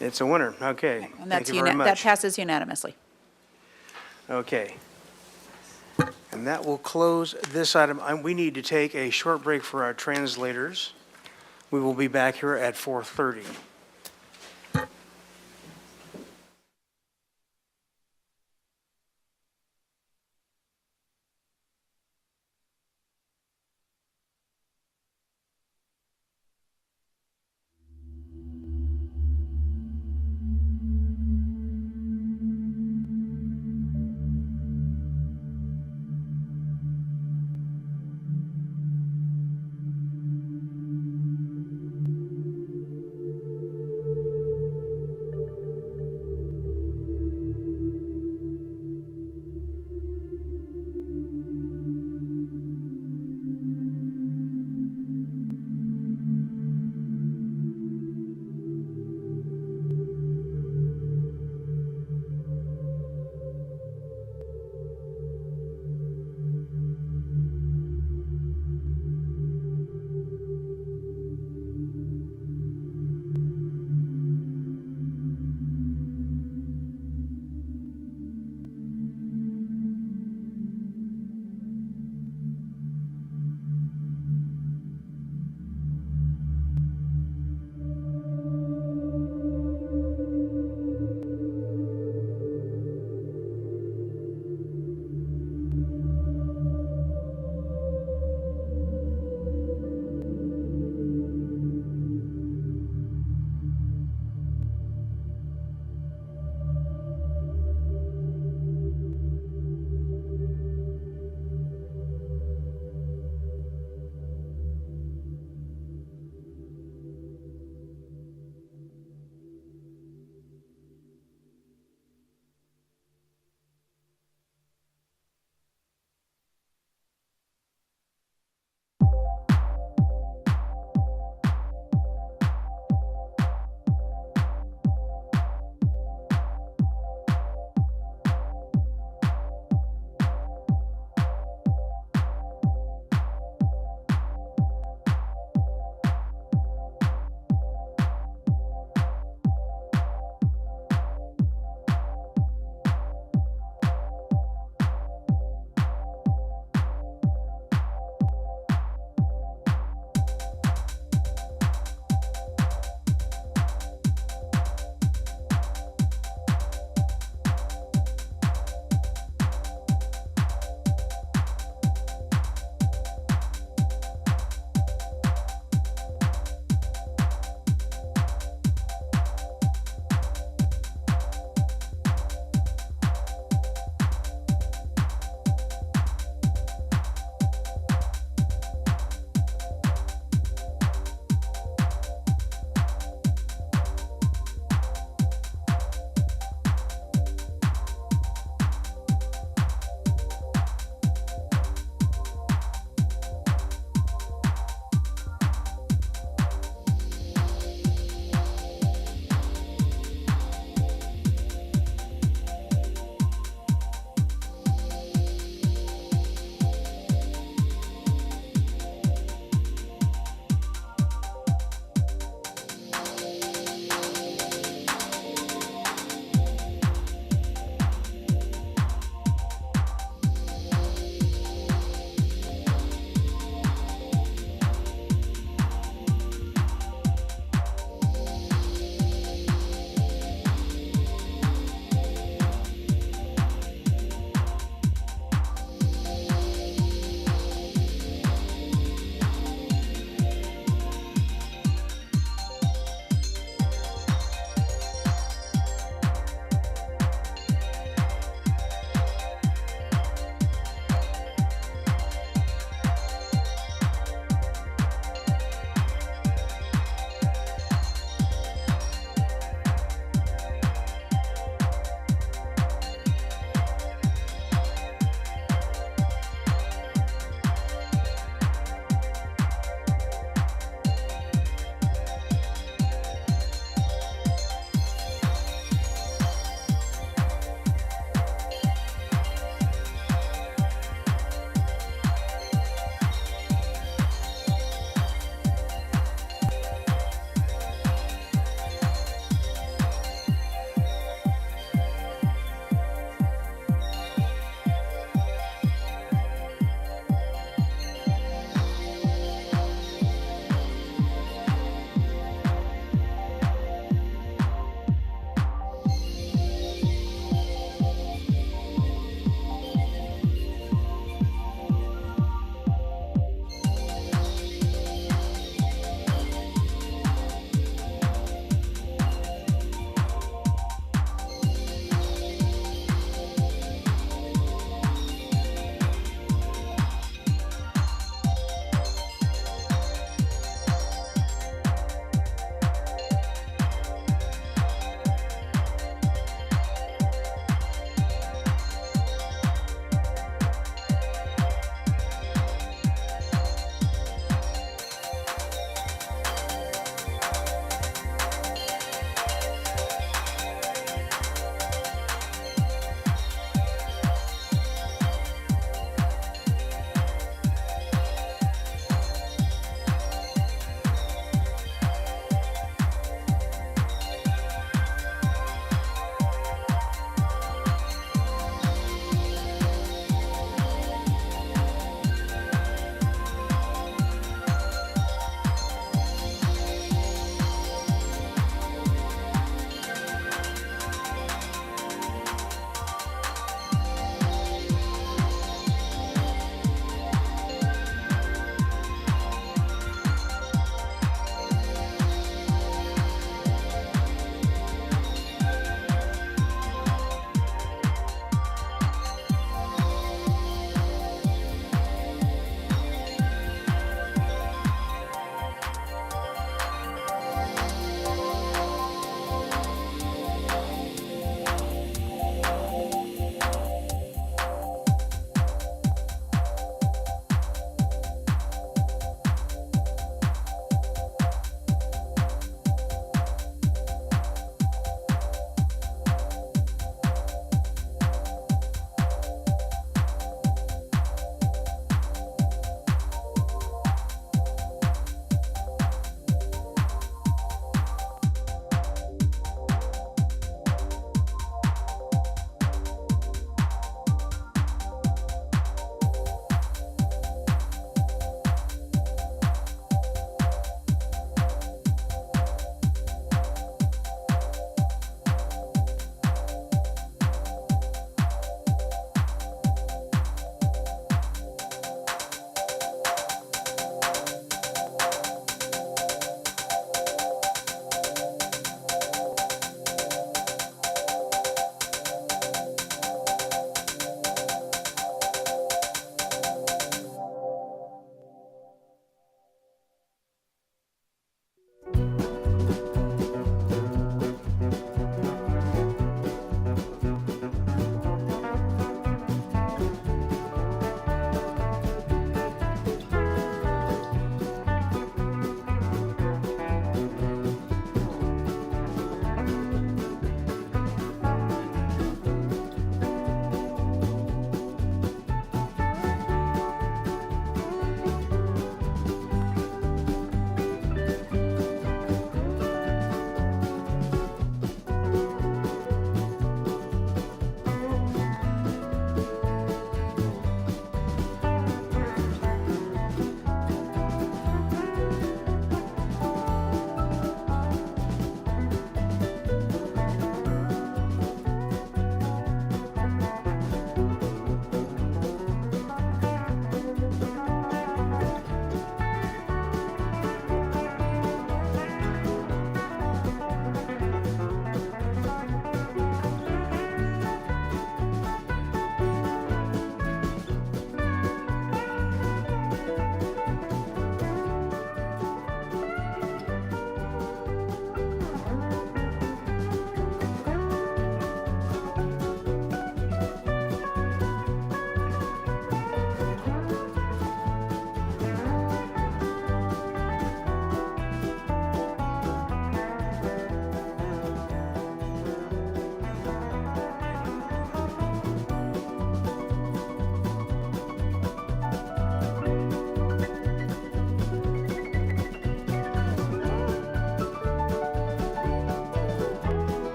It's a winner. Okay. And Thank that's you very that much. passes unanimously. Okay. And that will close this item. We need to take a short break for our translators. We will be back here at 4:30.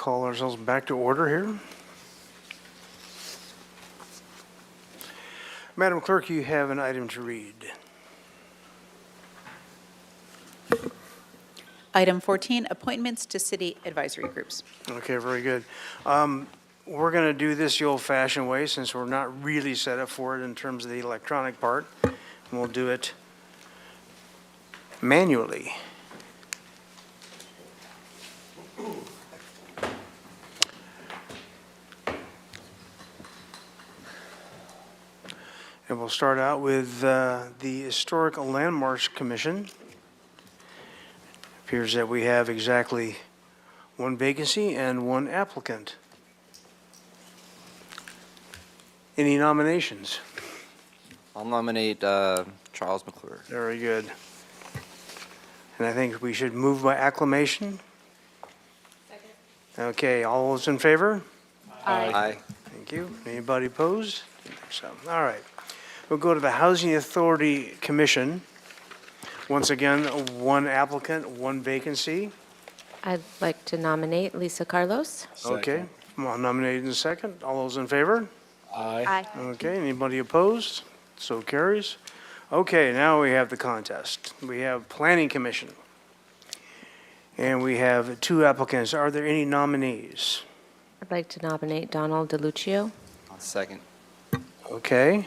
call ourselves back to order here. Madam Clerk, you have an item to read. Item 14, appointments to city advisory groups. Okay, very good. We're going to do this the old-fashioned way since we're not really set up for it in terms of the electronic part. And we'll do it manually. And we'll start out with the Historic Landmarks Commission. Appears that we have exactly one vacancy and one applicant. Any nominations? I'll nominate Charles McClure. Very good. And I think we should move by acclamation. Second. Okay, all those in favor? Aye. Thank you. Anybody opposed? So, all right. We'll go to the Housing Authority Commission. Once again, one applicant, one vacancy. I'd like to nominate Lisa Carlos. Okay, well, nominated in second. All those in favor? Aye. Okay, anybody opposed? So carries. Okay, now we have the contest. We have Planning Commission. And we have two applicants. Are there any nominees? I'd like to nominate Donald DeLuccio. I'll second. Okay.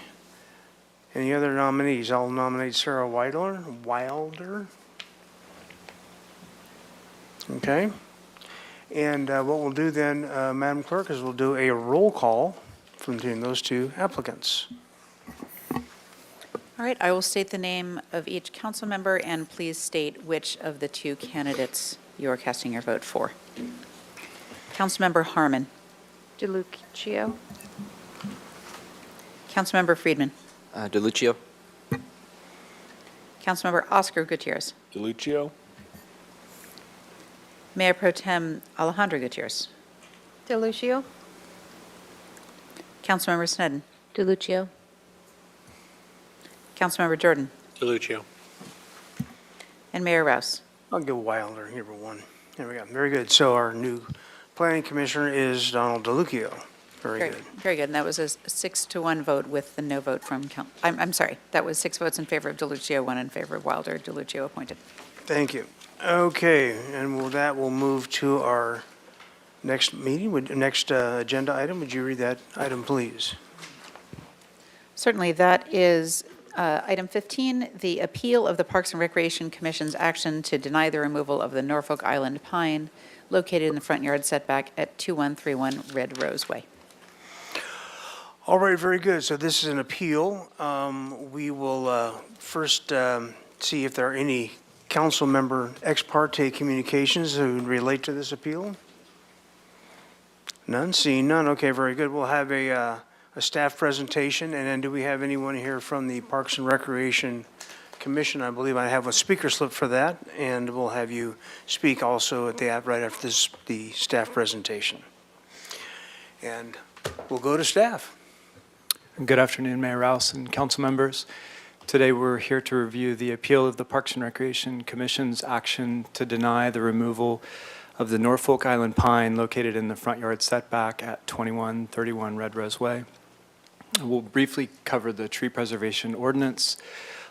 Any other nominees? I'll nominate Sarah Wilder. Okay. And what we'll do then, Madam Clerk, is we'll do a roll call from between those two applicants. All right, I will state the name of each council member, and please state which of the two candidates you are casting your vote for. Councilmember Harmon. DeLuccio. Councilmember Friedman. DeLuccio. Councilmember Oscar Gutierrez. DeLuccio. Mayor Pro Tem Alejandro Gutierrez. DeLuccio? Councilmember Snedden. DeLuccio. Councilmember Jordan. DeLuccio. And Mayor Rouse. I'll give Wilder number one. There we go. Very good. So our new planning commissioner is Donald DeLuccio. Very good. Very good. And that was a 6-1 vote with the no vote from, I'm sorry, that was 6 votes in favor of DeLuccio, 1 in favor of Wilder. DeLuccio appointed. Thank you. Okay, and with that, we'll move to our next meeting, next agenda item. Would you read that item, please? Certainly, that is item 15, the appeal of the Parks and Recreation Commission's action to deny the removal of the Norfolk Island pine located in the front yard setback at 2131 Red Rose Way. All right, very good. So this is an appeal. We will first see if there are any council member ex parte communications that would relate to this appeal. None? Seeing none. Okay, very good. We'll have a staff presentation, and then do we have anyone here from the Parks and Recreation Commission? I believe I have a speaker slip for that, and we'll have you speak also at the right after the staff presentation. And we'll go to staff. Good afternoon, Mayor Rouse and council members. Today we're here to review the appeal of the Parks and Recreation Commission's action to deny the removal of the Norfolk Island pine located in the front yard setback at 2131 Red Rose Way. We'll briefly cover the tree preservation ordinance,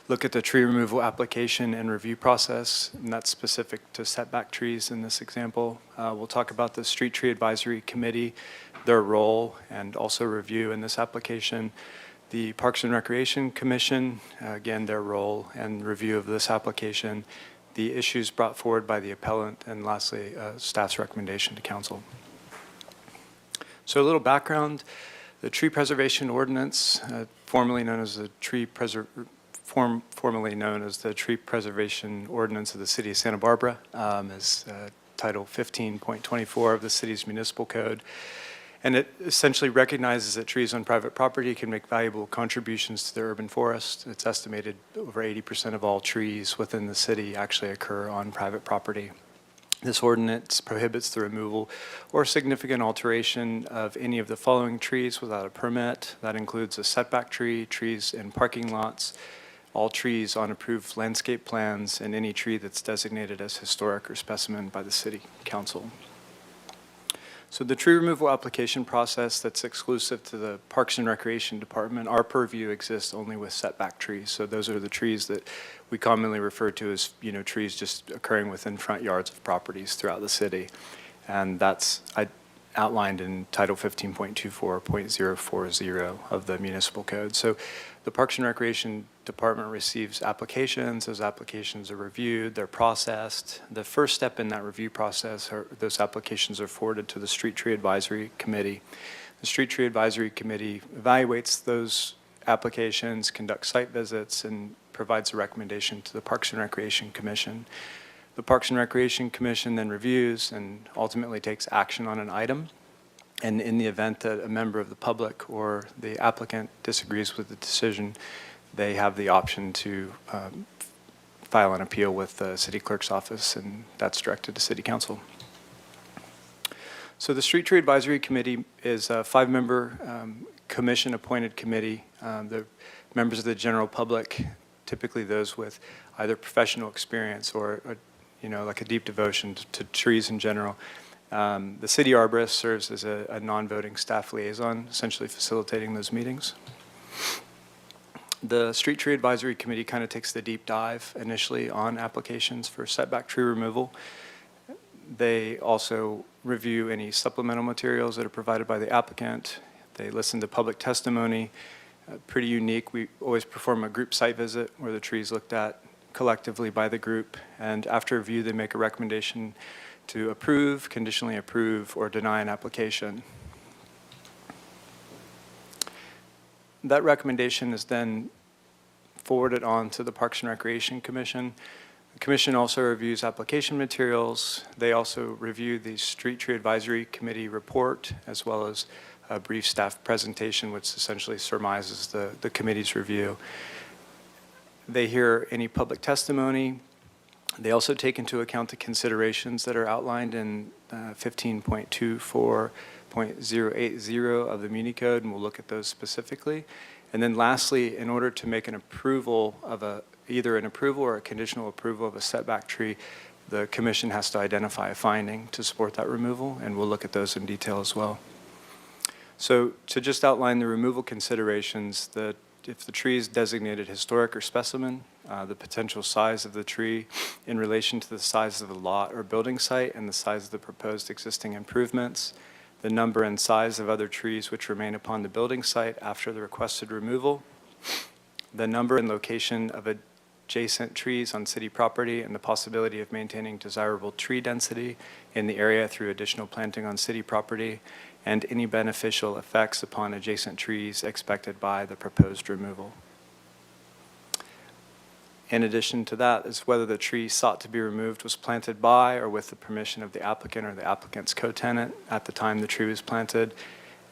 look at the tree removal application and review process, and that's specific to setback trees in this example. We'll talk about the Street Tree Advisory Committee, their role, and also review in this application. The Parks and Recreation Commission, again, their role and review of this application, the issues brought forward by the appellant, and lastly, staff's recommendation to council. So a little background, the Tree Preservation Ordinance, formerly known as the Tree Preservation Ordinance of the City of Santa Barbara, is Title 15.24 of the city's municipal code. And it essentially recognizes that trees on private property can make valuable contributions to the urban forest. It's estimated over 80% of all trees within the city actually occur on private property. This ordinance prohibits the removal or significant alteration of any of the following trees without a permit. That includes a setback tree, trees in parking lots, all trees on approved landscape plans, and any tree that's designated as historic or specimen by the city council. So the tree removal application process that's exclusive to the Parks and Recreation Department, our purview exists only with setback trees. So those are the trees that we commonly refer to as, trees just occurring within front yards of properties throughout the city. And that's outlined in Title 15.24.040 of the municipal code. So the Parks and Recreation Department receives applications. Those applications are reviewed, they're processed. The first step in that review process, those applications are forwarded to the Street Tree Advisory Committee. The Street Tree Advisory Committee evaluates those applications, conducts site visits, and provides a recommendation to the Parks and Recreation Commission. The Parks and Recreation Commission then reviews and ultimately takes action on an item. And in the event that a member of the public or the applicant disagrees with the decision, they have the option to file an appeal with the city clerk's office, and that's directed to city council. So the Street Tree Advisory Committee is a 5-member commission-appointed committee. The members of the general public, typically those with either professional experience or like a deep devotion to trees in general. The city arborist serves as a non-voting staff liaison, essentially facilitating those meetings. The Street Tree Advisory Committee kind of takes the deep dive initially on applications for setback tree removal. They also review any supplemental materials that are provided by the applicant. They listen to public testimony. Pretty unique, we always perform a group site visit where the tree is looked at collectively by the group, and after review they make a recommendation to approve, conditionally approve, or deny an application. That recommendation is then forwarded on to the Parks and Recreation Commission. The Commission also reviews application materials. They also review the Street Tree Advisory Committee report, as well as a brief staff presentation, which essentially surmises the committee's review. They hear any public testimony. They also take into account the considerations that are outlined in 15.24.080 of the Muni Code, and we'll look at those specifically. And then lastly, in order to make an approval of either an approval or a conditional approval of a setback tree, the commission has to identify a finding to support that removal, and we'll look at those in detail as well. So to just outline the removal considerations, if the tree is designated historic or specimen, the potential size of the tree in relation to the size of the lot or building site and the size of the proposed existing improvements, the number and size of other trees which remain upon the building site after the requested removal, the number and location of adjacent trees on city property, and the possibility of maintaining desirable tree density in the area through additional planting on city property, and any beneficial effects upon adjacent trees expected by the proposed removal. In addition to that is whether the tree sought to be removed was planted by or with the permission of the applicant or the applicant's co-tenant at the time the tree was planted,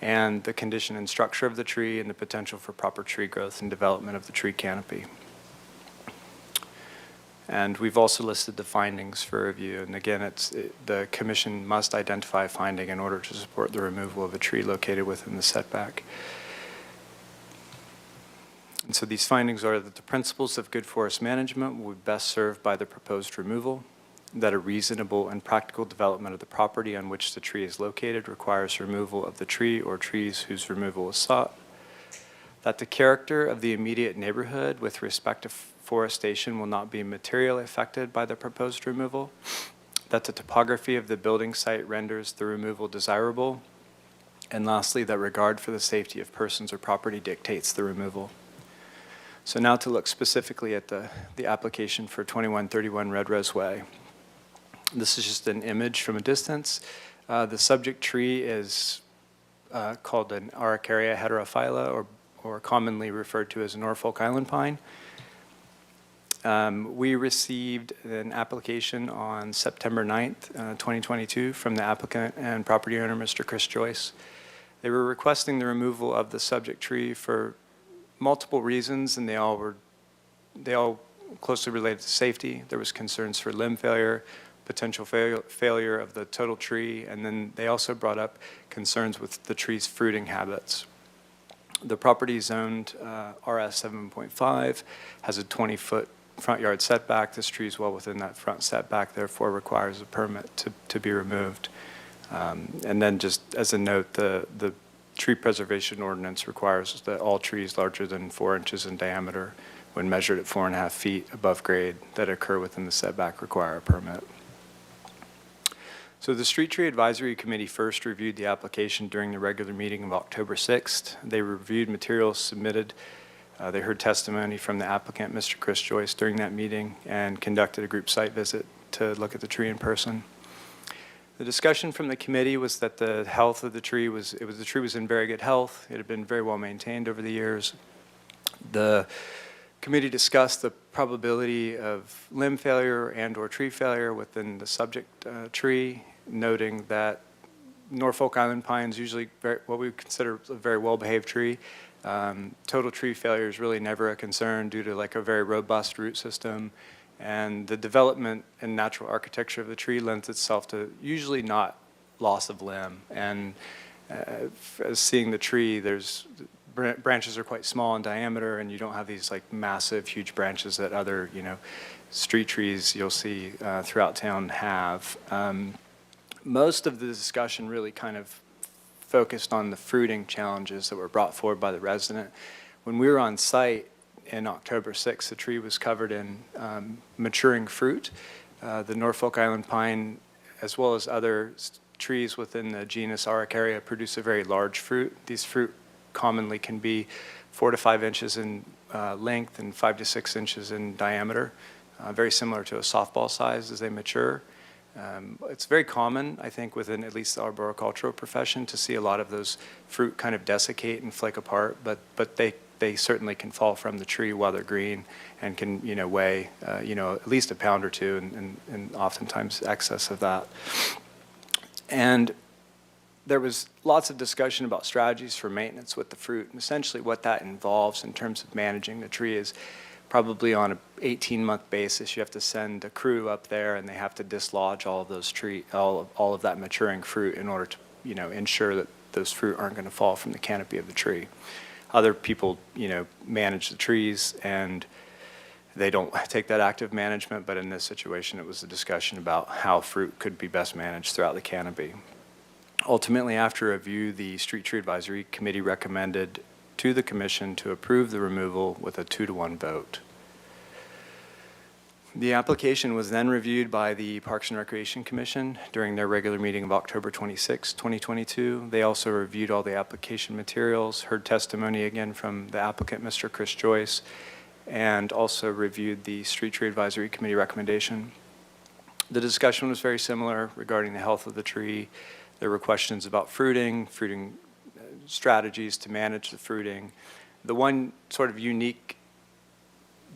and the condition and structure of the tree and the potential for proper tree growth and development of the tree canopy. And we've also listed the findings for review. And again, the commission must identify a finding in order to support the removal of a tree located within the setback. And so these findings are that the principles of good forest management will be best served by the proposed removal, that a reasonable and practical development of the property on which the tree is located requires removal of the tree or trees whose removal is sought, that the character of the immediate neighborhood with respect to forestation will not be materially affected by the proposed removal, that the topography of the building site renders the removal desirable, and lastly, that regard for the safety of persons or property dictates the removal. So now to look specifically at the application for 2131 Red Rose Way. This is just an image from a distance. The subject tree is called an Araucaria heterophylla, or commonly referred to as a Norfolk Island pine. We received an application on September 9th, 2022 from the applicant and property owner, Mr. Chris Joyce. They were requesting the removal of the subject tree for multiple reasons, and they all closely related to safety. There was concerns for limb failure, potential failure of the total tree, and then they also brought up concerns with the tree's fruiting habits. The property is zoned RS 7.5, has a 20-foot front yard setback. This tree is well within that front setback, therefore requires a permit to be removed. And then just as a note, the tree preservation ordinance requires that all trees larger than 4 inches in diameter, when measured at 4.5 feet above grade, that occur within the setback require a permit. So the Street Tree Advisory Committee first reviewed the application during the regular meeting of October 6th. They reviewed materials submitted. They heard testimony from the applicant, Mr. Chris Joyce, during that meeting and conducted a group site visit to look at the tree in person. The discussion from the committee was that the health of the tree the tree was in very good health. It had been very well maintained over the years. The committee discussed the probability of limb failure and/or tree failure within the subject tree, noting that Norfolk Island pine is usually what we would consider a very well-behaved tree. Total tree failure is really never a concern due to like a very robust root system, and the development and natural architecture of the tree lends itself to usually not loss of limb. And as seeing the tree, branches are quite small in diameter, and you don't have these like massive, huge branches that other, street trees you'll see throughout town have. Most of the discussion really kind of focused on the fruiting challenges that were brought forward by the resident. When we were on site in October 6th, the tree was covered in maturing fruit. The Norfolk Island pine, as well as other trees within the genus Araucaria, produce a very large fruit. These fruit commonly can be 4 to 5 inches in length and 5 to 6 inches in diameter, very similar to a softball size as they mature. It's very common, I think, within at least the arboricultural profession to see a lot of those fruit kind of desiccate and flake apart, but they certainly can fall from the tree while they're green and can, weigh, at least a pound or two and oftentimes excess of that. And there was lots of discussion about strategies for maintenance with the fruit, and essentially what that involves in terms of managing the tree is probably on an 18-month basis, you have to send a crew up there, and they have to dislodge all of those all of that maturing fruit in order to, ensure that those fruit aren't going to fall from the canopy of the tree. Other people, manage the trees, and they don't take that active management, but in this situation, it was a discussion about how fruit could be best managed throughout the canopy. Ultimately, after review, the Street Tree Advisory Committee recommended to the commission to approve the removal with a 2-to-1 vote. The application was then reviewed by the Parks and Recreation Commission during their regular meeting of October 26, 2022. They also reviewed all the application materials, heard testimony again from the applicant, Mr. Chris Joyce, and also reviewed the Street Tree Advisory Committee recommendation. The discussion was very similar regarding the health of the tree. There were questions about fruiting strategies to manage the fruiting. The one sort of unique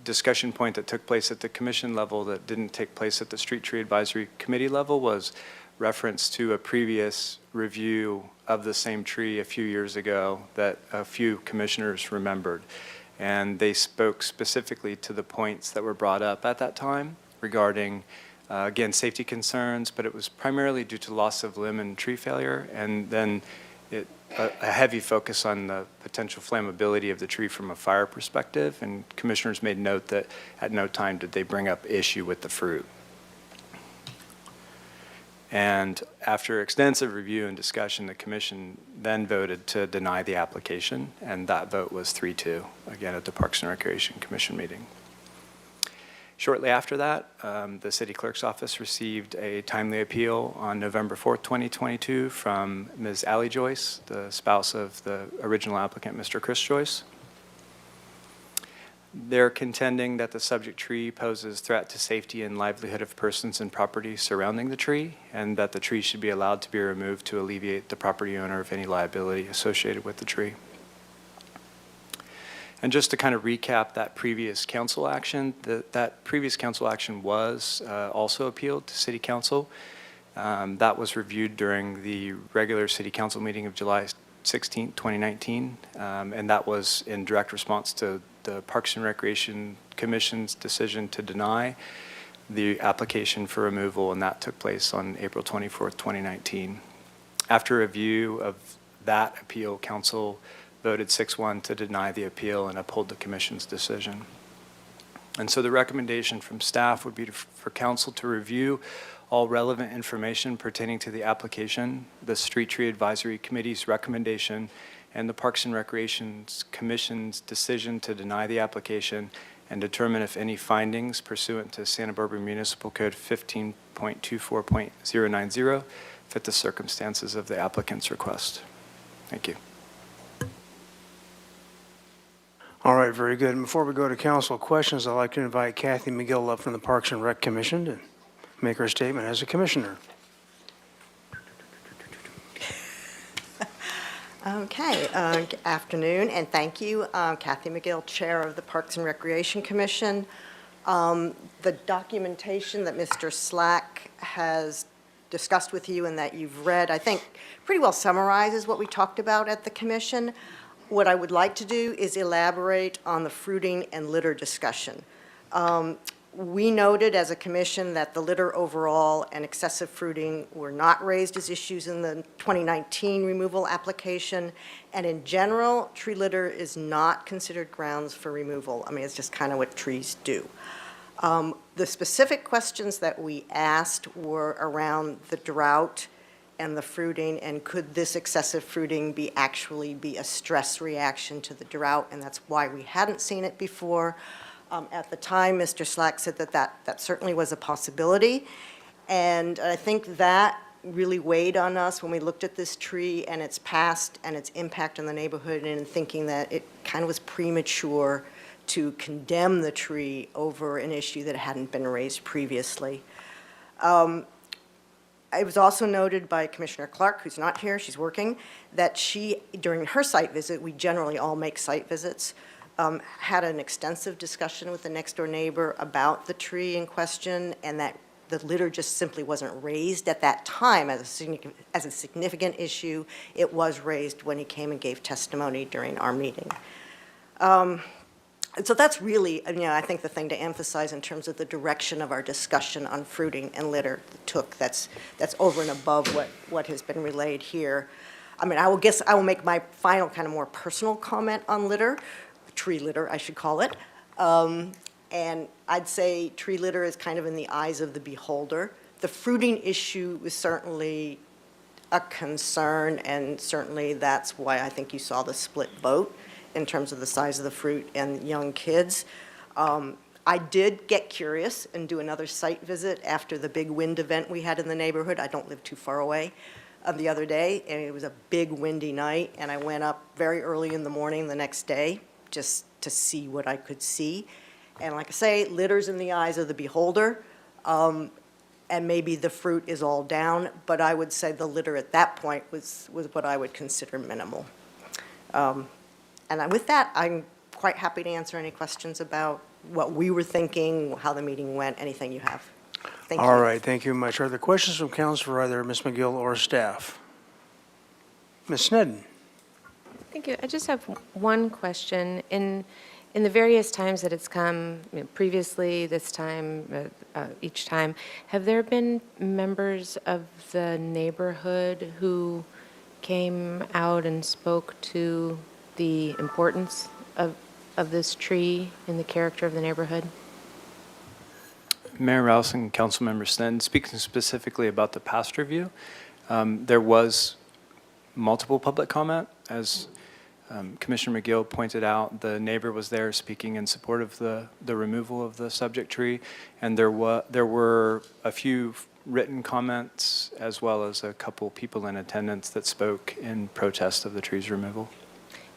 discussion point that took place at the commission level that didn't take place at the Street Tree Advisory Committee level was reference to a previous review of the same tree a few years ago that a few commissioners remembered. And they spoke specifically to the points that were brought up at that time regarding again, safety concerns, but it was primarily due to loss of limb and tree failure, and then a heavy focus on the potential flammability of the tree from a fire perspective, and commissioners made note that at no time did they bring up issue with the fruit. And after extensive review and discussion, the commission then voted to deny the application, and that vote was 3-2, again at the Parks and Recreation Commission meeting. Shortly after that, the city clerk's office received a timely appeal on November 4th, 2022 from Ms. Allie Joyce, the spouse of the original applicant, Mr. Chris Joyce. They're contending that the subject tree poses threat to safety and livelihood of persons and property surrounding the tree, and that the tree should be allowed to be removed to alleviate the property owner of any liability associated with the tree. And just to kind of recap that previous council action, that previous council action was also appealed to City Council. That was reviewed during the regular City Council meeting of July 16, 2019, and that was in direct response to the Parks and Recreation Commission's decision to deny the application for removal, and that took place on April 24th, 2019. After review of that appeal, Council voted 6-1 to deny the appeal and uphold the commission's decision. And so the recommendation from staff would be for council to review all relevant information pertaining to the application, the Street Tree Advisory Committee's recommendation, and the Parks and Recreation Commission's decision to deny the application, and determine if any findings pursuant to Santa Barbara Municipal Code 15.24.090 fit the circumstances of the applicant's request. Thank you. All right, very good. And before we go to council questions, I'd like to invite Kathy McGill up from the Parks and Rec Commission to make her statement as a commissioner. Okay, good afternoon, and thank you. Kathy McGill, Chair of the Parks and Recreation Commission. The documentation that Mr. Slack has discussed with you and that you've read, I think, pretty well summarizes what we talked about at the commission. What I would like to do is elaborate on the fruiting and litter discussion. We noted as a commission that the litter overall and excessive fruiting were not raised as issues in the 2019 removal application, and in general, tree litter is not considered grounds for removal. I mean, it's just kind of what trees do. The specific questions that we asked were around the drought and the fruiting, and could this excessive fruiting actually be a stress reaction to the drought, and that's why we hadn't seen it before. At the time, Mr. Slack said that certainly was a possibility, and I think that really weighed on us when we looked at this tree and its past and its impact on the neighborhood, and thinking that it kind of was premature to condemn the tree over an issue that hadn't been raised previously. It was also noted by Commissioner Clark, who's not here, she's working, that she, during her site visit, we generally all make site visits, had an extensive discussion with the next door neighbor about the tree in question, and that the litter just simply wasn't raised at that time as a significant issue. It was raised when he came and gave testimony during our meeting. And so that's really, I think the thing to emphasize in terms of the direction of our discussion on fruiting and litter that's over and above what has been relayed here. I mean, I will make my final kind of more personal comment on litter, tree litter, I should call it. And I'd say tree litter is kind of in the eyes of the beholder. The fruiting issue is certainly a concern, and certainly that's why I think you saw the split vote in terms of the size of the fruit and young kids. I did get curious and do another site visit after the big wind event we had in the neighborhood. I don't live too far away. The other day, and it was a big windy night, and I went up very early in the morning the next day just to see what I could see. And like I say, litter's in the eyes of the beholder, and maybe the fruit is all down, but I would say the litter at that point was what I would consider minimal. And with that, I'm quite happy to answer any questions about what we were thinking, how the meeting went, anything you have. Thank you. All right, thank you much. Are there questions from council for either Ms. McGill or staff? Ms. Sneddon? Thank you. I just have one question. In the various times that it's come, previously, this time, each time, have there been members of the neighborhood who came out and spoke to the importance of this tree in the character of the neighborhood? Mayor Rouse and Councilmember Sneddon, speaking specifically about the past review, there was multiple public comment. As Commissioner McGill pointed out, the neighbor was there speaking in support of the removal of the subject tree, and there were a few written comments as well as a couple people in attendance that spoke in protest of the tree's removal.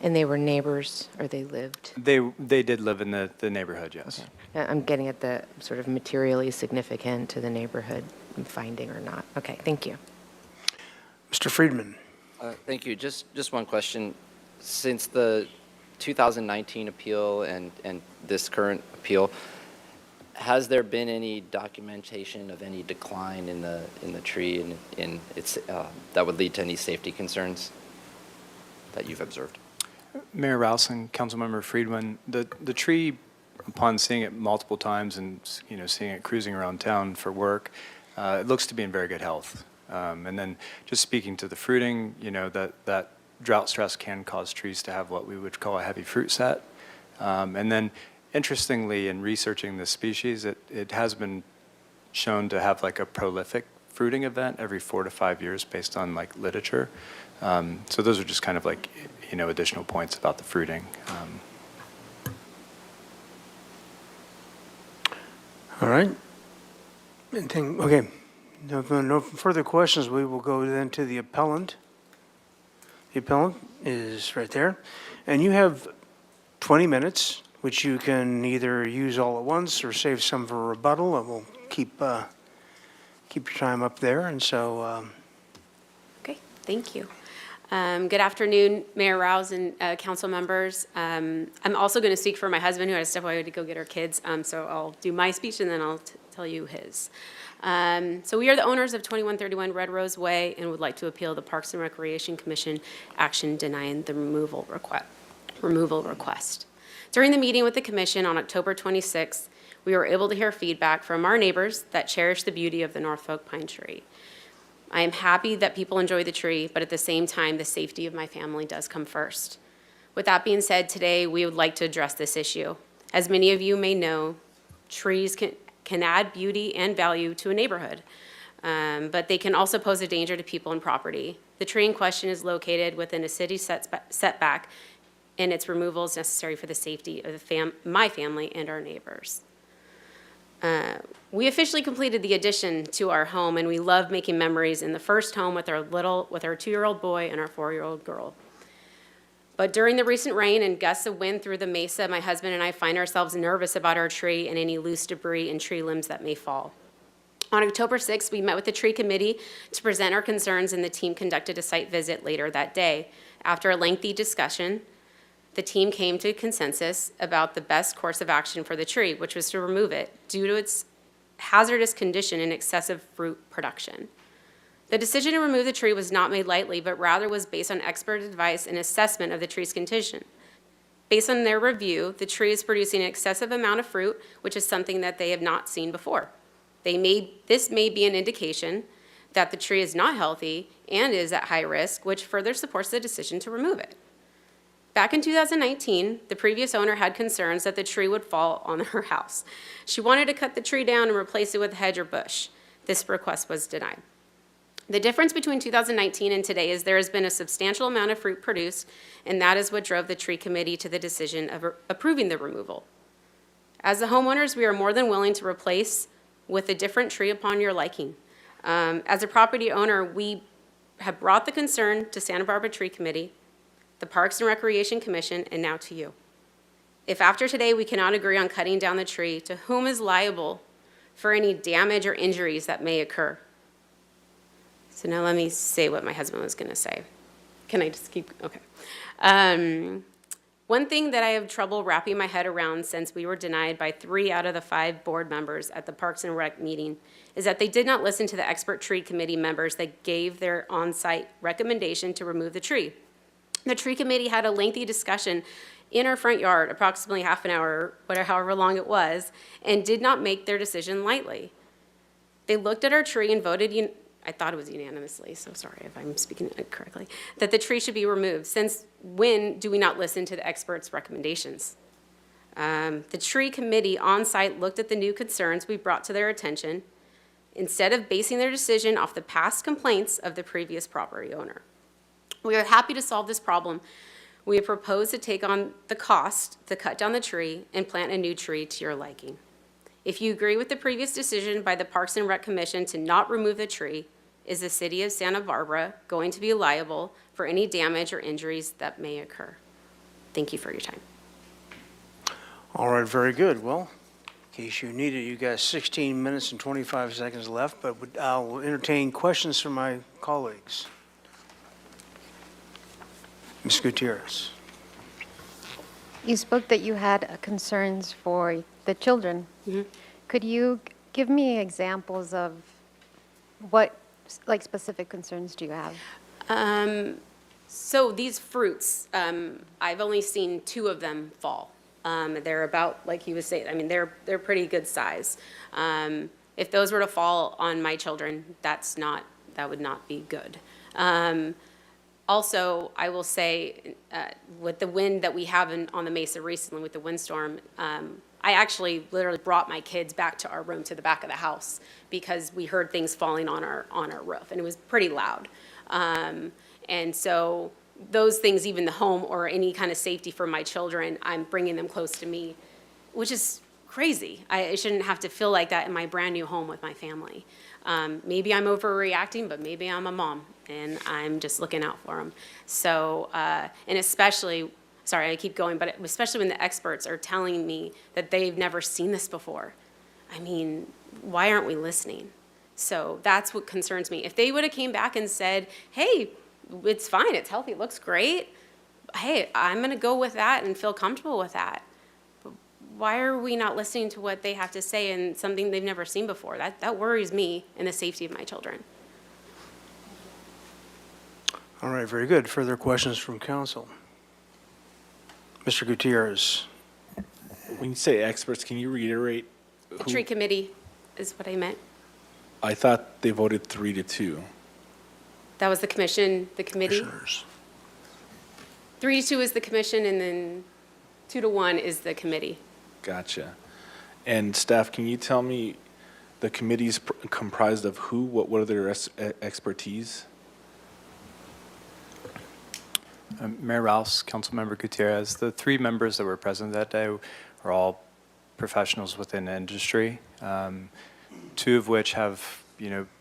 And they were neighbors, or they lived? They did live in the neighborhood, yes. Okay. I'm getting at the sort of materially significant to the neighborhood finding or not. Okay, thank you. Mr. Friedman? Thank you. Just one question. Since the 2019 appeal and this current appeal, has there been any documentation of any decline in the tree and in its that would lead to any safety concerns that you've observed? Mayor Rouse and Councilmember Friedman, the tree, upon seeing it multiple times and seeing it cruising around town for work, it looks to be in very good health. And then just speaking to the fruiting, that drought stress can cause trees to have what we would call a heavy fruit set. And then Interestingly, in researching this species, it has been shown to have like a prolific fruiting event every 4 to 5 years based on like literature. So those are just kind of like, additional points about the fruiting. All right. Okay. No further questions. We will go then to the appellant. The appellant is right there. And you have 20 minutes, which you can either use all at once or save some for rebuttal, and we'll keep your time up there. And so, Okay, thank you. Good afternoon, Mayor Rouse and council members. I'm also going to speak for my husband, who had to step away to go get our kids. So I'll do my speech and then I'll tell you his. So we are the owners of 2131 Red Rose Way and would like to appeal the Parks and Recreation Commission action denying the removal request. During the meeting with the commission on October 26th, we were able to hear feedback from our neighbors that cherish the beauty of the Norfolk pine tree. I am happy that people enjoy the tree, but at the same time, the safety of my family does come first. With that being said, today we would like to address this issue. As many of you may know, trees can add beauty and value to a neighborhood, but they can also pose a danger to people and property. The tree in question is located within a city setback, and its removal is necessary for the safety of my family and our neighbors. We officially completed the addition to our home, and we love making memories in the first home with our 2-year-old boy and our 4-year-old girl. But during the recent rain and gusts of wind through the mesa, my husband and I find ourselves nervous about our tree and any loose debris and tree limbs that may fall. On October 6th, we met with the tree committee to present our concerns, and the team conducted a site visit later that day. After a lengthy discussion, the team came to a consensus about the best course of action for the tree, which was to remove it due to its hazardous condition and excessive fruit production. The decision to remove the tree was not made lightly, but rather was based on expert advice and assessment of the tree's condition. Based on their review, the tree is producing an excessive amount of fruit, which is something that they have not seen before. This may be an indication that the tree is not healthy and is at high risk, which further supports the decision to remove it. Back in 2019, the previous owner had concerns that the tree would fall on her house. She wanted to cut the tree down and replace it with a hedge or bush. This request was denied. The difference between 2019 and today is there has been a substantial amount of fruit produced, and that is what drove the tree committee to the decision of approving the removal. As the homeowners, we are more than willing to replace with a different tree upon your liking. As a property owner, we have brought the concern to Santa Barbara Tree Committee, the Parks and Recreation Commission, and now to you. If after today we cannot agree on cutting down the tree, to whom is liable for any damage or injuries that may occur? So now let me say what my husband was going to say. Can I just keep? Okay. One thing that I have trouble wrapping my head around since we were denied by 3 out of the 5 board members at the Parks and Rec meeting is that they did not listen to the expert tree committee members that gave their on-site recommendation to remove the tree. The tree committee had a lengthy discussion in our front yard, approximately half an hour, however long it was, and did not make their decision lightly. They looked at our tree and voted, I thought it was unanimously, so sorry if I'm speaking correctly, that the tree should be removed. Since when do we not listen to the experts' recommendations? The tree committee on site looked at the new concerns we brought to their attention instead of basing their decision off the past complaints of the previous property owner. We are happy to solve this problem. We have proposed to take on the cost to cut down the tree and plant a new tree to your liking. If you agree with the previous decision by the Parks and Rec Commission to not remove the tree, is the city of Santa Barbara going to be liable for any damage or injuries that may occur? Thank you for your time. all right, very good. Well, in case you need it, you got 16 minutes and 25 seconds left, but I'll entertain questions from my colleagues. Ms. Gutierrez. You spoke that you had concerns for the children. Mm-hmm. Could you give me examples of what, like, specific concerns do you have? So these fruits, I've only seen 2 of them fall. They're about, like he was saying, I mean, they're pretty good size. If those were to fall on my children, that would not be good. Also, I will say, with the wind that we have on the Mesa recently with the windstorm, I actually literally brought my kids back to our room to the back of the house because we heard things falling on our roof, and it was pretty loud. And so those things, even the home or any kind of safety for my children, I'm bringing them close to me, which is crazy. I shouldn't have to feel like that in my brand-new home with my family. Maybe I'm overreacting, but maybe I'm a mom, and I'm just looking out for them. So, and especially, sorry, I keep going, but especially when the experts are telling me that they've never seen this before. I mean, why aren't we listening? So that's what concerns me. If they would have came back and said, hey, it's fine, it's healthy, it looks great, hey, I'm gonna go with that and feel comfortable with that. Why are we not listening to what they have to say and something they've never seen before? That worries me and the safety of my children. All right, very good. Further questions from council? Mr. Gutierrez. When you say experts, can you reiterate? The tree committee is what I meant. I thought they voted 3-2. That was the commission, the committee. Commissioners. 3-2 is the commission, and then 2-1 is the committee. Gotcha. And staff, can you tell me the committee's comprised of who? What are their expertise? Mayor Rouse, Councilmember Gutierrez, the three members that were present that day are all professionals within the industry, two of which have,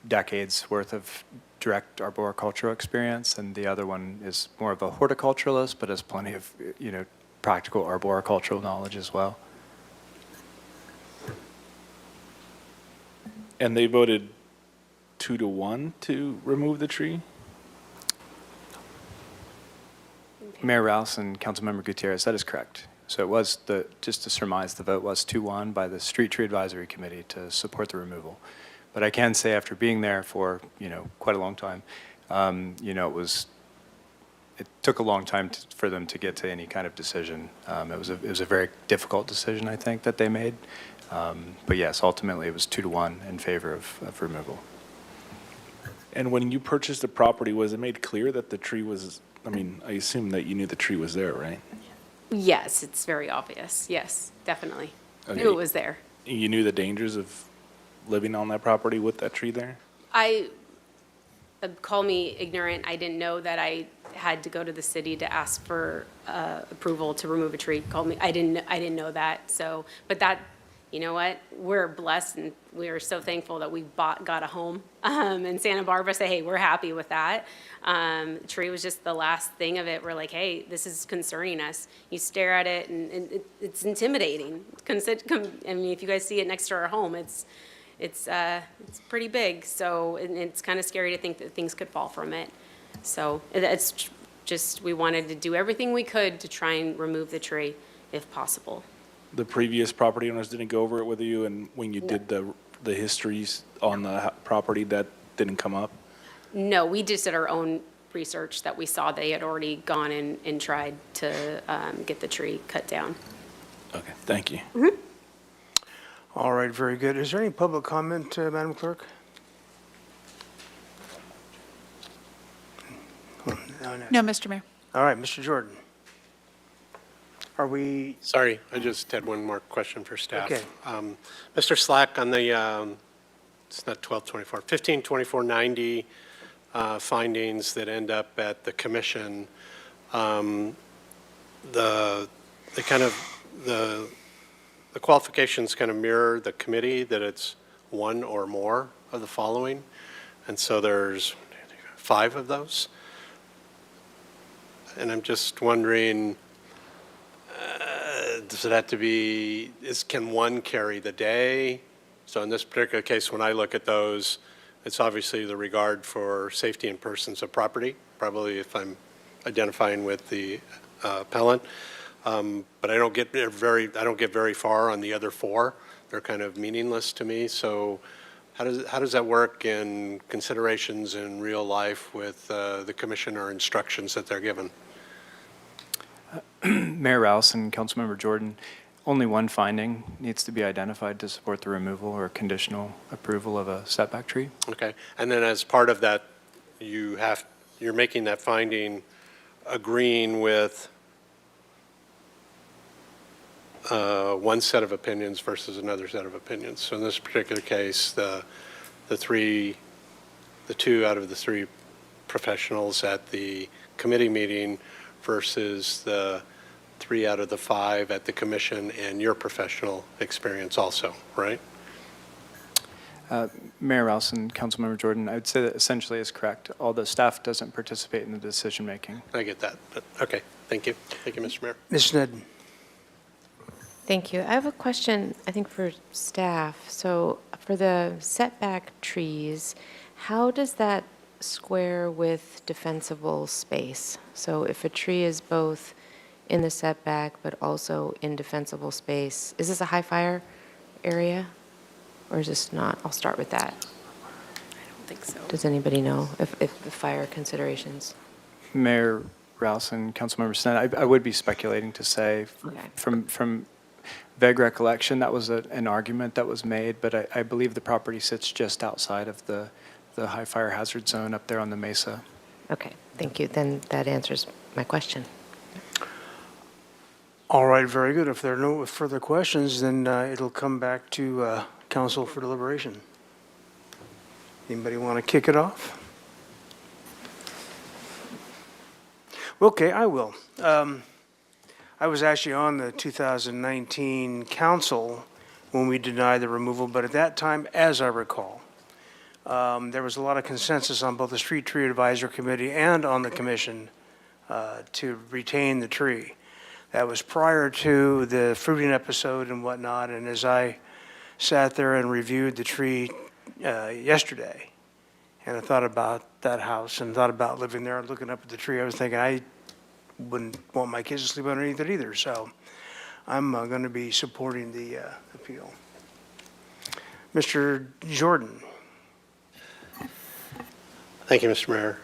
decades worth of direct arboricultural experience, and the other one is more of a horticulturalist, but has plenty of, practical arboricultural knowledge as well. And they voted 2-1 to remove the tree? Mayor Rouse and Councilmember Gutierrez, that is correct. So it was just to surmise, the vote was 2-1 by the Street Tree Advisory Committee to support the removal. But I can say after being there for, quite a long time, it took a long time for them to get to any kind of decision. It was a very difficult decision, I think, that they made. But yes, ultimately it was 2-1 in favor of removal. And when you purchased the property, was it made clear that the tree was, I assume that you knew the tree was there, right? Yes, it's very obvious. Yes, definitely. Okay. Knew it was there. You knew the dangers of living on that property with that tree there? Call me ignorant. I didn't know that I had to go to the city to ask for approval to remove a tree. I didn't know that. So, but that, you know what? We're blessed, and we are so thankful that we got a home in Santa Barbara. Say, hey, we're happy with that. The tree was just the last thing of it. We're like, hey, this is concerning us. You stare at it, and it's intimidating. If you guys see it next to our home, it's pretty big. So it's kind of scary to think that things could fall from it. So it's just, we wanted to do everything we could to try and remove the tree if possible. The previous property owners didn't go over it with you, and when you did the histories on the property, that didn't come up? No, we just did our own research that we saw they had already gone and tried to get the tree cut down. Okay, thank you. Mm-hmm. All right, very good. Is there any public comment, Madam Clerk? No, Mr. Mayor. All right, Mr. Jordan. Are we, Sorry, I just had one more question for staff. Okay. Mr. Slack, on the, it's not 1224, 152490 findings that end up at the commission, the qualifications kind of mirror the committee, that it's one or more of the following. And so there's 5 of those. And I'm just wondering, does it have to be, can one carry the day? So in this particular case, when I look at those, it's obviously the regard for safety and persons of property, probably if I'm identifying with the appellant. But I don't get very far on the other 4. They're kind of meaningless to me. So how does that work in considerations in real life with the commission or instructions that they're given? Mayor Rouse and Councilmember Jordan, only one finding needs to be identified to support the removal or conditional approval of a setback tree. Okay. And then as part of that, you you're making that finding agreeing with one set of opinions versus another set of opinions. So in this particular case, the two out of the three professionals at the committee meeting versus the 3 out of the 5 at the commission and your professional experience also, right? Mayor Rouse and Councilmember Jordan, I would say that essentially is correct, although staff doesn't participate in the decision-making. I get that, but okay, thank you. Thank you, Mr. Mayor. Ms. Sneddon. Thank you. I have a question, I think, for staff. So for the setback trees, how does that square with defensible space? So if a tree is both in the setback but also in defensible space, is this a high fire area? Or is this not? I'll start with that. I don't think so. Does anybody know if the fire considerations? Mayor Rouse and Councilmember Sneddon, I would be speculating to say, Okay. from vague recollection, that was an argument that was made, but I believe the property sits just outside of the high fire hazard zone up there on the mesa. Okay, thank you. Then that answers my question. All right, very good. If there are no further questions, then it'll come back to council for deliberation. Anybody want to kick it off? Okay, I will. I was actually on the 2019 council when we denied the removal, but at that time, as I recall, there was a lot of consensus on both the Street Tree Advisory Committee and on the commission to retain the tree. That was prior to the fruiting episode and whatnot, and as I sat there and reviewed the tree yesterday, and I thought about that house and thought about living there and looking up at the tree, I was thinking I wouldn't want my kids to sleep underneath it either, so I'm going to be supporting the appeal. Mr. Jordan. Thank you, Mr. Mayor.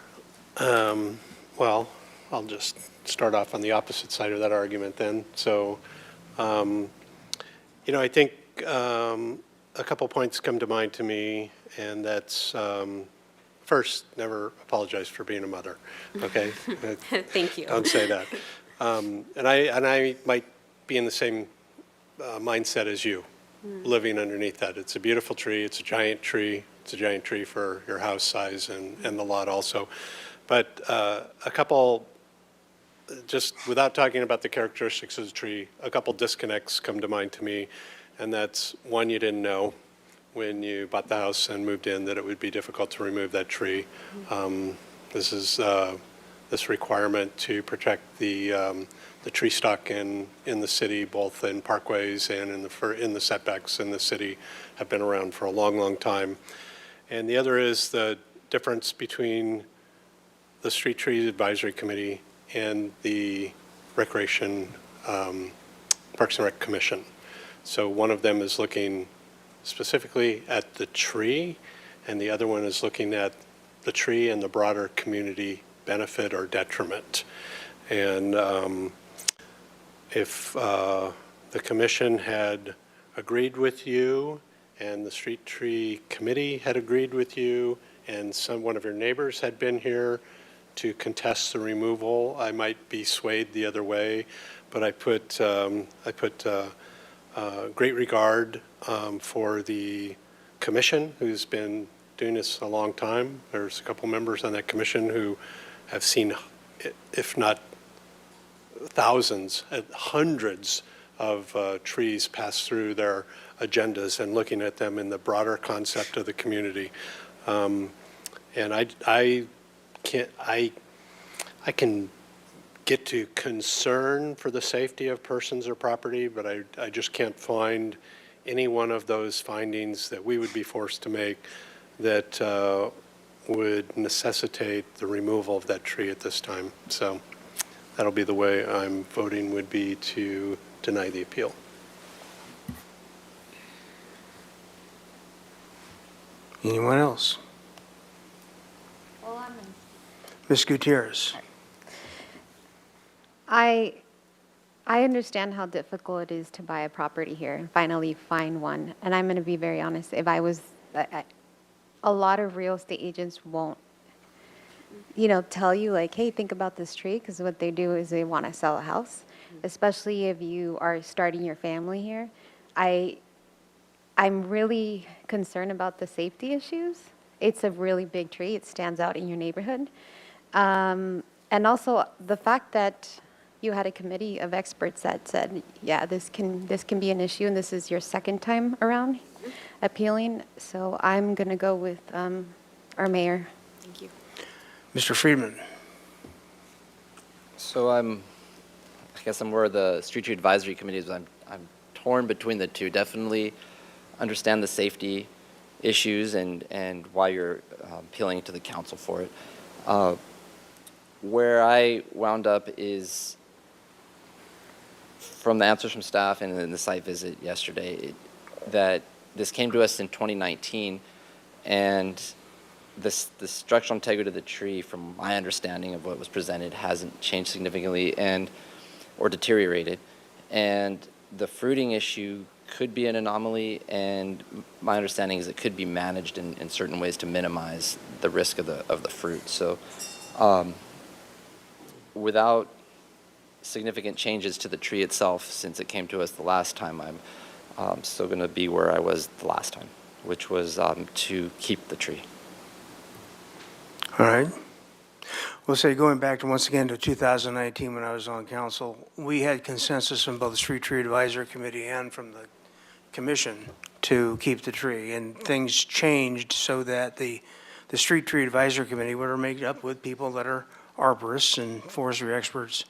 Well, I'll just start off on the opposite side of that argument then. So, I think a couple points come to mind to me, and that's first, never apologize for being a mother, okay? Thank you. Don't say that. And I might be in the same mindset as you, living underneath that. It's a beautiful tree. It's a giant tree. It's a giant tree for your house size and the lot also. But a couple, just without talking about the characteristics of the tree, a couple disconnects come to mind to me. And that's one, you didn't know when you bought the house and moved in that it would be difficult to remove that tree. This is this requirement to protect the tree stock in the city, both in parkways and in the setbacks in the city, have been around for a long, long time. And the other is the difference between the Street Trees Advisory Committee and the Recreation Parks and Rec Commission. So one of them is looking specifically at the tree, and the other one is looking at the tree and the broader community benefit or detriment. And if the commission had agreed with you and the Street Tree Committee had agreed with you and one of your neighbors had been here to contest the removal, I might be swayed the other way. But I put great regard for the commission, who's been doing this a long time. There's a couple members on that commission who have seen, if not thousands, hundreds of trees pass through their agendas and looking at them in the broader concept of the community. And I can get to concern for the safety of persons or property, but I just can't find any one of those findings that we would be forced to make that would necessitate the removal of that tree at this time. So that'll be the way I'm voting, would be to deny the appeal. Anyone else? Ms. Gutierrez. I understand how difficult it is to buy a property here and finally find one. And I'm going to be very honest. If I was, a lot of real estate agents won't tell you like, hey, think about this tree, because what they do is they want to sell a house, especially if you are starting your family here. I'm really concerned about the safety issues. It's a really big tree. It stands out in your neighborhood. And also the fact that you had a committee of experts that said, yeah, this can be an issue, and this is your second time around appealing. So I'm going to go with our mayor. Thank you. Mr. Friedman. So I guess I'm where the Street Tree Advisory Committee is. I'm torn between the two. Definitely understand the safety issues and why you're appealing to the council for it. Where I wound up is, from the answers from staff and in the site visit yesterday, that this came to us in 2019, and the structural integrity of the tree, from my understanding of what was presented, hasn't changed significantly or deteriorated. And the fruiting issue could be an anomaly, and my understanding is it could be managed in certain ways to minimize the risk of the fruit. So without significant changes to the tree itself since it came to us the last time, I'm still going to be where I was the last time, which was to keep the tree. All right. We'll say, going back to, once again, to 2019 when I was on council, we had consensus from both the Street Tree Advisory Committee and from the commission to keep the tree, and things changed so that the Street Tree Advisory Committee, were made up with people that are arborists and forestry experts,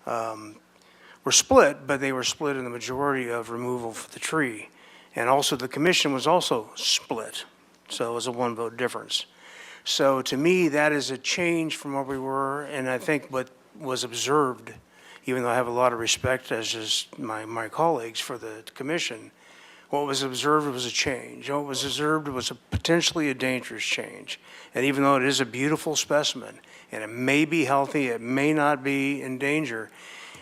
were split, but they were split in the majority of removal for the tree. And also the commission was also split, so it was a one-vote difference. So to me, that is a change from where we were, and I think what was observed, even though I have a lot of respect, as does my colleagues, for the commission, what was observed was a change. What was observed was potentially a dangerous change. And even though it is a beautiful specimen, and it may be healthy, it may not be in danger,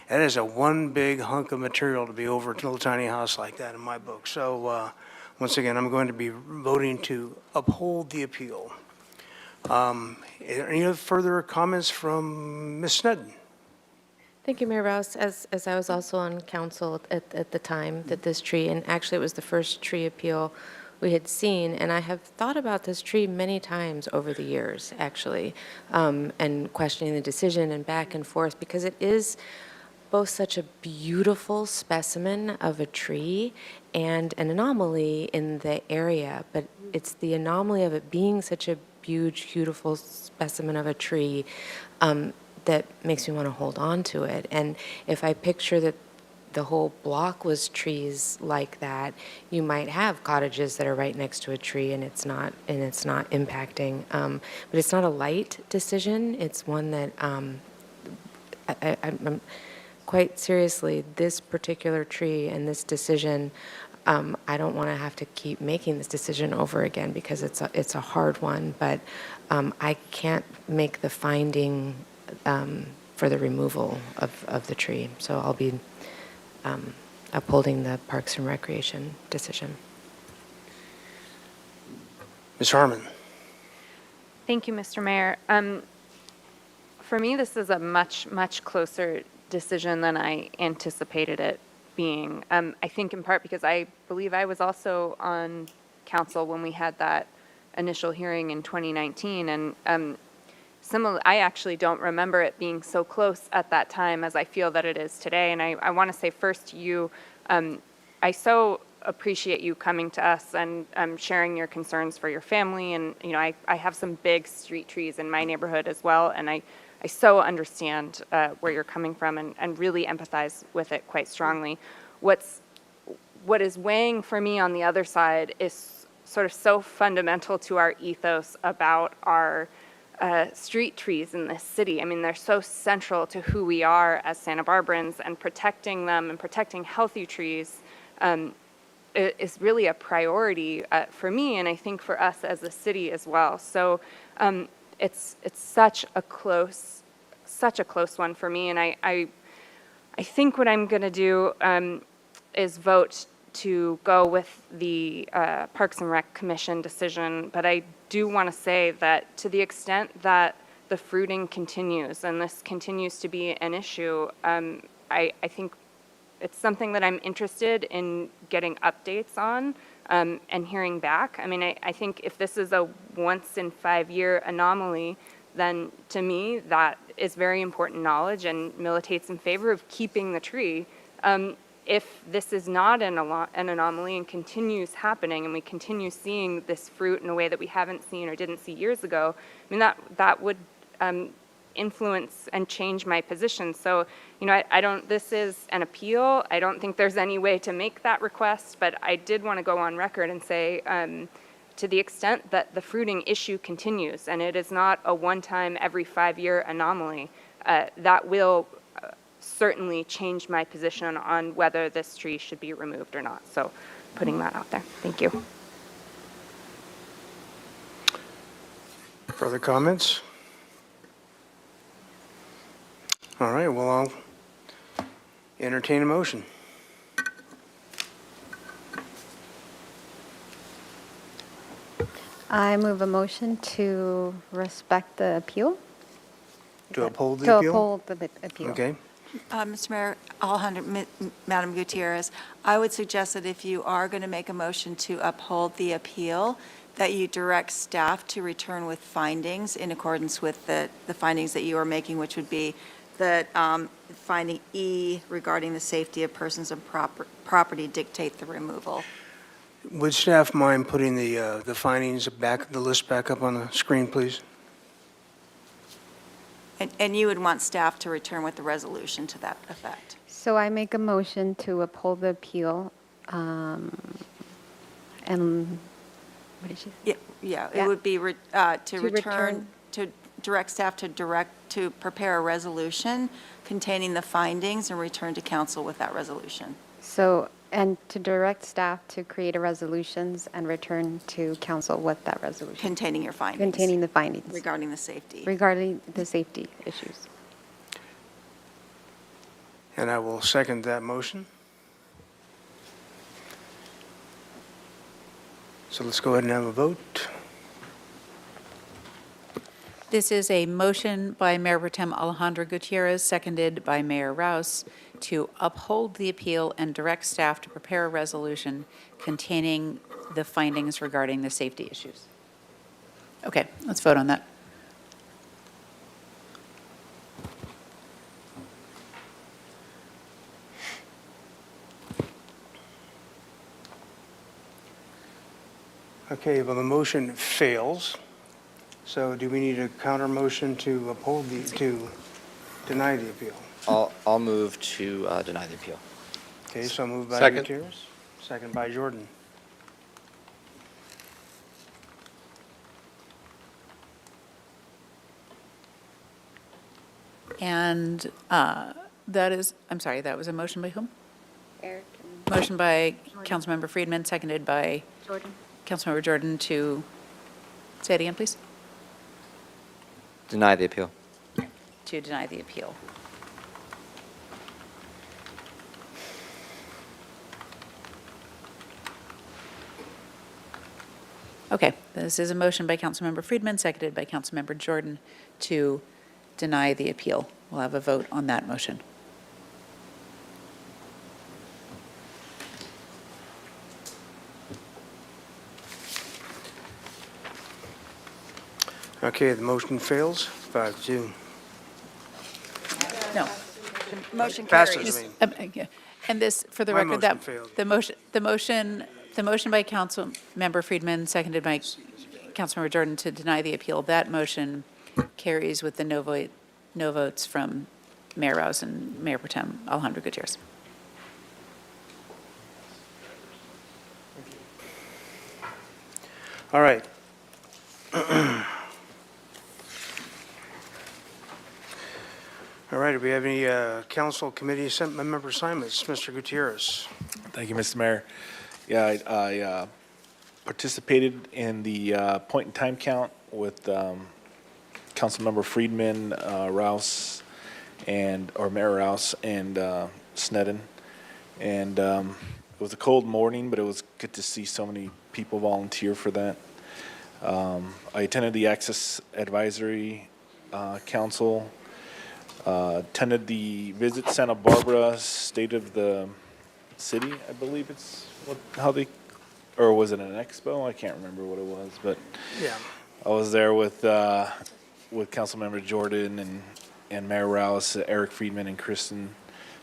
that is a one big hunk of material to be over a little tiny house like that in my book. So once again, I'm going to be voting to uphold the appeal. Any other further comments from Ms. Sneddon? Thank you, Mayor Rouse. As I was also on council at the time that this tree, and actually it was the first tree appeal we had seen, and I have thought about this tree many times over the years, actually, and questioning the decision and back and forth, because it is both such a beautiful specimen of a tree and an anomaly in the area, but it's the anomaly of it being such a huge, beautiful specimen of a tree that makes me want to hold on to it. And if I picture that the whole block was trees like that, you might have cottages that are right next to a tree and it's not impacting. But it's not a light decision. It's one that I'm quite seriously, this particular tree and this decision, I don't want to have to keep making this decision over again because it's a hard one, but I can't make the finding for the removal of the tree. So I'll be upholding the Parks and Recreation decision. Ms. Harmon. Thank you, Mr. Mayor. For me, this is a much, much closer decision than I anticipated it being. I think in part because I believe I was also on council when we had that initial hearing in 2019, and similarly, I actually don't remember it being so close at that time as I feel that it is today. And I want to say first to you, I so appreciate you coming to us and sharing your concerns for your family. And, you know, I have some big street trees in my neighborhood as well, and I so understand where you're coming from and really empathize with it quite strongly. What is weighing for me on the other side is sort of so fundamental to our ethos about our street trees in this city. I mean, they're so central to who we are as Santa Barbarans, and protecting them and protecting healthy trees is really a priority for me, and I think for us as a city as well. So it's such a close one for me, and I think what I'm going to do is vote to go with the Parks and Rec Commission decision, but I do want to say that to the extent that the fruiting continues and this continues to be an issue, I think it's something that I'm interested in getting updates on and hearing back. I mean, I think if this is a once in 5-year anomaly, then to me, that is very important knowledge and militates in favor of keeping the tree. If this is not an anomaly and continues happening and we continue seeing this fruit in a way that we haven't seen or didn't see years ago, I mean, that would influence and change my position. So, you know, I don't, this is an appeal. I don't think there's any way to make that request, but I did want to go on record and say, to the extent that the fruiting issue continues and it is not a one-time every 5-year anomaly, that will certainly change my position on whether this tree should be removed or not. So putting that out there. Thank you. Further comments? All right, well, I'll entertain a motion. I move a motion to respect the appeal. To uphold the To appeal? uphold the appeal. Okay. Mr. Mayor, Madam Gutierrez, I would suggest that if you are going to make a motion to uphold the appeal, that you direct staff to return with findings in accordance with the findings that you are making, which would be the finding E regarding the safety of persons and property dictate the removal. Would staff mind putting the findings back, the list back up on the screen, please? And you would want staff to return with the resolution to that effect. So I make a motion to uphold the appeal, and what did she say? Yeah, Yeah. it would be to To return, to direct staff to prepare a resolution containing the findings and return to council with that resolution. So, and to direct staff to create a resolutions and return to council with that resolution. Containing your findings. Containing the findings. Regarding the safety. Regarding the safety issues. And I will second that motion. So let's go ahead and have a vote. This is a motion by Mayor Pro Tem Alejandro Gutierrez, seconded by Mayor Rouse, to uphold the appeal and direct staff to prepare a resolution containing the findings regarding the safety issues. Okay, let's vote on that. Okay, well, the motion fails. So do we need a counter motion to uphold to deny the appeal? I'll move to deny the appeal. Okay, so moved by Second. Gutierrez, second by Jordan. And that is, I'm sorry, that was a motion by whom? Eric Motion by Councilmember Friedman, seconded by Jordan. Councilmember Jordan to, say it again, please? Deny the appeal. To deny the appeal. Okay, this is a motion by Councilmember Friedman, seconded by Councilmember Jordan to deny the appeal. We'll have a vote on that motion. Okay, the motion fails, 5-2. No. Motion Passes, carries. I mean. Yeah. And this, for the My record, that, motion failed. the motion by Councilmember Friedman, seconded by Councilmember Jordan to deny the appeal, that motion carries with the no votes from Mayor Rouse and Mayor Pro Tem Alejandro Gutierrez. All right. All right, do we have any council committee member assignments? Mr. Gutierrez. Thank you, Mr. Mayor. Yeah, I participated in the point in time count with Councilmember Friedman, Rouse, or Mayor Rouse and Sneddon. And it was a cold morning, but it was good to see so many people volunteer for that. I attended the Access Advisory council. Attended the Visit Santa Barbara State of the City, I believe it's or was it an expo? I can't remember what it was, but Yeah. I was there with Councilmember Jordan and Mayor Rouse, Eric Friedman, and Kristen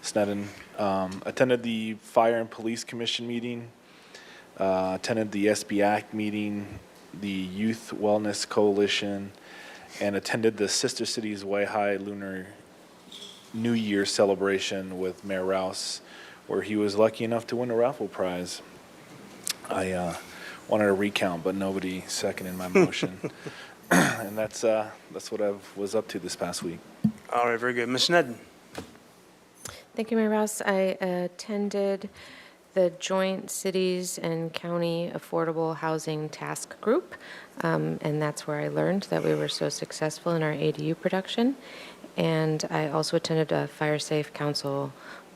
Sneddon. Attended the Fire and Police Commission meeting. Attended the SBAC meeting, the Youth Wellness Coalition, and attended the Sister Cities Waihai Lunar New Year celebration with Mayor Rouse, where he was lucky enough to win a raffle prize. I wanted to recount, but nobody seconded my motion. And that's what I was up to this past week. All right, very good. Ms. Sneddon? Thank you, Mayor Rouse. I attended the Joint Cities and County Affordable Housing Task Group, and that's where I learned that we were so successful in our ADU production. And I also attended a Fire Safe Council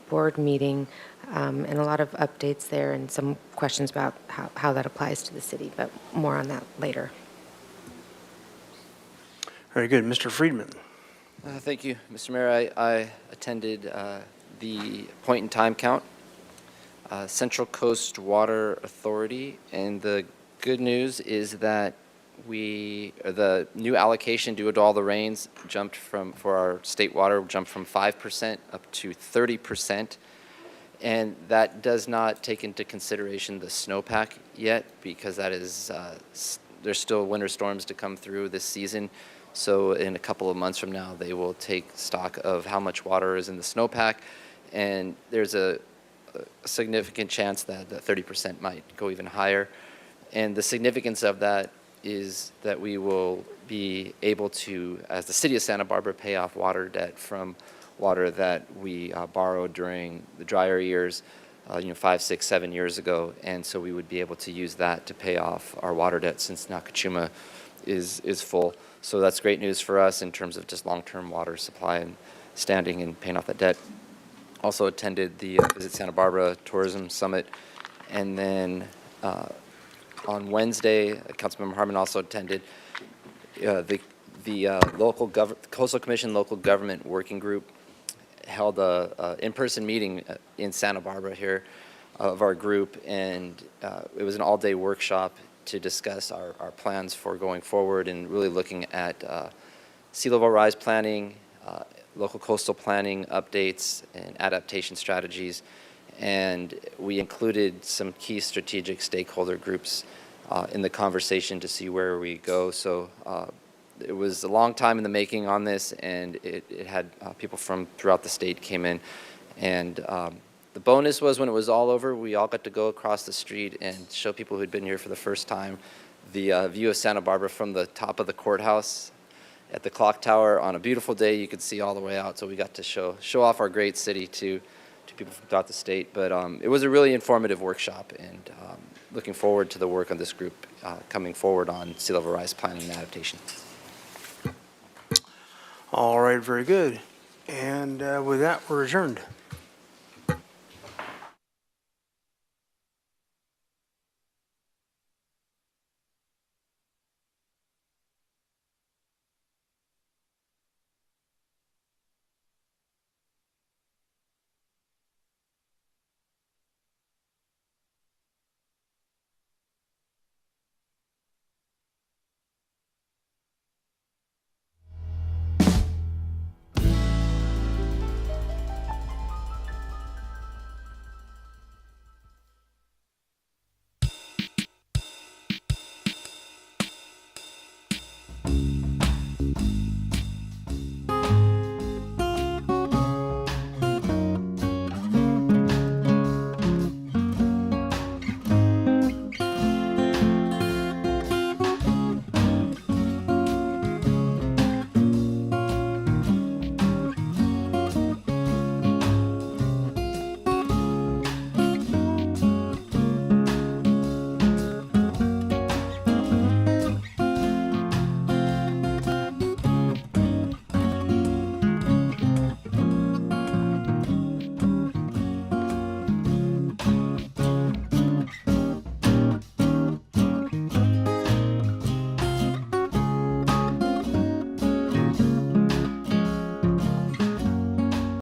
board meeting, and a lot of updates there and some questions about how that applies to the city, but more on that later. Very good. Mr. Friedman? Thank you, Mr. Mayor. I attended the point in time count, Central Coast Water Authority, and the good news is that the new allocation due to all the rains for our state water jumped from 5% up to 30%. And that does not take into consideration the snowpack yet, because that is, there's still winter storms to come through this season. So in a couple of months from now, they will take stock of how much water is in the snowpack. And there's a significant chance that the 30% might go even higher. And the significance of that is that we will be able to, as the city of Santa Barbara, pay off water debt from water that we borrowed during the drier years, 5, 6, 7 years ago. And so we would be able to use that to pay off our water debt since Nakachuma is full. So that's great news for us in terms of just long-term water supply and standing and paying off that debt. Also attended the Visit Santa Barbara Tourism Summit. And then on Wednesday, Councilmember Harmon also attended the Coastal Commission Local Government Working Group held a in-person meeting in Santa Barbara here of our group, and it was an all-day workshop to discuss our plans for going forward and really looking at sea level rise planning, local coastal planning updates, and adaptation strategies. And we included some key strategic stakeholder groups in the conversation to see where we go. So it was a long time in the making on this, and it had people from throughout the state came in. And the bonus was when it was all over, we all got to go across the street and show people who'd been here for the first time the view of Santa Barbara from the top of the courthouse at the clock tower. On a beautiful day, you could see all the way out. So we got to show off our great city to people from throughout the state. But it was a really informative workshop, and looking forward to the work on this group coming forward on sea level rise planning and adaptation. All right, very good. And with that, we're adjourned.